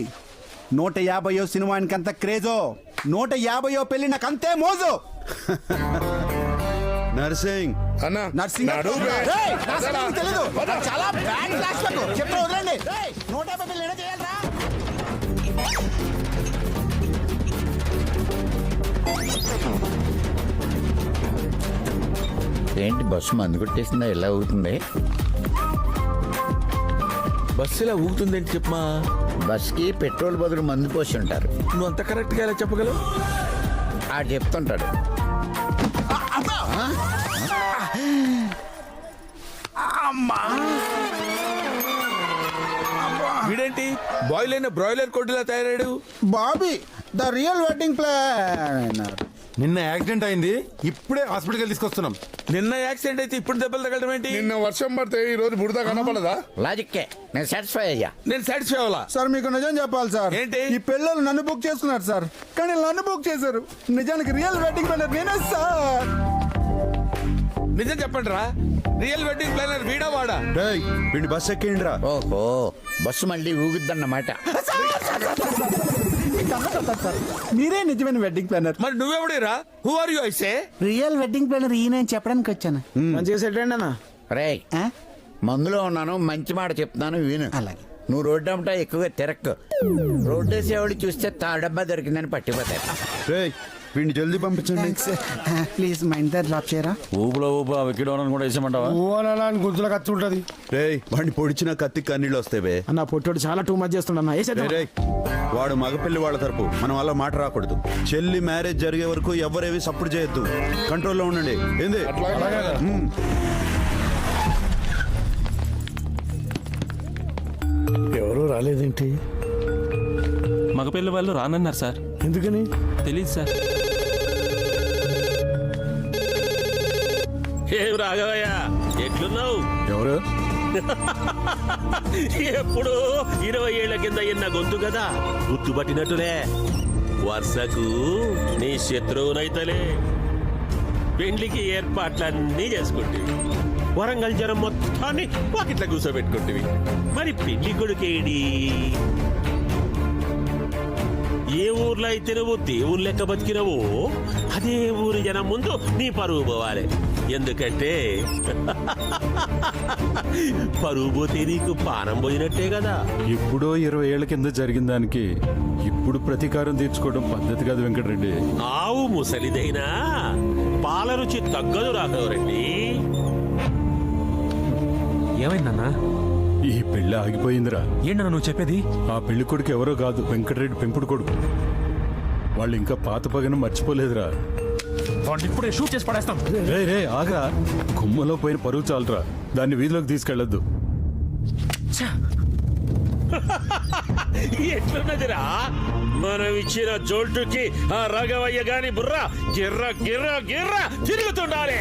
150వ సినిమా ఆయనకి అంత క్రేజో, 150వ పెళ్లి నాకు అంతే మోజు. నర్సింగ్ నర్సింగ్ తెలీదు, చాలా బ్యాడ్ క్లాస్ చెప్తా వదలండి. 150 పెళ్లి ఏదో చేయాలరా? ఏంటి బస్సు మందు కొట్టేసిందా? ఇలా ఊగుతుంది. బస్సు ఇలా ఊగుతుందేంటి చెప్పమా? బస్కి పెట్రోల్ బదులు మందు పోసి ఉంటారు. నువ్వు అంత కరెక్ట్ గా ఎలా చెప్పగలవు? ఆడు చెప్తుంటాడు. వీడేంటి బాయిల్ అయిన బ్రాయిలర్ కొట్టులా తయారాడు? Bobby the real wedding planner. నిన్న యాక్సిడెంట్ అయింది, ఇప్పుడే హాస్పిటల్కి తీసుకొస్తున్నాం. నిన్న యాక్సిడెంట్ అయితే ఇప్పుడు దెబ్బలు తగలడం ఏంటి? నిన్న వర్షం పడితే ఈ రోజు బుడద కనపడదా? లాజిక్కే, నేను సాటిస్ఫై అయ్యా. నేను సాటిస్ఫై అవ్వాలా? సార్ మీకు నిజం చెప్పాలి సార్. ఏంటి? ఈ పిల్లలు నన్ను బుక్ చేసుకున్నారు సార్, కానీ నన్ను బుక్ చేశారు. నిజానికి రియల్ వెడ్డింగ్ ప్లానర్ నేనే సార్. నిజం చెప్పండి రా, రియల్ వెడ్డింగ్ ప్లానర్ వీడా వాడా? వీడి బస్ ఎక్కిండి రా. ఓహో, బస్సు మళ్ళీ ఊగుద్దన్నమాట. మీరే నిజమైన వెడ్డింగ్ ప్లానర్. మరి నువ్వెవడేరా? Who are you? I say real wedding planner ఈయన చెప్పడానికి వచ్చాను. మంచిగా సెట్ అండి అన్న. రే, మందులో ఉన్నాను, మంచి మాట చెప్తున్నాను విను. అలాగే. నువ్వు రోడ్డు అమ్మటా ఎక్కువగా తిరక్కు. రోడ్డు వేసేవాళ్ళు చూస్తే తాడబ్బా దొరికిందని పట్టిపోతారు. వీడిని జల్దీ పంపించండి ప్లీజ్. మా ఇంటి డ్రాప్ చేయరా? ఊపులో ఊపు ఆ వికెడోనని కూడా వేసేమంటావా? ఊహనాలని గుర్తులకు కత్తి ఉంటది. వాడిని పొడిచిన కత్తి కన్నీళ్ళు వస్తాయి. అన్న పొట్టోడు చాలా టూ మచ్ చేస్తున్నా. వాడు మగపిల్లి వాళ్ళ తరపు, మనం అలా మాట రాకూడదు. చెల్లి మ్యారేజ్ జరిగే వరకు ఎవరేవి సపోర్ట్ చేయొద్దు, కంట్రోల్లో ఉండండి. ఏంది? ఎవరు రాలేదేంటి? మగపిల్ల వాళ్ళు రానన్నారు సార్. ఎందుకని తెలీదు సార్. ఏం రాఘవయ్య, ఎట్లున్నావు? ఎవరు? ఎప్పుడు 20 ఏళ్ల కింద ఎన్న గొంతు కదా, గుర్తుపట్టినట్టులే. వరుసకు నీ శత్రువునైతలే. పెండ్లికి ఏర్పాట్లన్నీ చేసుకుంటేవి, వరంగల్ జనం మొత్తాన్ని పాకెట్ల కూర్చోబెట్టుకుంటేవి. మరి పెళ్లి కొడుకేడి? ఏ ఊర్లో అయితే నువ్వు దేవుని లెక్క బతికినవో అదే ఊరి జనం ముందు నీ పరువు పోవాలి. ఎందుకంటే పరువు పోతే నీకు పానం పోయినట్టే కదా. ఎప్పుడో 20 ఏళ్ల కింద జరిగిన దానికి ఇప్పుడు ప్రతీకారం తీర్చుకోవడం పద్ధతి కాదు వెంకటరెడ్డి. ఆవు ముసలిదైనా పాల రుచి తగ్గదు రాఘవరెడ్డి. ఏమైందన్నా? ఈ పెళ్లి ఆగిపోయిందిరా. ఏంటన్నా నువ్వు చెప్పేది? ఆ పెళ్లి కొడుకు ఎవరో కాదు, వెంకటరెడ్డి పెంపుడు కొడుకు. వాళ్ళు ఇంకా పాత పగను మర్చిపోలేదురా. వాడిని ఇప్పుడే షూట్ చేసి పడేస్తాం. రే రే ఆగా, గుమ్మలో పోయిన పరువు చాలరా, దాన్ని వీధిలోకి తీసుకెళ్లొద్దు. ఎట్లున్నదిరా మనం ఇచ్చిన జోల్టుకి ఆ రాఘవయ్య గాని బుర్ర గిర్ర గిర్ర గిర్ర తిరుగుతుండాలి.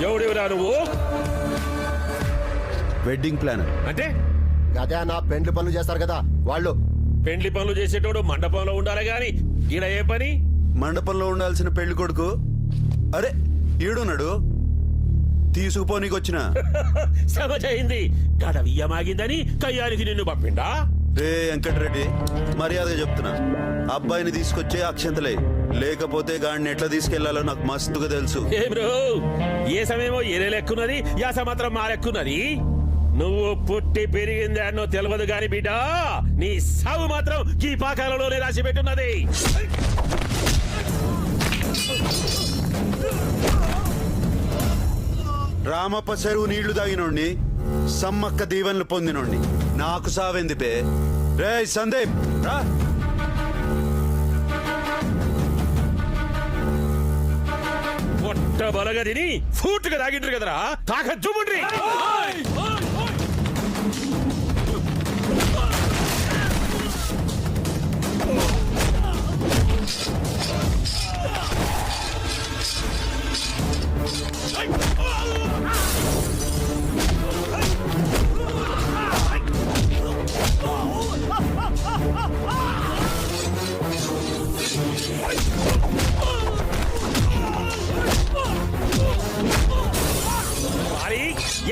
ఎవడెవరా నువ్వు? Wedding planner. అంటే అదే నా పెండ్లి పనులు చేస్తారు కదా వాళ్ళు. పెండ్లి పనులు చేసేటోడు మండపంలో ఉండాలి గాని ఈడ ఏ పని? మండపంలో ఉండాల్సిన పెళ్లి కొడుకు అరే ఈడున్నాడు, తీసుకుపోనీకొచ్చిన. సమజైంది. గడవియ్యమాగిందని కయ్యానికి నిన్ను పంపిండా? రే వెంకటరెడ్డి, మర్యాదగా చెప్తున్నా, అబ్బాయిని తీసుకొచ్చే అక్షంతలే, లేకపోతే గాడిని ఎట్లా తీసుకెళ్లాలో నాకు మస్తుగా తెలుసు. ఏం రో, ఏ సమయమో ఏరే లెక్కున్నది, యాస మాత్రం మా లెక్కున్నది. నువ్వు పుట్టి పెరిగింది అన్నో తెలియదు గాని బిడ్డ, నీ సాగు మాత్రం ఈ పాకాలలోనే రాసి పెట్టున్నది. రామప్ప చెరువు నీళ్లు తాగినోడిని, సమ్మక్క దీవెనలు పొందినోడిని, నాకు సావెంది పే. రే సందీప్ రా. పొట్ట బలగా తిని ఫూట్గా తాగిండ్రు కదరా, తాక జుముండ్రి.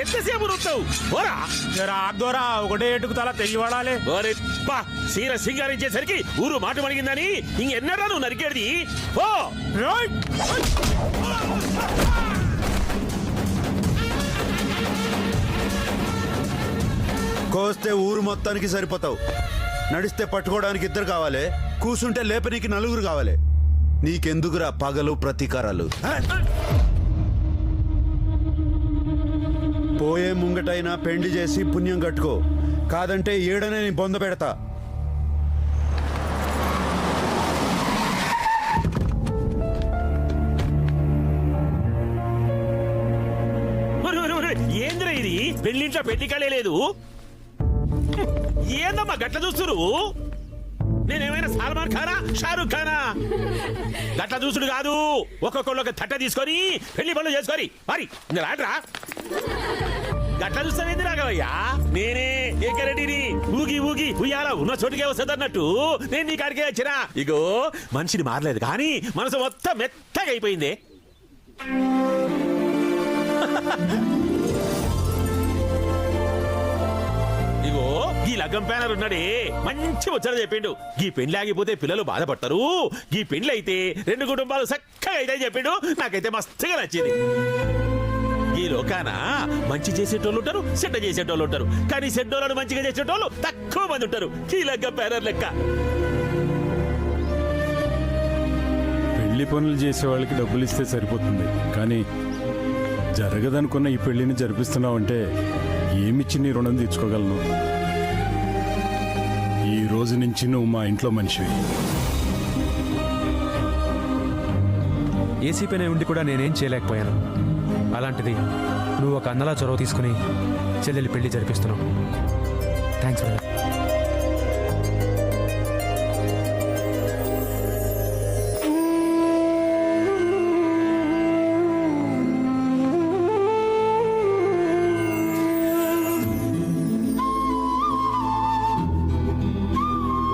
ఎంతసేపు నొత్తావు? రాదోరా, ఒకటే ఎటుకు తల తెగి పడాలి. సీర సింగారించేసరికి ఊరు మాట మణిగిందని ఇంకెన్నరా నువ్వు నరికేది? ఓ కోస్తే ఊరు మొత్తానికి సరిపోతావు. నడిస్తే పట్టుకోవడానికి 2 కావాలి, కూసుంటే లేపనీకి 4 కావాలి. నీకెందుకురా పగలు ప్రతీకారాలు? పోయే ముంగటైనా పెండి చేసి పుణ్యం కట్టుకో, కాదంటే ఏడనే నీ బొంద పెడతా. ఏంద్ర ఇది? పెళ్లింట్లో పెళ్లికాలే లేదు. ఏందమ్మా గట్ల చూస్తురు? నేనేమైనా సల్మాన్ ఖానా, షారూక్ ఖానా? గట్ల చూసుడు కాదు, ఒక్కొక్కళ్ళొక తట్ట తీసుకొని పెళ్లి పనులు చేసుకొని మరి ఇంకా రాడ్రా. గట్ల చూస్తావేంది రాఘవయ్యా? నేనే ఏకరెడ్డిని. ఊగి ఊగి ఉయ్యాల ఉన్న చోటుకే వస్తుంది అన్నట్టు నేను నీ కాడికే వచ్చినా. ఇగో మనిషిని మారలేదు కానీ మనసు మొత్తం మెత్తగా అయిపోయింది. ఇగో ఈ లగ్గం ప్యానర్ ఉన్నాడే, మంచి ముచ్చట చెప్పిండు. ఈ పెళ్లి ఆగిపోతే పిల్లలు బాధపడతారు, ఈ పెళ్లి అయితే 2 కుటుంబాలు చక్కగా అయితే చెప్పిండు. నాకైతే మస్తుగా నచ్చింది. ఈ లోకాన మంచి చేసేటోళ్ళు ఉంటారు, చెడ్డ చేసేటోళ్ళు ఉంటారు, కానీ చెడ్డోళ్ళను మంచిగా చేసేటోళ్ళు తక్కువ మంది ఉంటారు. ఈ లగ్గం ప్యానర్ లెక్క. పెళ్లి పనులు చేసే వాళ్ళకి డబ్బులు ఇస్తే సరిపోతుంది, కానీ జరగదనుకున్న ఈ పెళ్లిని జరిపిస్తున్నావంటే ఏమిచ్చి నీ రుణం తీర్చుకోగలను? ఈ రోజు నుంచి నువ్వు మా ఇంట్లో మనిషివి. ఏసీ పైన ఉండి కూడా నేనేం చేయలేకపోయాను. అలాంటిది నువ్వు ఒక అన్నలా చొరవ తీసుకుని చెల్లెలి పెళ్లి జరిపిస్తున్నావు. Thanks brother.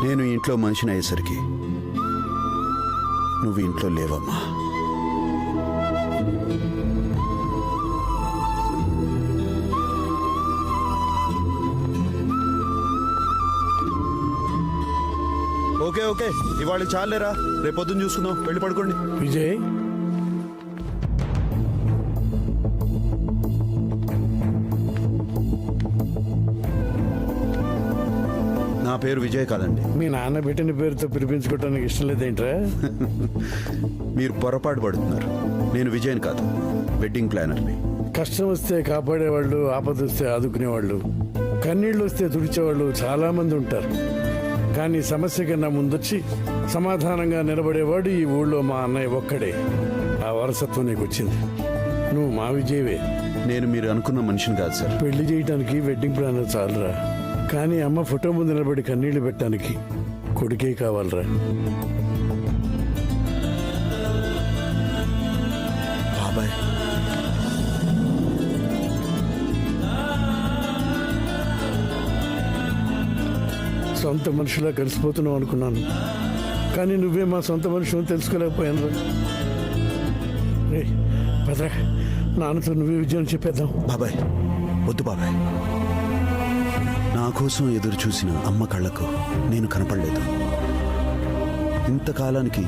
నేను ఇంట్లో మనిషిని అయ్యేసరికి నువ్వు ఇంట్లో లేవమ్మా. ఓకే ఓకే, ఇవాళ చాలేరా, రేపొద్దున చూసుకుందాం. వెళ్ళి పడుకోండి. విజయ్, నా నా పేరు విజయ్ కాదండి. మీ నాన్న పెట్టిన పేరుతో పిలిపించుకోవటానికి ఇష్టం లేదేంట్రా? మీరు పొరపాటు పడుతున్నారు. నేను విజయన్ కాదు, వెడ్డింగ్ ప్లానర్ని. కష్టం వస్తే కాపాడేవాళ్ళు, ఆపద వస్తే ఆదుకునేవాళ్ళు, కన్నీళ్ళు వస్తే తుడిచేవాళ్ళు చాలా మంది ఉంటారు. కానీ సమస్య కన్నా ముందొచ్చి సమాధానంగా నిలబడేవాడు ఈ ఊళ్ళో మా అన్నయ్య ఒక్కడే. ఆ వారసత్వం నీకు వచ్చింది. నువ్వు మా విజయవే. నేను మీరు అనుకున్న మనిషిని కాదు సార్. పెళ్లి చేయటానికి వెడ్డింగ్ ప్లానర్ చాలురా, కానీ అమ్మ ఫోటో ముందు నిలబడి కన్నీళ్లు పెట్టడానికి కొడుకే కావాలరా. బాబాయ్, సొంత మనిషిలా కలిసిపోతున్నావు అనుకున్నాను, కానీ నువ్వే మా సొంత మనిషిని తెలుసుకోలేకపోయాను. రే భద్ర, నాన్నతో నువ్వే విజయం చెప్పేద్దాం. బాబాయ్ వద్దు బాబాయ్. నా కోసం ఎదురు చూసిన అమ్మ కళ్ళకు నేను కనపడలేదు. ఇంతకాలానికి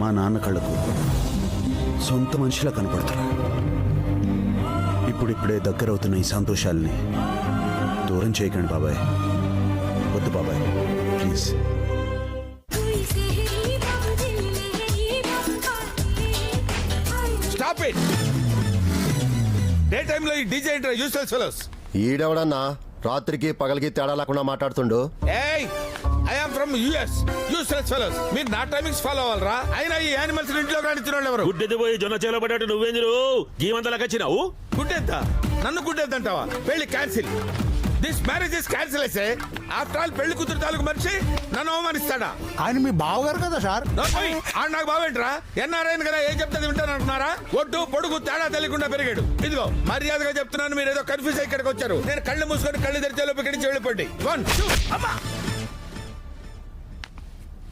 మా నాన్న కళ్ళకు సొంత మనిషిలా కనపడుతున్నా. ఇప్పుడిప్పుడే దగ్గరవుతున్న ఈ సంతోషాలని దూరం చేయకండి బాబాయ్. వద్దు బాబాయ్, ప్లీజ్. Stop it. డే టైంలో ఈ డీజే ఇంటర్ యూస్లెస్ ఫెలోస్. ఈడెవడన్నా రాత్రికి పగలికి తేడా లేకుండా మాట్లాడుతుండు? ఏయ్, I am from US. Useless fellows. మీరు నా టైమింగ్స్ ఫాలో అవ్వాలరా? అయినా ఈ యానిమల్స్ ఇంట్లో రానిచ్చిన వాళ్ళు ఎవరు? గుడ్డెది పోయి జొన్న చేలో పడ్డట్టు నువ్వేందురు జీవంతలకు వచ్చినావు? గుడ్డెద్దా? నన్ను గుడ్డెద్దంటావా? పెళ్లి cancel. This marriage is cancel అయితే ఆఫ్టర్ ఆల్ పెళ్లి కూతురు తాలూకు మనిషి నన్ను అవమానిస్తాడా? ఆయన మీ బావగారు కదా సార్. నాకు బావేంట్రా? ఎన్ఆర్ఐ కదా ఏం చెప్తే వింటాను అంటున్నారా? ఒడ్డు పొడుగు తేడా తెలియకుండా పెరిగాడు. ఇదిగో మర్యాదగా చెప్తున్నాను, మీరు ఏదో కన్ఫ్యూజ్ అయ్యి ఇక్కడికి వచ్చారు. నేను కళ్ళు మూసుకొని కళ్ళు తెరిచే లోపు ఇక్కడి నుంచి వెళ్ళిపోండి. 1 2 అమ్మా.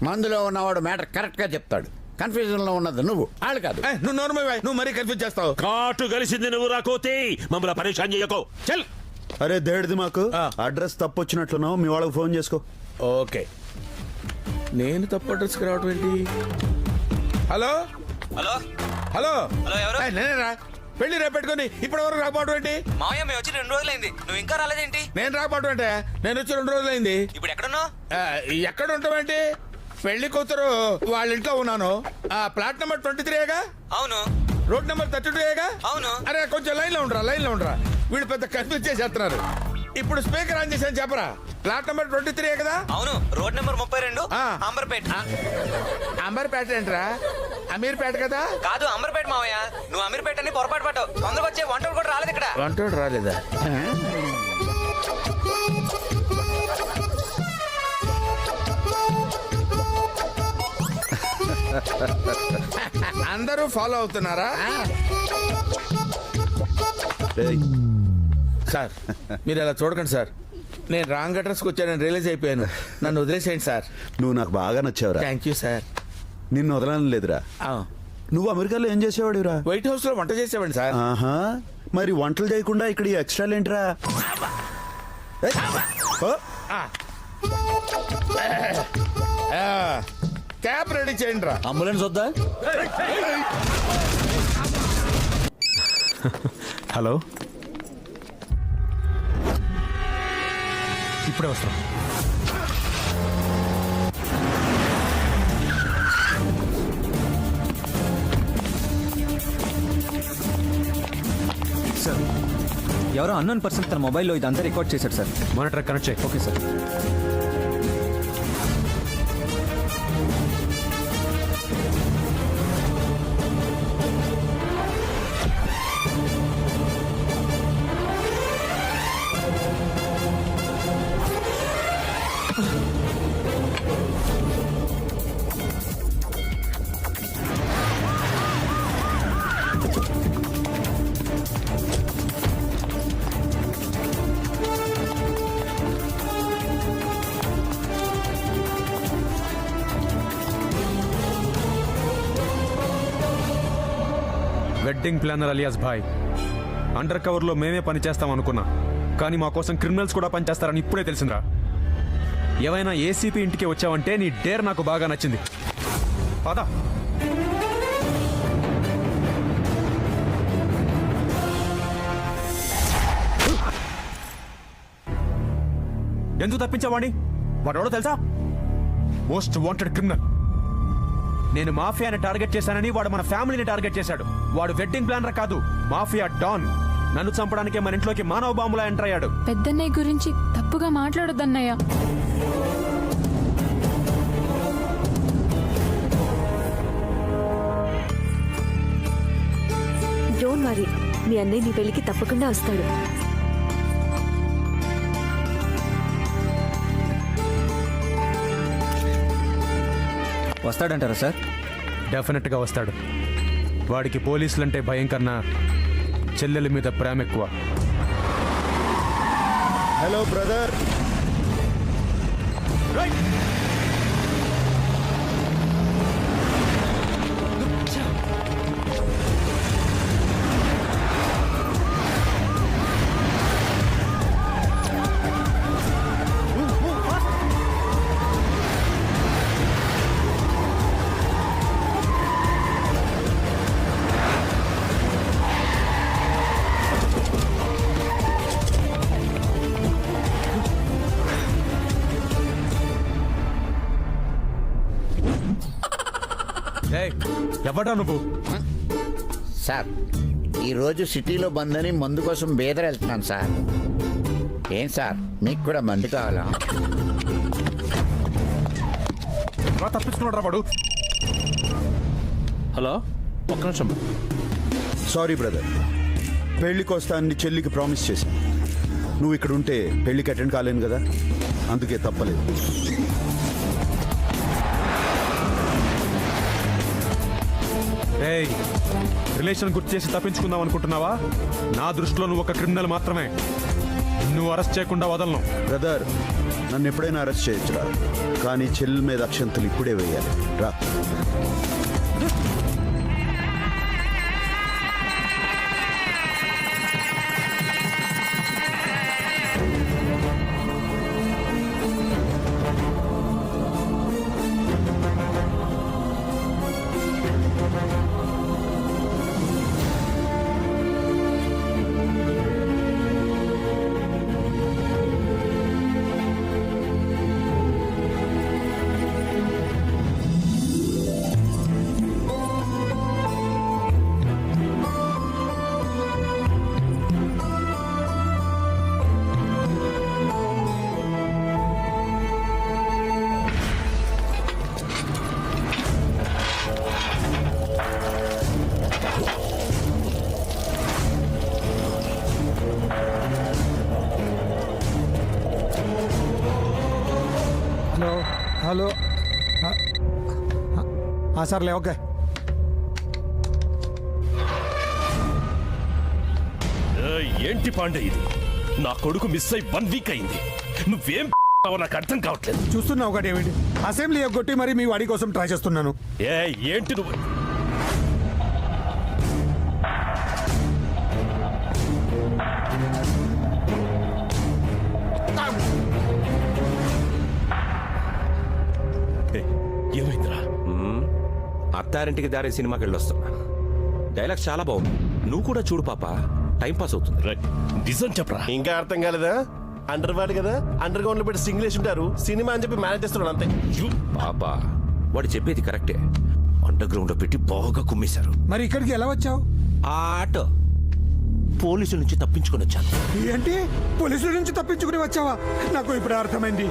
మందులో ఉన్నవాడు మ్యాటర్ కరెక్ట్ గా చెప్తాడు. కన్ఫ్యూజన్ లో ఉన్నది నువ్వు, వాళ్ళు కాదు. నువ్వు నోర్మై, నువ్వు మరీ కన్ఫ్యూజ్ చేస్తావు. కాటు కలిసింది నువ్వు రాకోతే మమ్మల్ని పరేషాన్ చేయకో. చల్. అరే దేడిది, మాకు అడ్రస్ తప్పు వచ్చినట్లున్నావు. మీ వాళ్ళకి ఫోన్ చేసుకో. ఓకే. నేను తప్పు అడ్రస్కి రావటం ఏంటి? హలో హలో హలో హలో, ఎవరు? నేనేరా. పెళ్లి రేపు పెట్టుకుని ఇప్పటి వరకు రాకపోవడం ఏంటి? మావయ్య మేము వచ్చి 2 రోజులైంది, నువ్వు ఇంకా రాలేదేంటి? నేను రాకపోవడం అంటే నేను వచ్చి 2 రోజులైంది. ఇప్పుడు ఎక్కడున్నావు? ఎక్కడ ఉంటావేంటి? పెళ్లి కూతురు వాళ్ళ ఇంట్లో ఉన్నాను. ప్లాట్ నెంబర్ 23గా? అవును. రోడ్ నెంబర్ 32గా? అవును. అరే కొంచెం లైన్ లో ఉండరా. వీళ్ళు పెద్ద కన్ఫ్యూజ్ చేసేస్తున్నారు. ఇప్పుడు స్పీకర్ ఆన్ చేశాను, చెప్పరా. ప్లాట్ నెంబర్ 23 కదా? అవును. Road number 32, Amberpet. అంబర్పేట ఏంట్రా? అమీర్పేట కదా? కాదు, అంబర్పేట మావయ్య. నువ్వు అమీర్పేట అని పొరపాటు పట్టావు. తొందరగా వచ్చే వంటలు కూడా రాలేదు ఇక్కడ. వంటోడు రాలేదా? అందరూ ఫాలో అవుతున్నారా? సార్ మీరు అలా చూడకండి సార్. నేను రాంగ్ అడ్రస్కి వచ్చానని రియలైజ్ అయిపోయాను. నన్ను వదిలేసేయండి సార్. నువ్వు నాకు బాగా నచ్చావురా. Thank you sir. నిన్ను వదలని లేదురా. నువ్వు అమెరికాలో ఏం చేసేవాడురా? వైట్ హౌస్ లో వంట చేసేవాడి సార్. ఆహా, మరి వంటలు చేయకుండా ఇక్కడ ఈ ఎక్స్ట్రా ఏంట్రా? క్యాబ్ రెడీ చేయండి రా. అంబులెన్స్ వద్దా? హలో, ఇప్పుడే వస్తాం. సార్, ఎవరో అన్నోన్ పర్సన్ తన మొబైల్లో ఇదంతా రికార్డ్ చేశాడు సార్. మానిటర్ కనెక్ట్ చేయి. Okay sir. Wedding planner alias Bhai. Under కవర్లో మేమే పనిచేస్తాం అనుకున్నా, కానీ మా కోసం క్రిమినల్స్ కూడా పనిచేస్తారని ఇప్పుడే తెలిసిందిరా. ఏవైనా ఏసీపీ ఇంటికి వచ్చావంటే నీ డేర్ నాకు బాగా నచ్చింది. పద. ఎందుకు తప్పించావాణ్ణి? వాడెవడో తెలుసా? Most wanted criminal. నేను మాఫియాని టార్గెట్ చేశానని వాడు మన ఫ్యామిలీని టార్గెట్ చేశాడు. వాడు వెడ్డింగ్ ప్లానర్ కాదు, మాఫియా డాన్. నన్ను చంపడానికి మన ఇంట్లోకి మానవ బాంబులా ఎంటర్ అయ్యాడు. పెద్దన్నయ్య గురించి తప్పుగా మాట్లాడొద్దన్నయ్య. డోంట్ వరీ, మీ అన్నయ్య నీ పెళ్లికి తప్పకుండా వస్తాడు. వస్తాడంటారా సార్? డెఫినెట్గా వస్తాడు. వాడికి పోలీసులంటే భయం కన్నా చెల్లెల మీద ప్రేమ ఎక్కువ. Hello brother. ఎవడా నువ్వు? సార్, ఈరోజు సిటీలో బంద్ అని మందు కోసం బేదర్ వెళ్తున్నాను సార్. ఏం సార్, మీకు కూడా మందు కావాలా? తప్పించుకున్నాడు వాడు. హలో, ఒక్క నిమిషం. సారీ బ్రదర్, పెళ్లికి వస్తానని చెల్లికి ప్రామిస్ చేశాను. నువ్వు ఇక్కడ ఉంటే పెళ్లికి అటెండ్ కాలేను కదా, అందుకే తప్పలేదు. రిలేషన్ గుర్తు చేసి తప్పించుకుందాం అనుకుంటున్నావా? నా దృష్టిలో నువ్వు ఒక క్రిమినల్ మాత్రమే. నువ్వు అరెస్ట్ చేయకుండా వదలను. బ్రదర్, నన్ను ఎప్పుడైనా అరెస్ట్ చేయొచ్చురా, కానీ చెల్లి మీద అక్షంతలు ఇప్పుడే వేయాలి. రా. హలో. సర్లే, ఓకే. ఏంటి పాండే ఇది? నా కొడుకు మిస్ అయి 1 వీక్ అయింది. నువ్వేం నాకు అర్థం కావట్లేదు. చూస్తున్నావు ఒకటి ఏమిటి? అసెంబ్లీ ఎగ్గొట్టి మరి మీ వాడి కోసం ట్రై చేస్తున్నాను. ఏంటి నువ్వు? ఏమైందిరా? అత్తారింటికి దారి సినిమాకి వెళ్ళొస్తున్నా. డైలాగ్ చాలా బాగుంది, నువ్వు కూడా చూడు పాప, టైం పాస్ అవుతుంది. నిజం చెప్పరా? ఇంకా అర్థం కాలేదా? అండర్ వాడు కదా, అండర్ గ్రౌండ్ లో పెట్టి సింగిల్ వేసి ఉంటారు, సినిమా అని చెప్పి మేనేజ్ చేస్తున్నాడు అంతే. పాపా, వాడు చెప్పేది కరెక్టే. అండర్ గ్రౌండ్ లో పెట్టి బాగా కుమ్మేశారు. మరి ఇక్కడికి ఎలా వచ్చావు? ఆ ఆటో పోలీసుల నుంచి తప్పించుకొని వచ్చాను. ఏంటి, పోలీసుల నుంచి తప్పించుకుని వచ్చావా? నాకు ఇప్పుడు అర్థమైంది.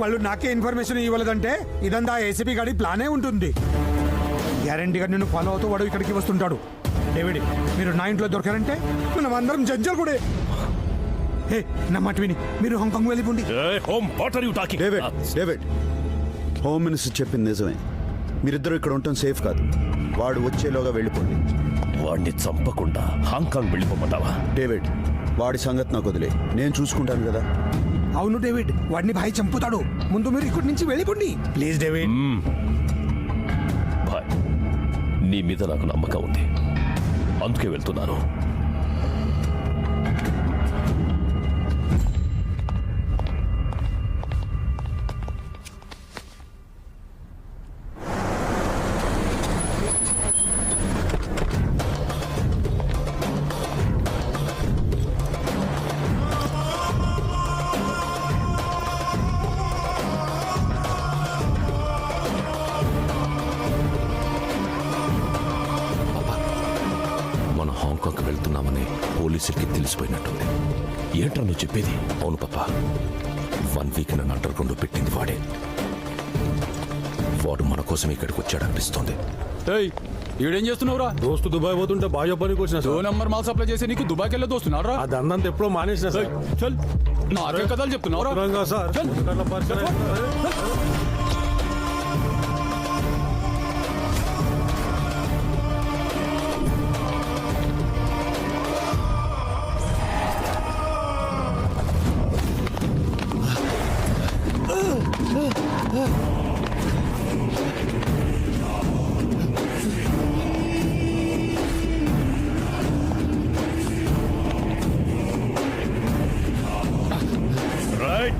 వాళ్ళు నాకే ఇన్ఫర్మేషన్ ఇవ్వలేదంటే ఇదంతా ఏసీపీ గాడి ప్లానే ఉంటుంది. గ్యారంటీగా నిన్ను ఫాలో అవుతూ వాడు ఇక్కడికి వస్తుంటాడు. డేవిడ్, మీరు నా ఇంట్లో దొరకారంటే మనం అందరం జడ్జలు కూడా. హే, నా మాట విని మీరు హాంకాంగ్ వెళ్ళిపోండి. డేవిడ్, హోమ్ మినిస్టర్ చెప్పింది నిజమే. మీరిద్దరూ ఇక్కడ ఉండటం సేఫ్ కాదు. వాడు వచ్చేలోగా వెళ్ళిపోండి. వాడిని చంపకుండా హాంకాంగ్ వెళ్ళిపోమంటావా? డేవిడ్, వాడి సంగతి నాకు వదిలే, నేను చూసుకుంటాను కదా. అవును డేవిడ్, వాడిని భాయ్ చంపుతాడు. ముందు మీరు ఇక్కడి నుంచి వెళ్ళిపోండి ప్లీజ్. డేవిడ్, భాయ్, నీ మీద నాకు నమ్మకం ఉంది, అందుకే వెళ్తున్నాను. మనం హాంకాంగ్ వెళ్తున్నామని పోలీసులకి తెలిసిపోయినట్టుంది. ఏంట్రా నువ్వు చెప్పేది? అవును పాపా, 1 వీక్ నన్ను అండర్ గ్రౌండ్ పెట్టింది వాడే. వాడు మన కోసం ఇక్కడికి వచ్చాడనిపిస్తోంది. ఈడేం చేస్తున్నావురా? దోస్తు దుబాయ్ పోతుంటే బాగా పనికి వచ్చిన 2 నంబర్ మాల్ సప్లై చేసి నీకు దుబాయ్కి వెళ్ళి దోస్తున్నారా? ఆ దందంతా ఎప్పుడో మానేసిన సార్. చల్, నాకే కథలు చెప్తున్నావురా సార్.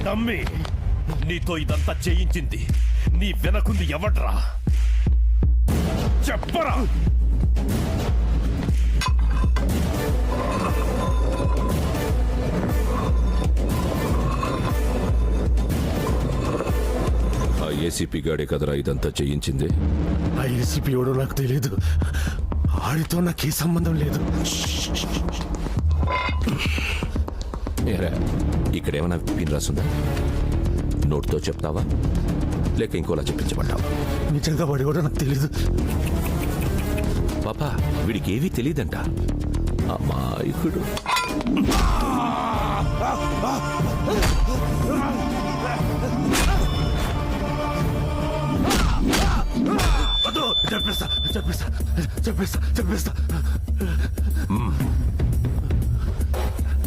నమ్మి నీతో ఇదంతా చేయించింది నీ వెనకుంది ఎవడ్రా? చెప్పరా? ఆ ఏసీపీ గాడే కదరా ఇదంతా చేయించింది? ఆ ఏసీపీ ఎవడో నాకు తెలియదు. ఆడితో నాకు ఏ సంబంధం లేదు. ఇక్కడ ఏమైనా పిన్ రాసుందా? నోట్తో చెప్తావా లేక ఇంకోలా చెప్పించమంటావా? నిజంగా వాడు కూడా నాకు తెలీదు. పాపా, వీడికి ఏవీ తెలియదంట. అమాయకుడు.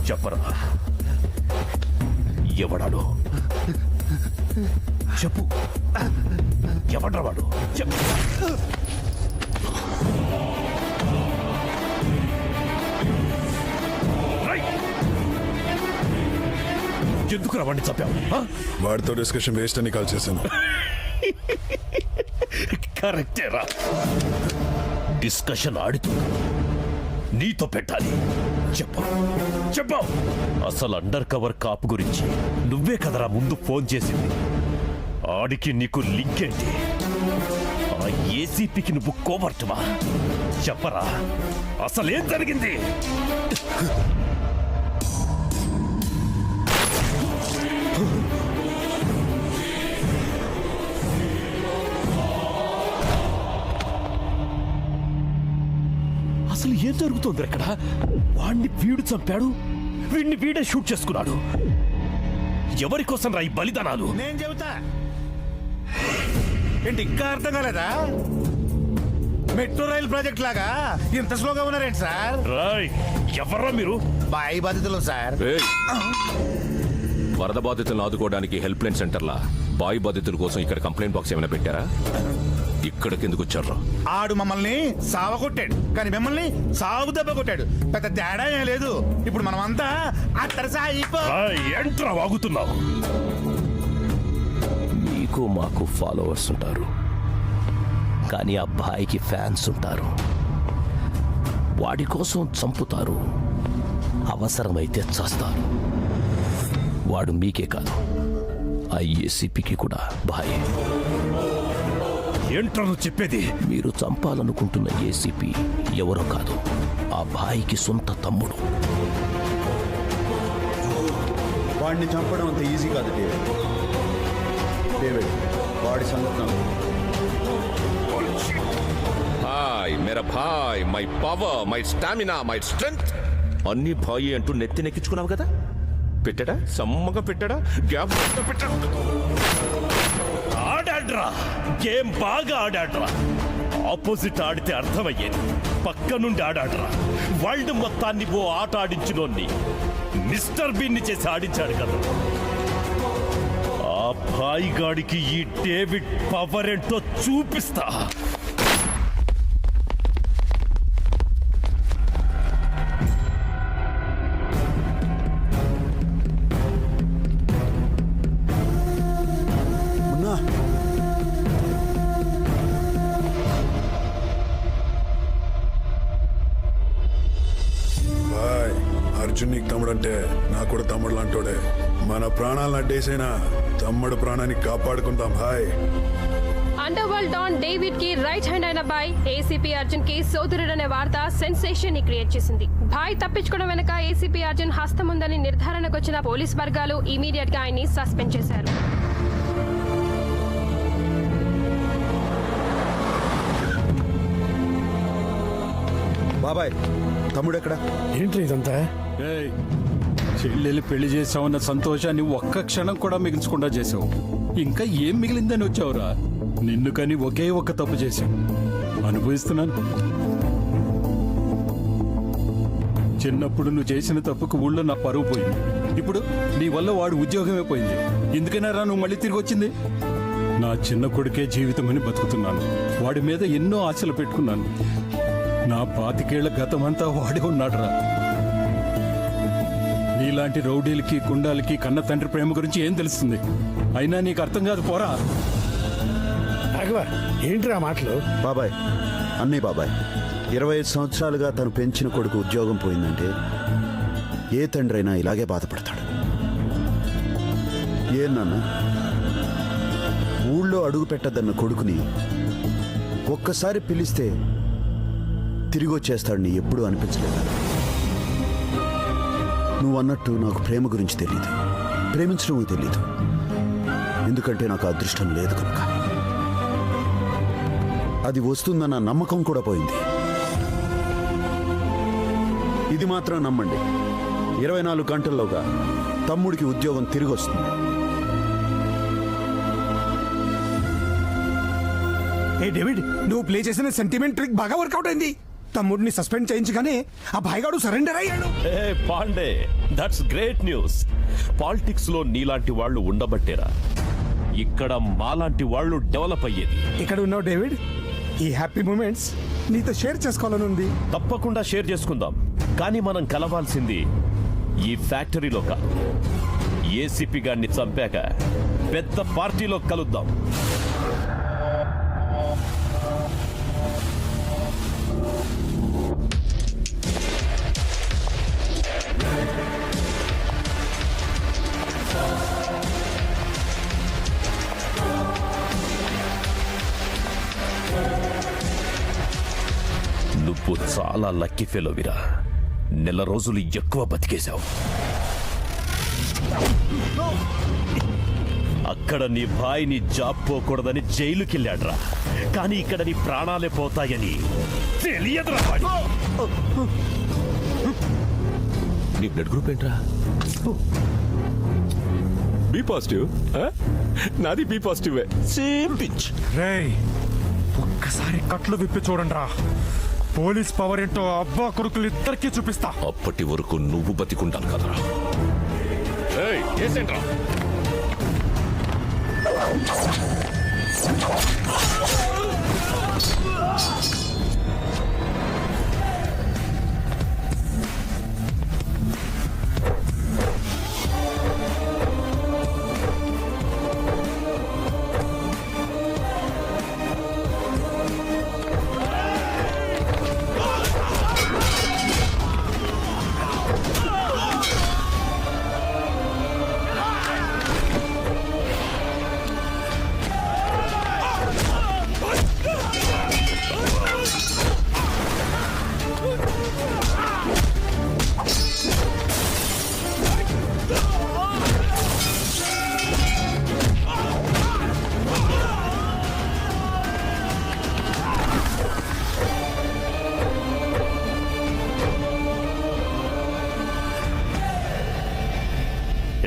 చెప్పరా? ఎవడాడు? చెప్పు. ఎవడ్రా వాడు? చెప్పు. ఎందుకు వాడిని చంపావు? వాడితో డిస్కషన్ వేస్ట్ అని కాల్ చేశాను. కరెక్టేరా. డిస్కషన్ ఆడుతూ నీతో పెట్టాలి. చెప్పు. అసలు అండర్ కవర్ కాపు గురించి నువ్వే కదరా ముందు ఫోన్ చేసింది. ఆడికి నీకు లింక్ ఏంటి? ఆ ఏసీపీకి నువ్వు కోవర్టువా? చెప్పరా, అసలేం జరిగింది? అసలు ఏం జరుగుతుంది అక్కడ? వాడిని వీడు చంపాడు, వీడిని వీడే షూట్ చేసుకున్నాడు. ఎవరి కోసం రా ఈ బలిదానాలు? నేను చెబుతా ఏంటి, ఇంకా అర్థం కాలేదా? మెట్రో రైల్ ప్రాజెక్ట్ లాగా ఇంత స్లోగా ఉన్నారేంటి సార్? రాయ్, ఎవర్రా మీరు? బాయి బాధితులు సార్. వరద బాధితులను ఆదుకోవడానికి హెల్ప్ లైన్ సెంటర్లా బాయి బాధితుల కోసం ఇక్కడ కంప్లైంట్ బాక్స్ ఏమైనా పెట్టారా? ఇక్కడికి ఎందుకు వచ్చారు? ఆడు మమ్మల్ని సావ కొట్టాడు, కానీ మిమ్మల్ని సాగు దెబ్బ కొట్టాడు. పెద్ద తేడా ఏం లేదు. ఇప్పుడు మనమంతా ఏంట్రా వాగుతున్నావు? మీకు మాకు ఫాలోవర్స్ ఉంటారు, కానీ ఆ అబ్బాయికి ఫ్యాన్స్ ఉంటారు. వాడి కోసం చంపుతారు, అవసరమైతే చస్తారు. వాడు మీకే కాదు, ఆ ఏసీపీకి కూడా భాయే. ఏంట్రా నువ్వు చెప్పేది? మీరు చంపాలనుకుంటున్న ఏసీపీ ఎవరో కాదు, ఆ భాయికి సొంత తమ్ముడు. వాడిని చంపడం అంత ఈజీ కాదు డేవిడ్. వాడి సంగతి భాయ్, మేరా Bhai, my power, my stamina, my strength అన్ని భాయి అంటూ నెత్తి నెక్కించుకున్నావు కదా. పెట్టాడా? సమ్మగా పెట్టాడా? గ్యాప్ పెట్టాడా? ఆడాడ్రా, గేమ్ బాగా ఆడాడ్రా. ఆపోజిట్ ఆడితే అర్థమయ్యేది, పక్క నుండి ఆడాడ్రా. వరల్డ్ మొత్తాన్ని ఓ ఆట ఆడించినోన్ని మిస్టర్ బీన్ని చేసి ఆడించాడు కదా. ఆ భాయ్ గాడికి ఈ డేవిడ్ పవర్ ఏంటో చూపిస్తా. అర్జున్ నీకు తమ్ముడు అంటే నాకు కూడా తమ్ముడు లాంటోడే. మన ప్రాణాలను అడ్డేసైనా తమ్ముడు ప్రాణాన్ని కాపాడుకుందాం భాయ్. అండర్ వరల్డ్ డాన్ డేవిడ్ కి రైట్ హ్యాండ్ అయిన బాయ్ ఏసీపీ అర్జున్ కి సోదరుడనే వార్త సెన్సేషన్ ని క్రియేట్ చేసింది. బాయ్ తప్పించుకోవడం వెనక ఏసీపీ అర్జున్ హస్తం ఉందని నిర్ధారణకు వచ్చిన పోలీస్ వర్గాలు ఇమీడియట్ గా ఆయన్ని సస్పెండ్ చేశారు. బాబాయ్ తమ్ముడు ఎక్కడ? ఏంటి ఇదంతా? చెల్లెలు పెళ్లి చేసావన్న సంతోషాన్ని ఒక్క క్షణం కూడా మిగిల్చకుండా చేసావు. ఇంకా ఏం మిగిలిందని వచ్చావురా? నిన్ను కని ఒకే ఒక్క తప్పు చేశావు, అనుభవిస్తున్నాను. చిన్నప్పుడు నువ్వు చేసిన తప్పుకు ఊళ్ళో నా పరువు పోయింది. ఇప్పుడు నీ వల్ల వాడు ఉద్యోగమే పోయింది. ఎందుకైనా నువ్వు మళ్ళీ తిరిగి వచ్చింది? నా చిన్న కొడుకే జీవితం అని బతుకుతున్నాను. వాడి మీద ఎన్నో ఆశలు పెట్టుకున్నాను. నా 25 ఏళ్ల గతమంతా వాడే ఉన్నాడురా. నీలాంటి రౌడీలకి గుండాలకి కన్న తండ్రి ప్రేమ గురించి ఏం తెలుస్తుంది? అయినా నీకు అర్థం కాదు, పోరా. ఏంట్రా మాటలు? బాబాయ్ అన్నీ బాబాయ్, 25 సంవత్సరాలుగా తను పెంచిన కొడుకు ఉద్యోగం పోయిందంటే ఏ తండ్రి అయినా ఇలాగే బాధపడతాడు. ఏం నాన్న, ఊళ్ళో అడుగు పెట్టద్దన్న కొడుకుని ఒక్కసారి పిలిస్తే తిరిగి వచ్చేస్తాడని ఎప్పుడూ అనిపించలేదు. నువ్వు అన్నట్టు నాకు ప్రేమ గురించి తెలియదు, ప్రేమించడమూ తెలియదు. ఎందుకంటే నాకు అదృష్టం లేదు కనుక. అది వస్తుందన్న నమ్మకం కూడా పోయింది. ఇది మాత్రం నమ్మండి, 24 గంటల్లోగా తమ్ముడికి ఉద్యోగం తిరిగి వస్తుంది. ఏ డేవిడ్, నువ్వు ప్లే చేసిన సెంటిమెంట్ ట్రిక్ బాగా వర్కౌట్ అయింది. తమ్ముడిని సస్పెండ్ చేయించగానే ఆ భాయిగాడు సరెండర్ అయ్యాడు. Pandey, that's great news. Politics లో నీలాంటి వాళ్ళు ఉండబట్టేరా ఇక్కడ మాలాంటి వాళ్ళు డెవలప్ అయ్యేది. ఇక్కడ ఉన్నావు డేవిడ్, ఈ హ్యాపీ మూమెంట్స్ నీతో షేర్ చేసుకోవాలని ఉంది. తప్పకుండా షేర్ చేసుకుందాం, కానీ మనం కలవాల్సింది ఈ ఫ్యాక్టరీలో కాదు. ఏసీపీ గారిని చంపాక పెద్ద పార్టీలో కలుద్దాం. నువ్వు చాలా లక్కీ ఫెలోవిరా. నెల రోజులు ఎక్కువ బతికేశావు. అక్కడ నీ భాయిని జాబ్ పోకూడదని జైలుకెళ్ళాడ్రా, కానీ ఇక్కడ నీ ప్రాణాలే పోతాయని తెలియదురా. నీ బ్లడ్ గ్రూప్ ఏంట్రా? B positive. నాది బి పాజిటివ్. Same pitch. రేయ్, ఒక్కసారి కట్లు విప్పి చూడండి రా. పోలీస్ పవర్ ఏంటో అబ్బా కొడుకులు ఇద్దరికీ చూపిస్తా. అప్పటి వరకు నువ్వు బతికుంటాను కదరా. ఏంట్రా?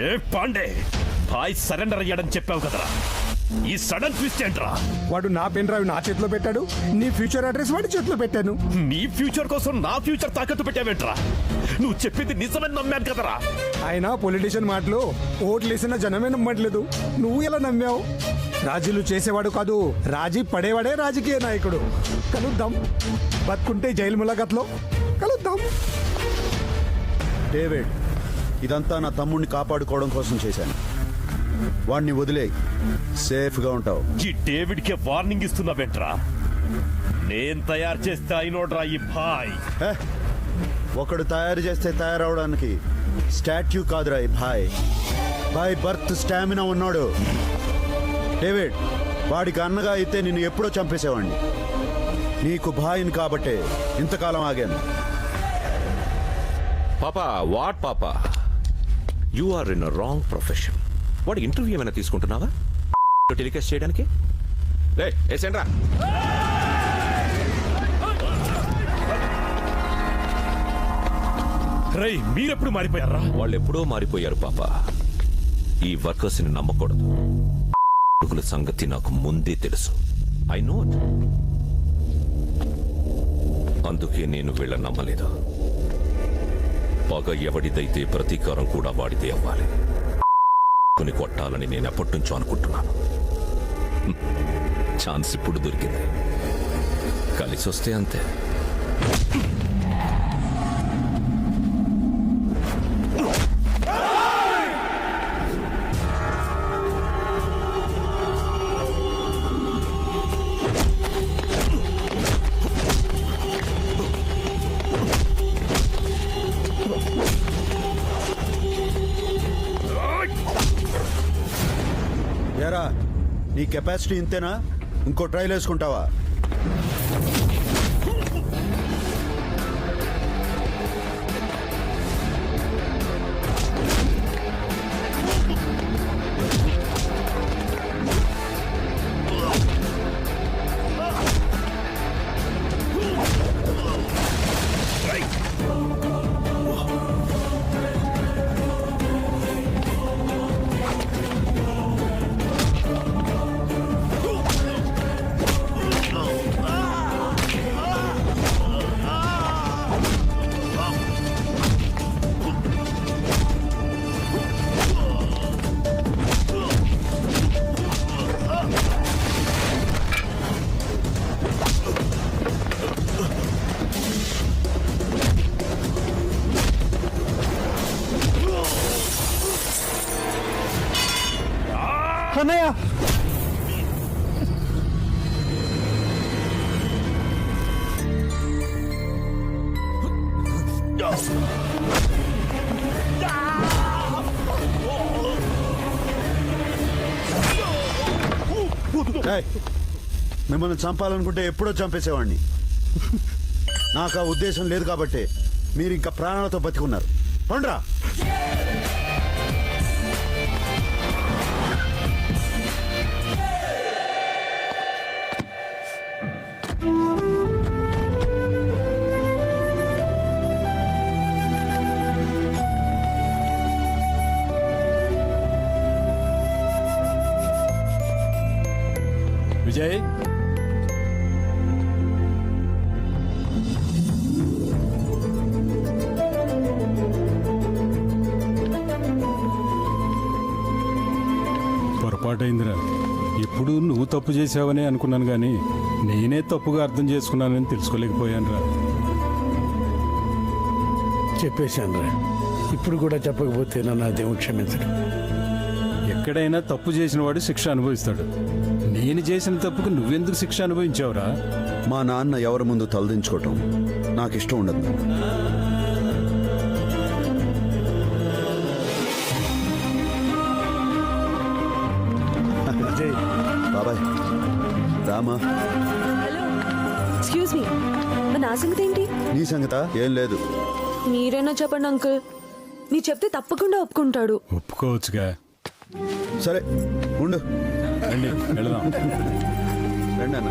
ఏ పాండే, భాయ్ సరెండర్ అయ్యాడని చెప్పావు కదరా, ఈ సడన్ ట్విస్ట్ ఏంట్రా? వాడు నా పెన్ డ్రైవ్ నా చేతిలో పెట్టాడు, నీ ఫ్యూచర్ అడ్రస్ వాడి చేతిలో పెట్టాను. నీ ఫ్యూచర్ కోసం నా ఫ్యూచర్ తాకట్టు పెట్టావేంట్రా? నువ్వు చెప్పింది నిజమని నమ్మాను కదరా. ఆయన పొలిటీషియన్ మాటలు ఓట్లేసిన జనమే నమ్మట్లేదు, నువ్వు ఎలా నమ్మావు? రాజీలు చేసేవాడు కాదు, రాజీ పడేవాడే రాజకీయ నాయకుడు. కలుద్దాం, బతుకుంటే జైలు ములాఖత్లో కలుద్దాం. డేవిడ్, ఇదంతా నా తమ్ముడిని కాపాడుకోవడం కోసం చేశాను. వాణ్ణి వదిలే, సేఫ్గా ఉంటావు. ఈ డేవిడ్కే వార్నింగ్ ఇస్తున్నావేంట్రా? నేను తయారు చేస్తే అయినోడ్రా ఈ భాయ్. ఒకడు తయారు చేస్తే తయారవడానికి స్టాట్యూ కాదురా ఈ భాయ్. బై బర్త్ స్టామినా ఉన్నాడు. డేవిడ్, వాడికి అన్నగా అయితే నిన్ను ఎప్పుడో చంపేసేవాడిని. నీకు భాయిని కాబట్టే ఇంతకాలం ఆగాను. పాపా వాట్ పాపా, you are in wrong profession. వాడు ఇంటర్వ్యూ ఏమైనా తీసుకుంటున్నావా టెలికాస్ట్ చేయడానికి? ఏసేండ్రా. రై మీరెప్పుడు మారిపోయారా? వాళ్ళు ఎప్పుడో మారిపోయారు పాప. ఈ వర్కర్స్ ని నమ్మకూడదు. కొడుకుల సంగతి నాకు ముందే తెలుసు. I know it. అందుకే నేను వీళ్ళని నమ్మలేదు. పగ ఎవడిదైతే ప్రతీకారం కూడా వాడితే అవ్వాలి. కొని కొట్టాలని నేను ఎప్పటి నుంచో అనుకుంటున్నాను. ఛాన్స్ ఇప్పుడు దొరికింది. కలిసి వస్తే అంతే. ఏరా, నీ కెపాసిటీ ఇంతేనా? ఇంకో ట్రైల్ వేసుకుంటావా? అన్నయ్య, ఏయ్, మిమ్మల్ని చంపాలనుకుంటే ఎప్పుడో చంపేసేవాడిని. నాకు ఆ ఉద్దేశం లేదు కాబట్టి మీరు ఇంకా ప్రాణాలతో బతికున్నారు. పండ్రా. విజయ్, పొరపాటైందిరా. ఇప్పుడు నువ్వు తప్పు చేసావని అనుకున్నాను కానీ నేనే తప్పుగా అర్థం చేసుకున్నానని తెలుసుకోలేకపోయానురా. చెప్పేశాను రా. ఇప్పుడు కూడా చెప్పకపోతే నన్ను దేవుడు క్షమించడు. ఎక్కడైనా తప్పు చేసిన వాడు శిక్ష అనుభవిస్తాడు. నేను చేసిన తప్పుకు నువ్వెందుకు శిక్ష అనుభవించావురా? మా నాన్న ఎవరి ముందు తలదించుకోవటం నాకు ఇష్టం ఉండదు. బాబాయ్ రామా. హలో, ఎక్స్క్యూజ్ మీ, నా సంగతి ఏంటి? నీ సంగతా? ఏం లేదు. మీరైనా చెప్పండి అంకుల్. నీ చెప్తే తప్పకుండా ఒప్పుకుంటాడు. ఒప్పుకోవచ్చుగా. సరే ఉండు. రండి వెళదాం. రండి అన్న.